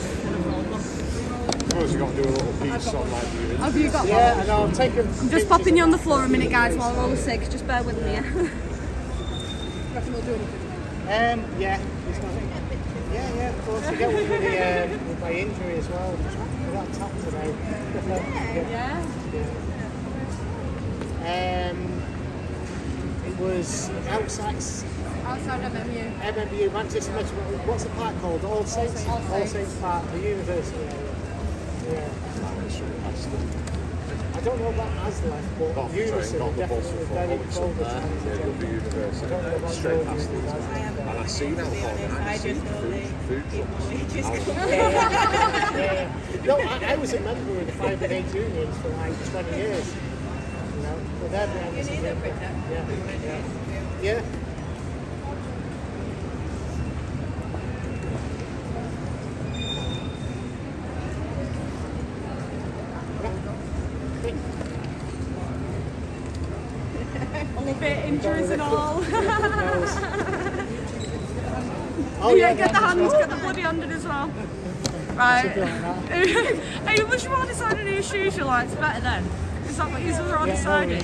Suppose you've got to do a little piece on like you. Have you got one? Yeah, I know. I'm taking. I'm just popping you on the floor a minute, guys, while I roll the cig. Just bear with me. Yeah. Yeah, of course. You get one with my injury as well. Just got tapped today. It was outside MMU. MMU, Manchester Metro. What's the park called? All Saints Park, the university area. Yeah. I don't know about Aslan, but Unison are definitely very cold. The university, straight past it. And I seen alcohol and I seen food trucks. No, I was a member of the 5 and 8 unions for like 20 years. You know, but they're behind us. Yeah. I love it, injuries and all. Oh, yeah, get the hands, get the bloody hand in as well. Right. Hey, which one decided whose shoes you like? It's better then. Is that what you were all deciding?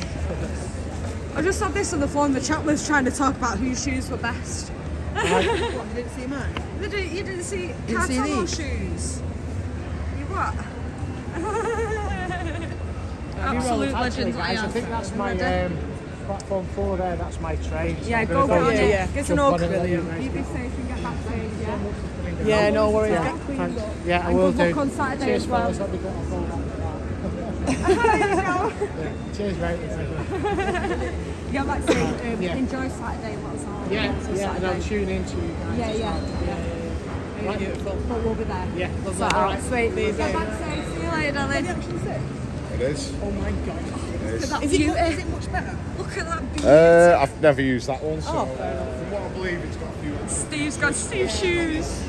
I just had this on the floor and the chat was trying to talk about whose shoes were best. What, you didn't see mine? You didn't see Didn't see Cartolo these? shoes? You what? Absolute legends, guys, I think that's my platform 4 there. That's my train. So yeah, I'm go gonna on it. Yeah. Get an jump oak. on it later, You mate. be safe and get back safe, yeah? Yeah, no worries. Yeah, Get cleaned thanks. up. Yeah, I And will good do. luck on Saturday Cheers, as well. fellas. Let me get my phone out of that. Cheers, mate. Yeah, like say, Yeah. enjoy Saturday, what's all. Yeah, and Saturday. I'll tune in to you guys. Yeah. Right. Beautiful. But we'll be there. Yeah, So, lovely. alright, sweet. Please, Get yeah. back safe. See you later, darling. It is. Oh my god. It Look is. at that Is beauty. it much better? Look at that beauty. I've never used that one, so Oh, fair enough. from what I believe, it's got a few. Steve's got Steve's shoes.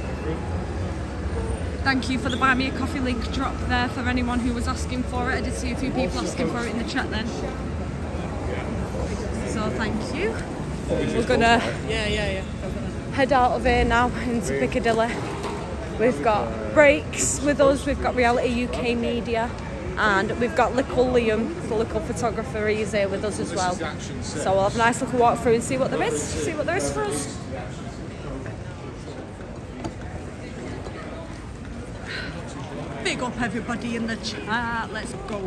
Thank you for the Buy Me a Coffee link drop there for anyone who was asking for it. I did see a few people asking for it in the chat then. So thank you. We're gonna Yeah. head out of here now into Piccadilly. We've got Breaks with us, we've got Reality UK Media, and we've got Lickle Liam, the Lickle photographer. He's here with us as well. So we'll have a nice little walk through and see what there is for us. Big up everybody in the chat. Let's go.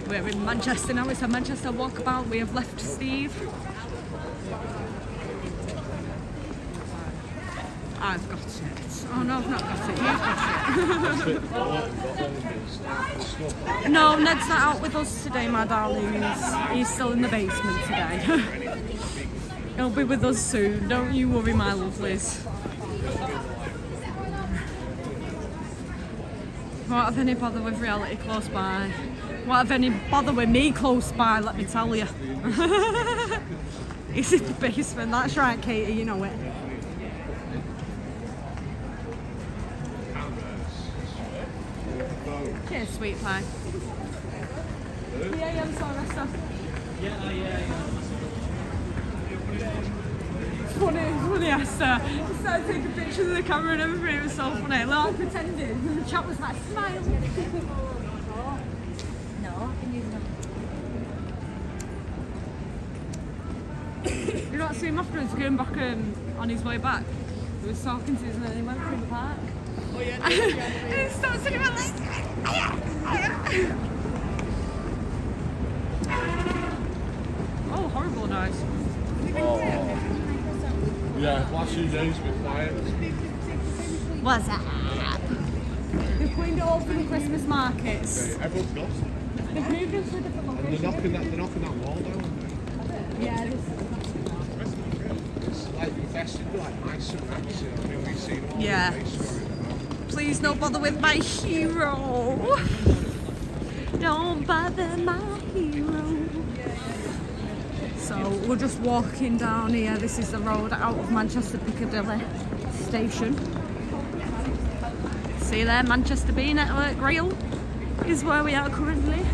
We're in Manchester now. It's a Manchester walkabout. We have left Steve. I've got it. Oh no, I've not got it. You've got it. No, Ned's not out with us today, my darlings. He's still in the basement today. He'll be with us soon. Don't you worry, my lovelies. What have any bother with reality close by? What have any bother with me close by, let me tell you. He's in the basement, that's right, Katie, you know it. Cheers, sweet pie. Yeah, I'm sorry, Esther. It's funny, Esther. He started taking pictures of the camera and everything, it was so funny. Like, I pretended, and the chat was like, smile. No, can you You not see him afterwards going back on his way back? He was talking to us and then he went through the park. Oh yeah. And he stopped and he went like, oh, horrible noise. Yeah, last few days with clients. What's up? They've cleaned it all for the Christmas markets. Everyone's got some. They've moved into a different And location. they're knocking that wall down. Yeah, it is. It's like invested with like ice and rats, you know what I mean? We've seen all Yeah. the story about. Please don't bother with my hero. Don't bother my hero. So we're just walking down here. This is the road out of Manchester Piccadilly station. See there, Manchester B Network Rail is where we are currently.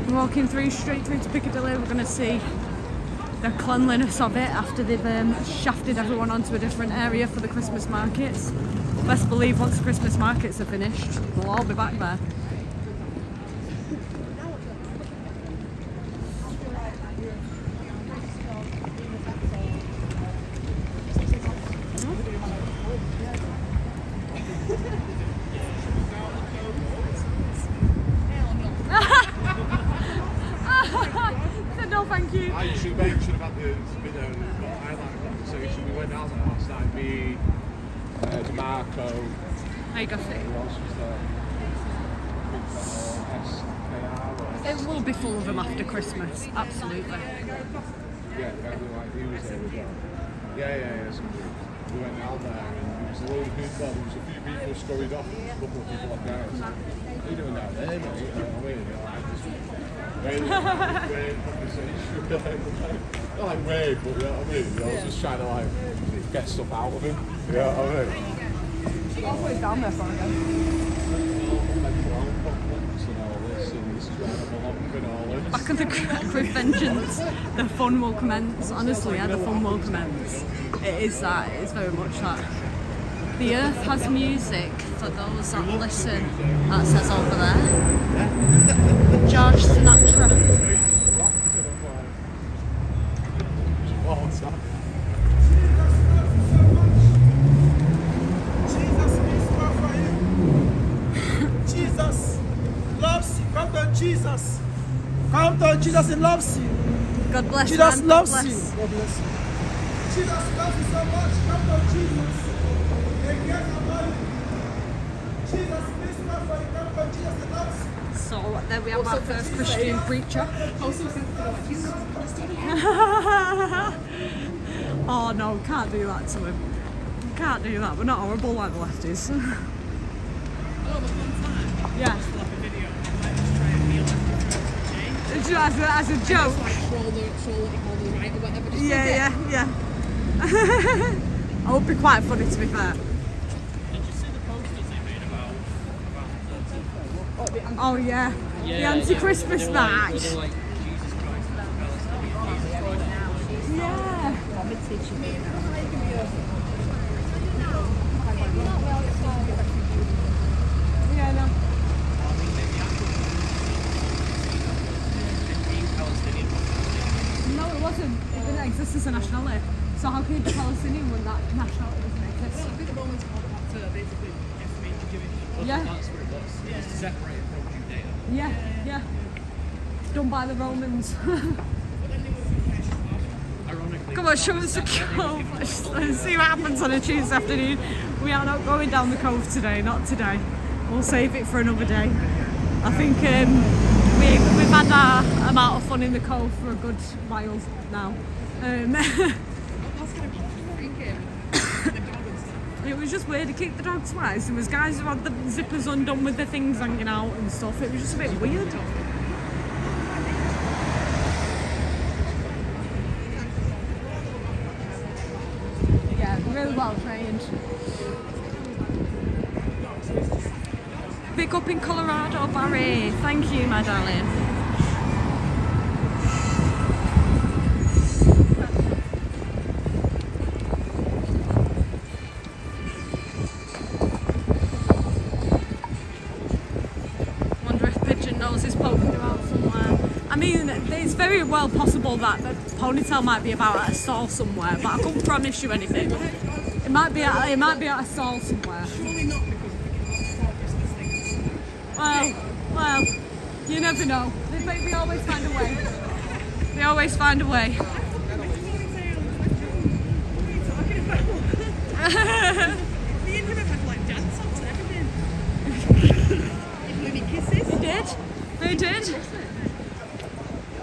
Walking straight through to Piccadilly. We're going to see the cleanliness of it after they've shafted everyone onto a different area for the Christmas markets. Best believe once the Christmas markets are finished, we'll all be back there. No, thank you. I should have had the video highlight conversation. We went out there last night. Me, DeMarco. How you got it? Who else was there? It will be full of them after Christmas, absolutely. Yeah, he was there as well. Yeah. So we went down there and there was a load of people. There was a few people scurried off. A couple of people like that. What are you doing down there, mate? You know what I mean? Weird conversation. Not like weird, but you know what I mean? I was just trying to like get stuff out of him. You know what I mean? I'll put it down there for again. Back on the crack with vengeance. The fun will commence. Honestly, yeah, the fun will commence. It is that. It is very much that. The earth has music for those that listen. That says over there. George Sinatra. What's that? Jesus loves you. Come to Jesus. Come to Jesus, he loves you. God bless you. Jesus loves God you. bless. God bless you. Jesus loves you so much. Come to Jesus. He cares about you. Jesus, please pray for you. Come to Jesus, he loves you. So there we have our first Christian preacher. Oh no, can't do that to him. Can't do that. We're not horrible like the Lefties. Yeah. As a joke. Yeah. That would be quite funny, to be fair. Oh yeah, the anti-Christmas match. Yeah. Yeah, no. No, it wasn't. It didn't exist as a nationality. So how can you be Palestinian when that nationality doesn't exist? I think the Romans called it to basically estimate the Jewish. Yeah. That's what it was. It's separated from Judea. Yeah, yeah. Done by the Romans. Ironically, Come on, show us the cove. Let's see what happens on a Tuesday afternoon. We are not going down the cove today, not today. We'll save it for another day. I think we've had our amount of fun in the cove for a good while now. It was just weird. He kicked the dog twice. There was guys who had the zippers undone with the things hanging out and stuff. It was just a bit weird. Yeah, really well trained. Big up in Colorado, Barry. Thank you, my darling. Wonder if Pigeon Nose is poking around somewhere. I mean, it's very well possible that the ponytail might be about at a stall somewhere, but I couldn't promise you anything. It might be at a stall somewhere. Surely not because Well, you never know. They always find a way. They always find a way. Me and him have had like dance songs and everything. Including kisses. They did.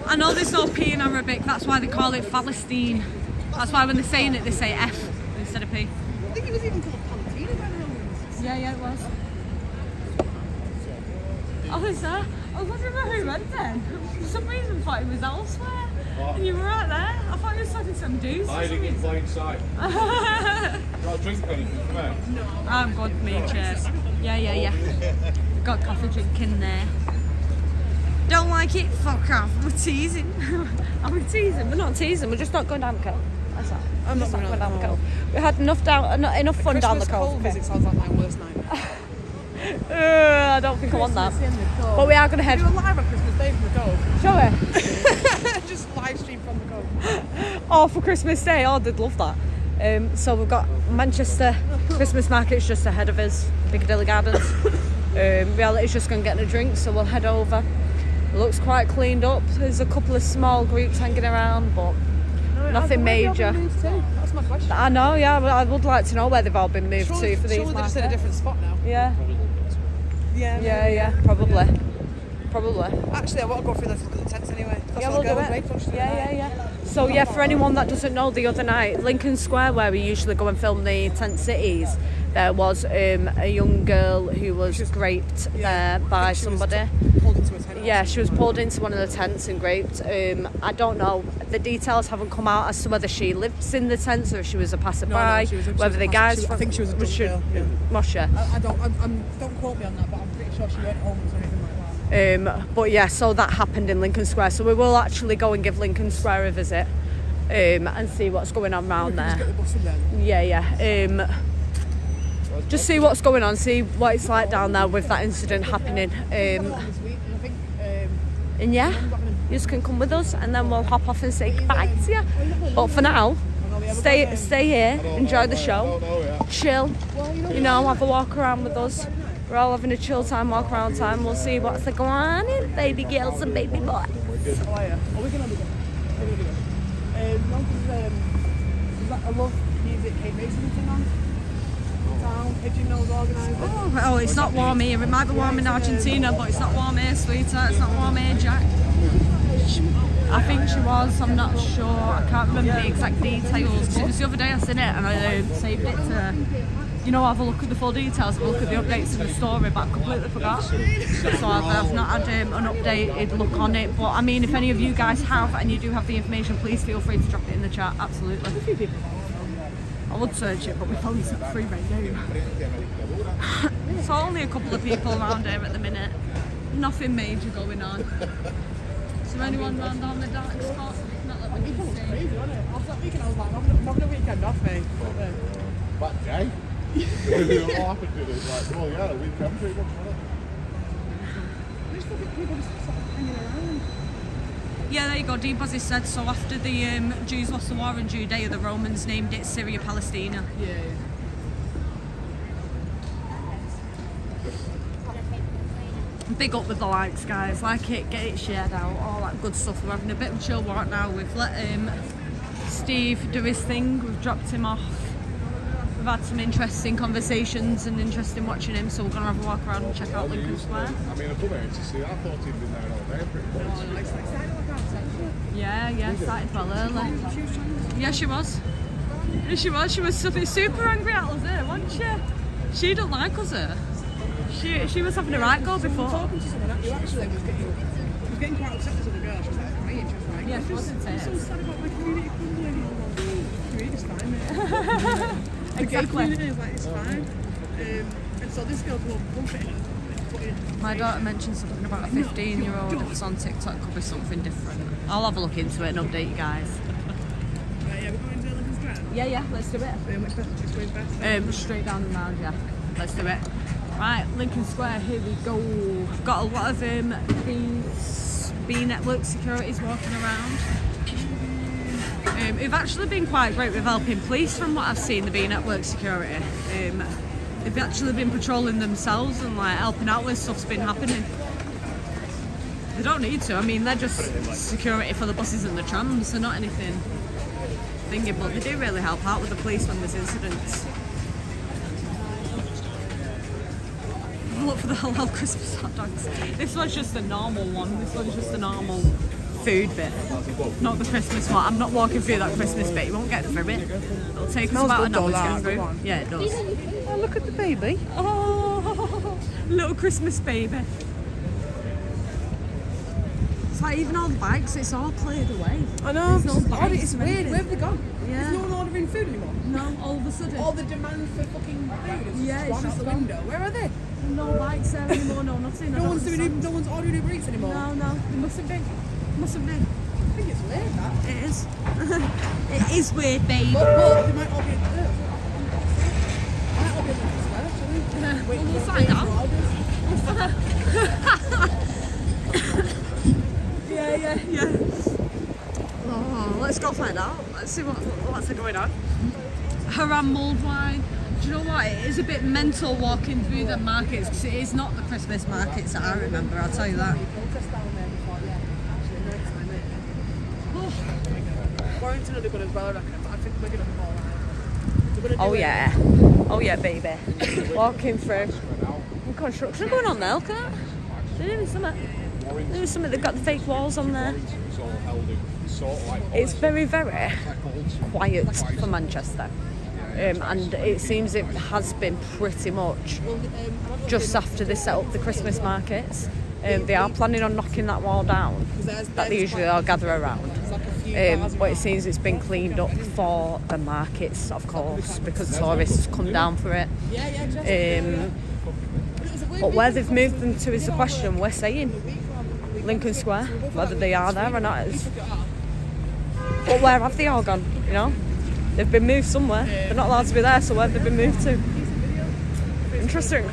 I know there's no P in Arabic, that's why they call it Palestine. That's why when they're saying it, they say F instead of P. I think it was even called Palestina by the Romans. Yeah, it was. Oh, is that? I was wondering who went then. For some reason I thought he was elsewhere. And you were right there. I thought you were talking to some dudes. Hiding in plain sight. Got a drink anything for me? No. I'm good, me, cheers. Yeah. Got coffee drinking there. Don't like it? Fuck off. We're teasing. Are we teasing? We're not teasing, we're just not going down the cove. That's all. I'm just not going down the cove. We had enough fun down the cove. Visit sounds like my worst nightmare. I don't think I want that. But we are going to head. Do a live on Christmas Day from the cove. Shall we? Just live stream from the cove. Oh, for Christmas Day. Oh, they'd love that. So we've got Manchester Christmas market's just ahead of us, Piccadilly Gardens. Reality's just going to get a drink, so we'll head over. It looks quite cleaned up. There's a couple of small groups hanging around, but nothing major. That's my question. I know, yeah, but I would like to know where they've all been moved to for these Surely they're just in a markets. different spot now. Yeah. Yeah, probably. Actually, I want to go through this look at the tents anyway. That's Yeah, what we'll the do girl it. was raped on Yeah. So yeah, for anyone that doesn't know, the other night, Lincoln Square, where we usually go and film the tent cities, there was a young girl who was raped there by somebody. Pulled into a tent. Yeah, she was pulled into one of the tents and raped. I don't know. The details haven't come out as to whether she lives in the tents or if she was a passerby. Whether the guys. I think she was a drunk girl. Yeah. Was she? I don't quote me on that, but I'm pretty sure she went homeless or anything like that. But yeah, so that happened in Lincoln Square. So we will actually go and give Lincoln Square a visit and see what's going on around there. Just get the bus from there. Yeah. Just see what's going on, see what it's like down there with that incident happening. And yeah, you just can come with us and then we'll hop off and say goodbye to you. But for now, stay here, enjoy the show, chill, have a walk around with us. We're all having a chill time, walk around time. We'll see what's going on in baby girls and baby boys. I love music, Kate Mason thing on. Pigeon Nose organised. Oh, it's not warm here. It might be warm in Argentina, but it's not warm here, sweetheart. It's not warm here, Jack. I think she was. I'm not sure. I can't remember the exact details. It was the other day I seen it and I saved it to, have a look at the full details, have a look at the updates to the story, but I completely forgot. So I've not had an updated look on it. But I mean, if any of you guys have and you do have the information, please feel free to drop it in the chat. Absolutely. A few people. I would search it, but my phone's at free right now. So only a couple of people around here at the minute. Nothing major going on. Is there anyone round down the dark spot? Not that we can see. Crazy, wasn't it? After that weekend, I was like, I'm having a weekend off, mate. That day? What happened to it? Like, well, yeah, a weekend pretty much, wasn't it? I just look at people just sort of hanging around. Yeah, there you go. Dean Bozzy said so. After the Jews lost the war in Judea, the Romans named it Syria Palestina. Yeah. big up with the likes, guys. Like it, get it shared out, all that good stuff. We're having a bit of a chill walk now. We've let Steve do his thing. We've dropped him off. We've had some interesting conversations and interesting watching him, so we're going to have a walk around and check out Lincoln Square. I mean, I've come here to see. I thought he'd been there all day pretty much. Yeah, started well early. Yeah, she was. Yeah, she was. She was super angry at us here, wasn't she? She didn't like us here. She was having a right go before. Talking to someone who actually was getting quite upset with the girl. She was like, crying. She was like, yeah, she wasn't I'm so sad about my community crumbling. Community's fine, mate. The gay community is like, it's fine. And so this girl called Bumping. My daughter mentioned something about a 15-year-old. If it's on TikTok, could be something different. I'll have a look into it and update you guys. Right, yeah, we're going to Lincoln Square. Yeah, let's do it. Which best? Straight down the round, yeah. Let's do it. Right, Lincoln Square, here we go. Got a lot of B Network securities walking around. We've actually been quite great with helping police from what I've seen, the B Network security. They've actually been patrolling themselves and like helping out when stuff's been happening. They don't need to, I mean they're just security for the buses and the trams, they're not anything thingy, but they do really help out with the police when there's incidents. Look for the halal Christmas hot dogs. This one's just a normal one. This one's just a normal food bit, not the Christmas one. I'm not walking through that Christmas bit. You won't get through it. It'll take us about an hour to get through. Yeah, it does. Oh, look at the baby. Oh, little Christmas baby. It's like even all the bikes, it's all cleared away. I know. There's no bikes It's or weird. anything. Where have they gone? Yeah. Is no one ordering food anymore? No, all of a sudden. All the demand for fucking food is Yeah, it's gone just out the gone. window. Where are they? No bikes there anymore, no nothing. No one's ordering Uber Eats anymore. No, there mustn't be. Mustn't be. I think it's weird that. It is. It is weird, babe. But they might all be there. They might all be in the square, actually. Well, we'll find out. Yeah. Oh, let's go find out. Let's see what's going on. Haram mulled wine. Do you know what? It is a bit mental walking through the markets because it is not the Christmas markets that I remember, I'll tell you that. Warrington will be good as well, I reckon. But I think we're going to be all right. Oh yeah, baby. Walking through. Construction going on there, look at that. They're doing something. They've got the fake walls on there. It's very, very quiet for Manchester. And it seems it has been pretty much just after they set up the Christmas markets. They are planning on knocking that wall down that they usually all gather around. But it seems it's been cleaned up for the markets, of course, because tourists come down for it. But where they've moved them to is the question. We're saying Lincoln Square, whether they are there or not. But where have they all gone, you know? They've been moved somewhere. They're not allowed to be there, so where have they been moved to? Interesting.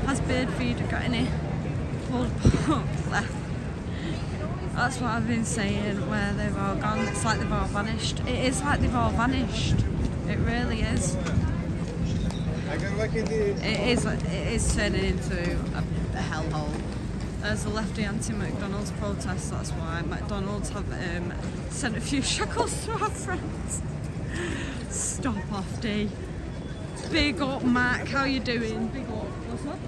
Has bird feeder got any pulled pork left? That's what I've been saying, where they've all gone. It's like they've all vanished. It is like they've all vanished. It really is. It is turning into a hellhole. There's a lefty anti-McDonald's protest, that's why McDonald's have sent a few shekels to our friends. Stop off, D. Big up, Mac, how you doing? Big up. What's up?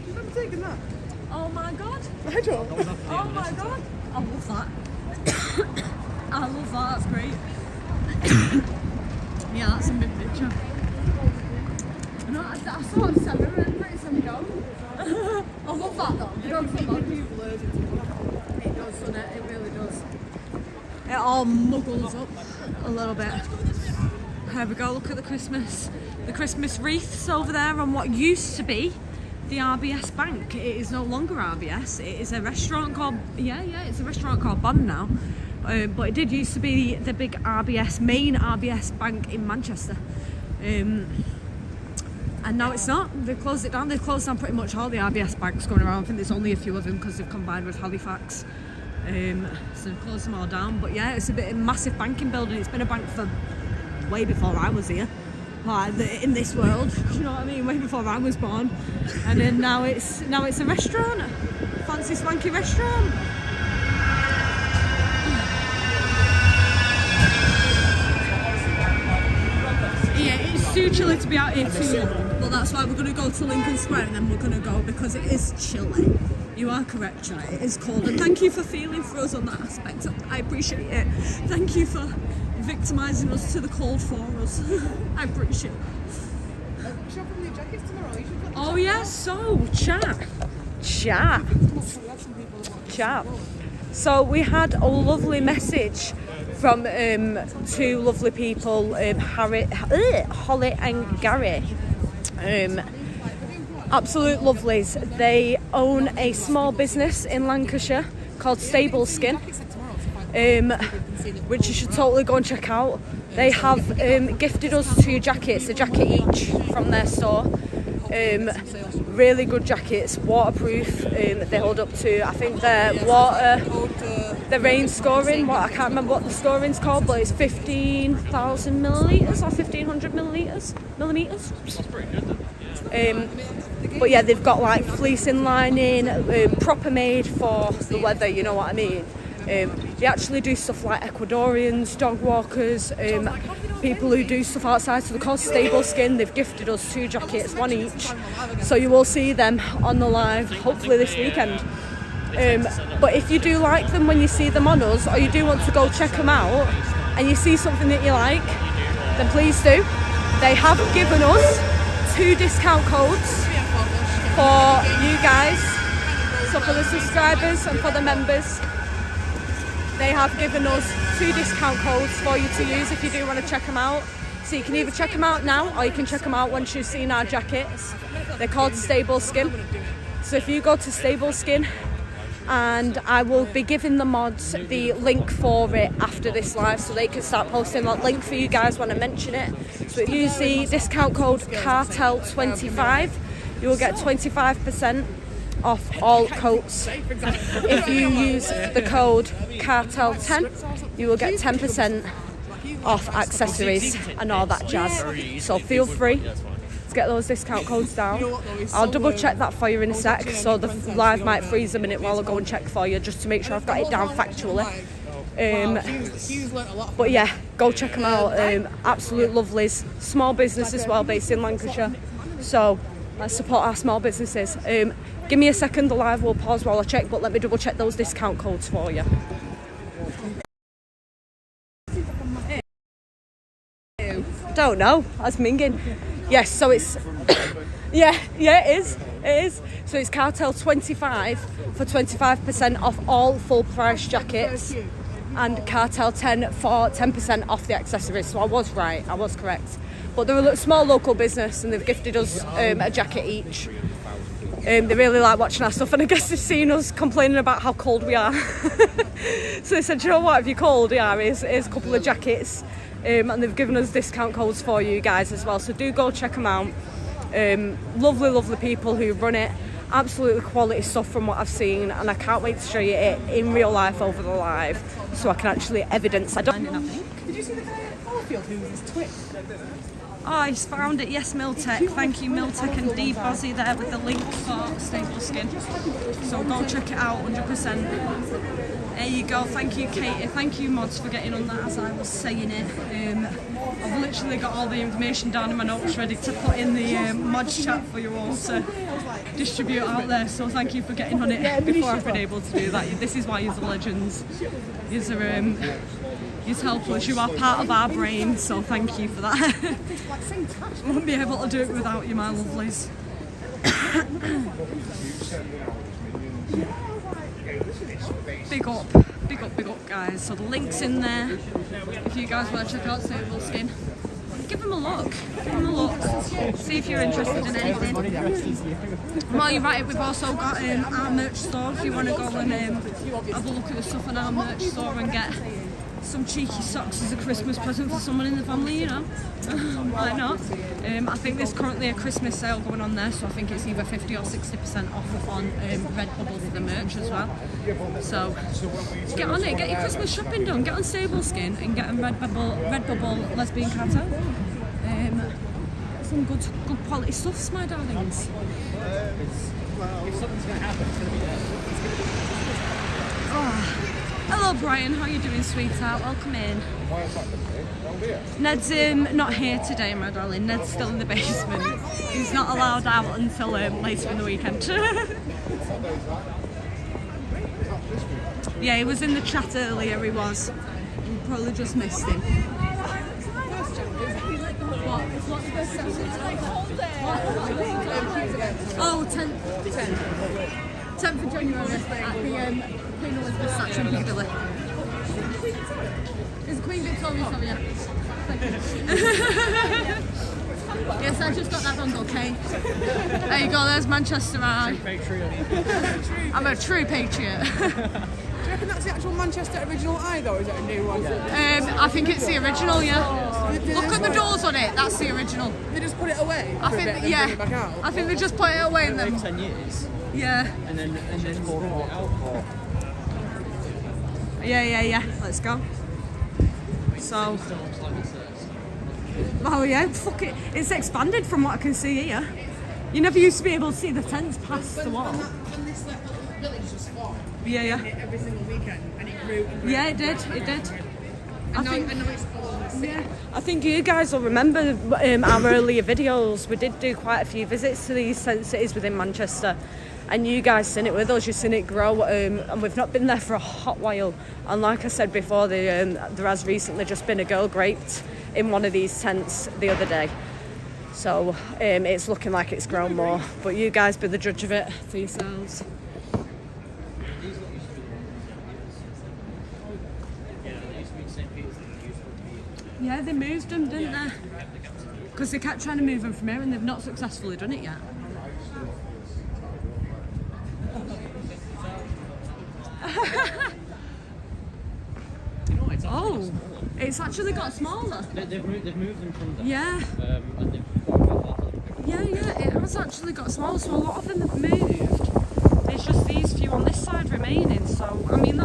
You've never taken that? Oh my god. I don't. Oh my god. I love that. I love that, that's great. Yeah, that's a big picture. No, I saw it 7 and it's a dog. I love that though. The dog's a dog. It does, doesn't it? It really does. It all muggles up a little bit. Here we go, look at the Christmas wreaths over there on what used to be the RBS Bank. It is no longer RBS. It is a restaurant called, it's a restaurant called Bond now. But it did used to be the big main RBS Bank in Manchester. And now it's not. They've closed it down. They've closed down pretty much all the RBS banks going around. I think there's only a few of them because they've combined with Halifax. So they've closed them all down. But yeah, it's a massive banking building. It's been a bank for way before I was here. Like in this world, do you know what I mean? Way before I was born. And then now it's a restaurant. Fancy swanky restaurant. Yeah, it's too chilly to be out here too long, but that's why we're going to go to Lincoln Square and then we're going to go because it is chilly. You are correct, Jai. It is cold, and thank you for feeling for us on that aspect. I appreciate it. Thank you for victimising us to the cold for us. I appreciate it. Oh yeah, so chat. So we had a lovely message from two lovely people, Holly and Gary. Absolute lovelies. They own a small business in Lancashire called Stable Skin, which you should totally go and check out. They have gifted us 2 jackets, a jacket each from their store. Really good jackets, waterproof. They hold up to, I think the rain scoring, I can't remember what the scoring's called, but it's 15,000 millilitres or 1,500 millimetres. That's pretty good. But yeah, they've got like fleecing lining, proper made for the weather, you know what I mean. They actually do stuff like Ecuadorians, dog walkers, people who do stuff outside, so they're called Stable Skin. They've gifted us 2 jackets, 1 each, so you will see them on the live hopefully this weekend. But if you do like them when you see them on us, or you do want to go check them out and you see something that you like, then please do. They have given us 2 discount codes for you guys, so for the subscribers and for the members. They have given us 2 discount codes for you to use if you do want to check them out. So you can either check them out now or you can check them out once you've seen our jackets. They're called Stable Skin. So if you go to Stable Skin, and I will be giving the mods the link for it after this live so they can start posting that link for you guys when I mention it. So if you use the discount code CARTEL25, you will get 25% off all coats. If you use the code CARTEL10, you will get 10% off accessories and all that jazz. So feel free to get those discount codes down. I'll double check that for you in a sec, so the live might freeze a minute while I go and check for you, just to make sure I've got it down factually. But yeah, go check them out. Absolute lovelies. Small business as well, based in Lancashire. So let's support our small businesses. Give me a second, the live will pause while I check, but let me double check those discount codes for you. Don't know, that's minging. Yes, so it's yeah, it is. So it's CARTEL25 for 25% off all full price jackets, and CARTEL10 for 10% off the accessories. So I was right, I was correct. But they're a small local business and they've gifted us a jacket each. They really like watching our stuff, and I guess they've seen us complaining about how cold we are. So they said, you know what, if you're cold, yeah, here's a couple of jackets. And they've given us discount codes for you guys as well, so do go check them out. Lovely people who run it. Absolutely quality stuff from what I've seen, and I can't wait to show you it in real life over the live, so I can actually evidence I don't. Did you see the guy at Fallowfield who was his twin? Oh, he's found it. Yes, Miltech. Thank you, Miltech and D Bozzy there with the link for Stable Skin. So go check it out, 100%. There you go. Thank you, Katie. Thank you, mods, for getting on that as I was saying it. I've literally got all the information down in my notes ready to put in the mods chat for you all to distribute out there. So thank you for getting on it before I've been able to do that. This is why you're the legends. You help us. You are part of our brain. So thank you for that. Won't be able to do it without you, my lovelies. Big up guys. So the link's in there if you guys want to check out Stable Skin. Give them a look. See if you're interested in anything. While you're at it, we've also got our merch store if you want to go and have a look at the stuff on our merch store and get some cheeky socks as a Christmas present for someone in the family, you know. Why not? I think there's currently a Christmas sale going on there, so I think it's either 50 or 60% off on Redbubble for the merch as well. So get on it, get your Christmas shopping done, get on Stable Skin and get on Redbubble Lesbian Cartel. Some good quality stuffs, my darlings. If something's going to happen, it's going to be there. Oh. Hello Brian, how are you doing, sweetheart? Welcome in. Ned's not here today, my darling. Ned's still in the basement. He's not allowed out until later in the weekend. Yeah, he was in the chat earlier, he was. You probably just missed him. What's the first session? Oh, 10th of January at the Queen Elizabeth statue in Piccadilly. Is Queen Victoria, sorry, yeah. Yes, I just got that done, okay. There you go, there's Manchester Eye. I'm a true patriot. Do you reckon that's the actual Manchester original eye though, or is it a new one? I think it's the original, yeah. Look at the doors on it, that's the original. They just put it away? I think, yeah. Bring it back out? I think they just put it away in them. 10 years. Yeah. And then brought it out. Yeah. Let's go. So. Oh yeah, fuck it. It's expanded from what I can see here. You never used to be able to see the tents past the wall. When this village was formed, Yeah. every single weekend, and it grew and grew. Yeah, it did. I know it's all in the city. Yeah. I think you guys will remember our earlier videos. We did do quite a few visits to these tent cities within Manchester. And you guys seen it with us, you've seen it grow, and we've not been there for a hot while. And like I said before, there has recently just been a girl raped in one of these tents the other day. So it's looking like it's grown more. But you guys be the judge of it for yourselves. Yeah, they moved them, didn't they? Because they kept trying to move them from here and they've not successfully done it yet. Oh, it's actually got smaller. They've moved them from there. Yeah. And they've Yeah, it has actually got smaller, so a lot of them have moved. There's just these few on this side remaining, so, I mean,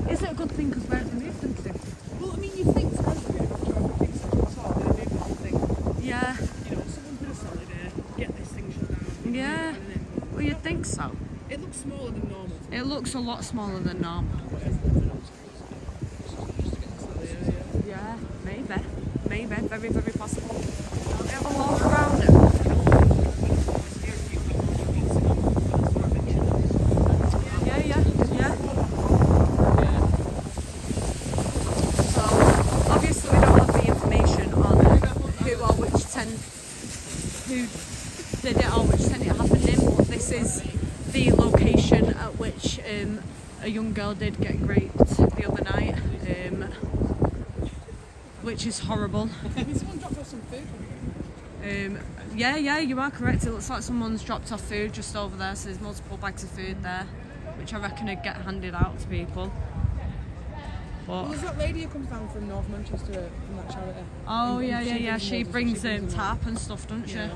is it a good thing because where have they moved them to? Well, I mean, you think to Yeah. You know, someone's been a solid get this thing shut down. Yeah. Well, you'd think so. It looks smaller than normal. It looks a lot smaller than normal. Yeah, maybe, very, very possible. Have a walk around it. Yeah. So, obviously we don't have the information on who or which tent, who did it or which tent it happened in, but this is the location at which a young girl did get raped the other night, which is horrible. Someone dropped off some food. Yeah, you are correct. It looks like someone's dropped off food just over there, so there's multiple bags of food there, which I reckon would get handed out to people. Well, there's that lady who comes down from North Manchester from that charity. Oh, yeah. She brings tarp and stuff, doesn't she?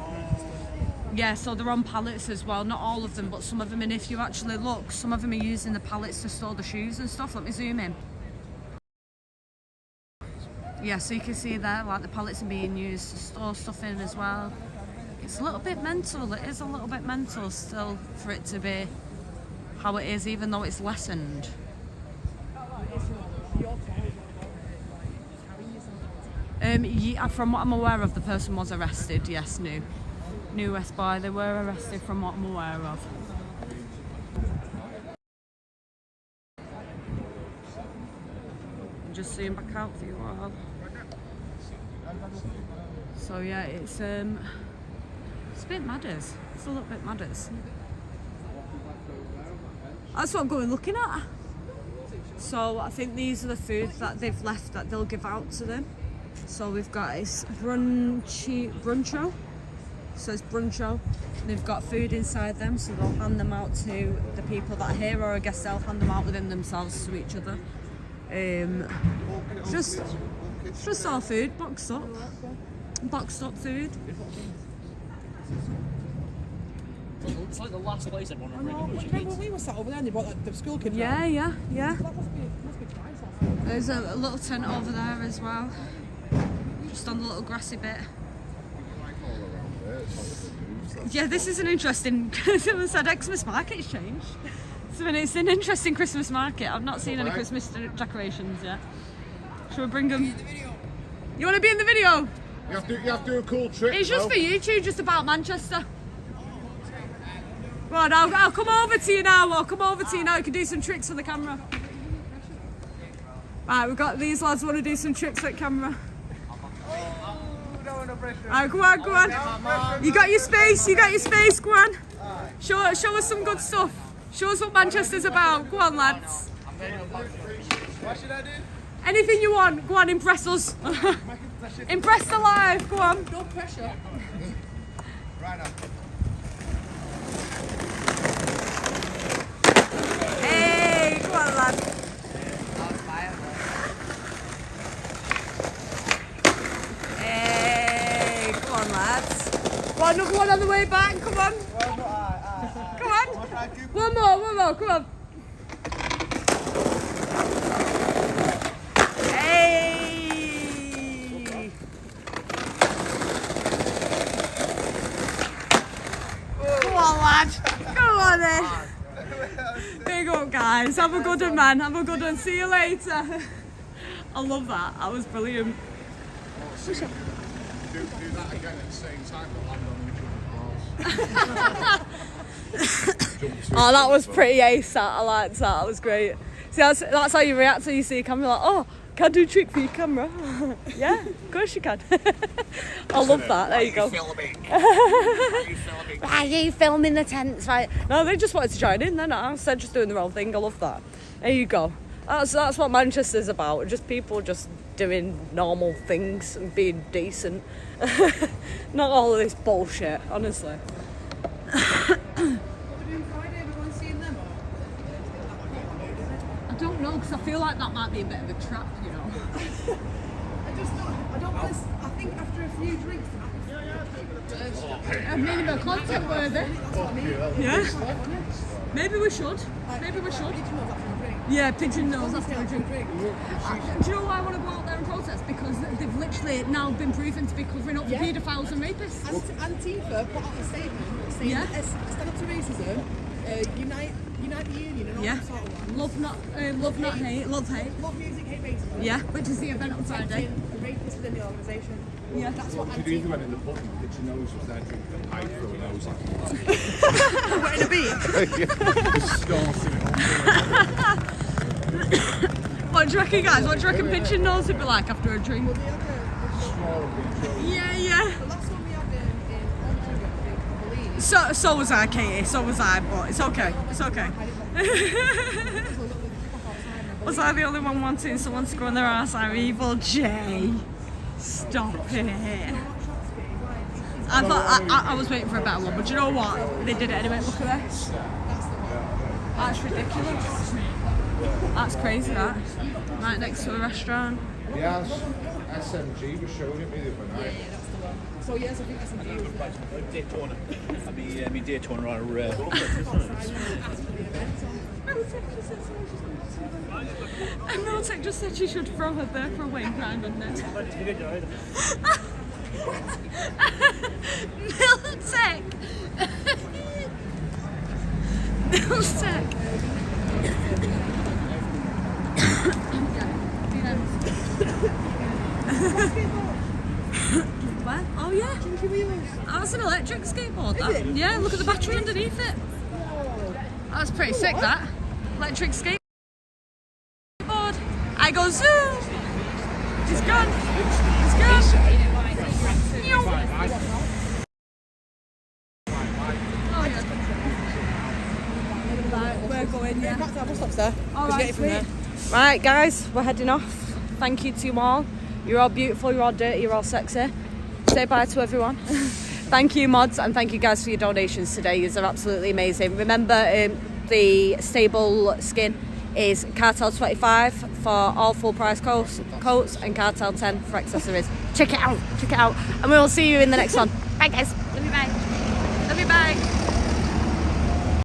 Yeah, so they're on pallets as well. Not all of them, but some of them. And if you actually look, some of them are using the pallets to store the shoes and stuff. Let me zoom in. Yeah, so you can see there, like the pallets are being used to store stuff in as well. It's a little bit mental. It is a little bit mental still for it to be how it is, even though it's lessened. Yeah, from what I'm aware of, the person was arrested. Yes, new West Boy. They were arrested from what I'm aware of. Just zoom back out for you all. So yeah, it's a bit madders. It's a little bit madders. That's what I'm going looking at. So I think these are the foods that they've left that they'll give out to them. So we've got it's bruncho. So it's bruncho. They've got food inside them, so they'll hand them out to the people that are here, or I guess they'll hand them out within themselves to each other. It's just our food, boxed up food. It's like the last place everyone would really push. Remember when we were sat over there and they brought the school kids Yeah, round? yeah. That must be nice. There's a little tent over there as well, just on the little grassy bit. Yeah, this is an interesting. Someone said Xmas market's changed. So it's an interesting Christmas market. I've not seen any Christmas decorations yet. Shall we bring them? You want to be in the video? You have to do a cool trick. It's just for YouTube, just about Manchester. Right, I'll come over to you now. You can do some tricks for the camera. Right, we've got these lads want to do some tricks at camera. Right, go on. You got your space, go on. Show us some good stuff. Show us what Manchester's about. Go on, lads. What should I do? Anything you want. Go on, impress us. Impress the live. Go on. No pressure. Right now. Hey, go on, lad. Hey, come on, lads. Go on, another one on the way back. Come on. Come on. One more. Come on. Hey. Come on, lad. Come on then. Big up, guys. Have a good one, man. Have a good one. See you later. I love that. That was brilliant. Do that again at the same time, but land on each other's balls. Oh, that was pretty ace. That I liked that. That was great. See, that's how you react when you see a camera. Like, oh, can I do a trick for your camera? Yeah, of course you can. I love that. There you go. Why are you filming the tents? Right? No, they just wanted to join in. Then they're just doing their own thing. I love that. There you go. That's what Manchester's about. Just people just doing normal things and being decent. Not all of this bullshit, honestly. I don't know, because I feel like that might be a bit of a trap, you know. I don't want to. I think after a few drinks, Minimum content worthy. Yeah. Maybe we should. Yeah, pigeon nose after a drink. Do you know why I want to go out there and protest? Because they've literally now been proven to be covering up for paedophiles and rapists. Antifa put out a statement saying stand up to racism, unite the union and all that sort of one. Love not hate, love hate. Love music, hate racism. Yeah, which is the event on Friday. The rapists within the organisation. Yeah, that's what Did you even went in the pub and your nose was there drinking a pipe through a nose like What, in a beat? What do you reckon, guys? What do you reckon pigeon nose would be like after a drink? Yeah. The last one we had in I believe. So was I, Katie. So was I, but it's okay. Was I the only one wanting someone to go in their ass? I'm evil, Jay. Stop it. I thought I was waiting for a better one, but you know what? They did it anyway. Look at this. That's ridiculous. That's crazy, that. Right next to a restaurant. Yes, SMG was showing it me the other night. So yes, I think SMG was there. Daytona. I mean Daytona are rare. And Miltech just said she should throw her burqa away and cry on it. Miltech! Miltech! Where? Oh yeah. That's an electric skateboard. That. Yeah, look at the battery underneath it. That's pretty sick, that. Electric skateboard. I go zoom. He's gone. Right, we're going, yeah. Back to our bus stops there. All right, sweet. Right, guys, we're heading off. Thank you to you all. You're all beautiful, you're all dirty, you're all sexy. Say bye to everyone. Thank you, mods, and thank you guys for your donations today. You're absolutely amazing. Remember the stable skin is Cartel 25 for all full price coats and Cartel 10 for accessories. Check it out, and we will see you in the next one. Bye guys. Love you, bye.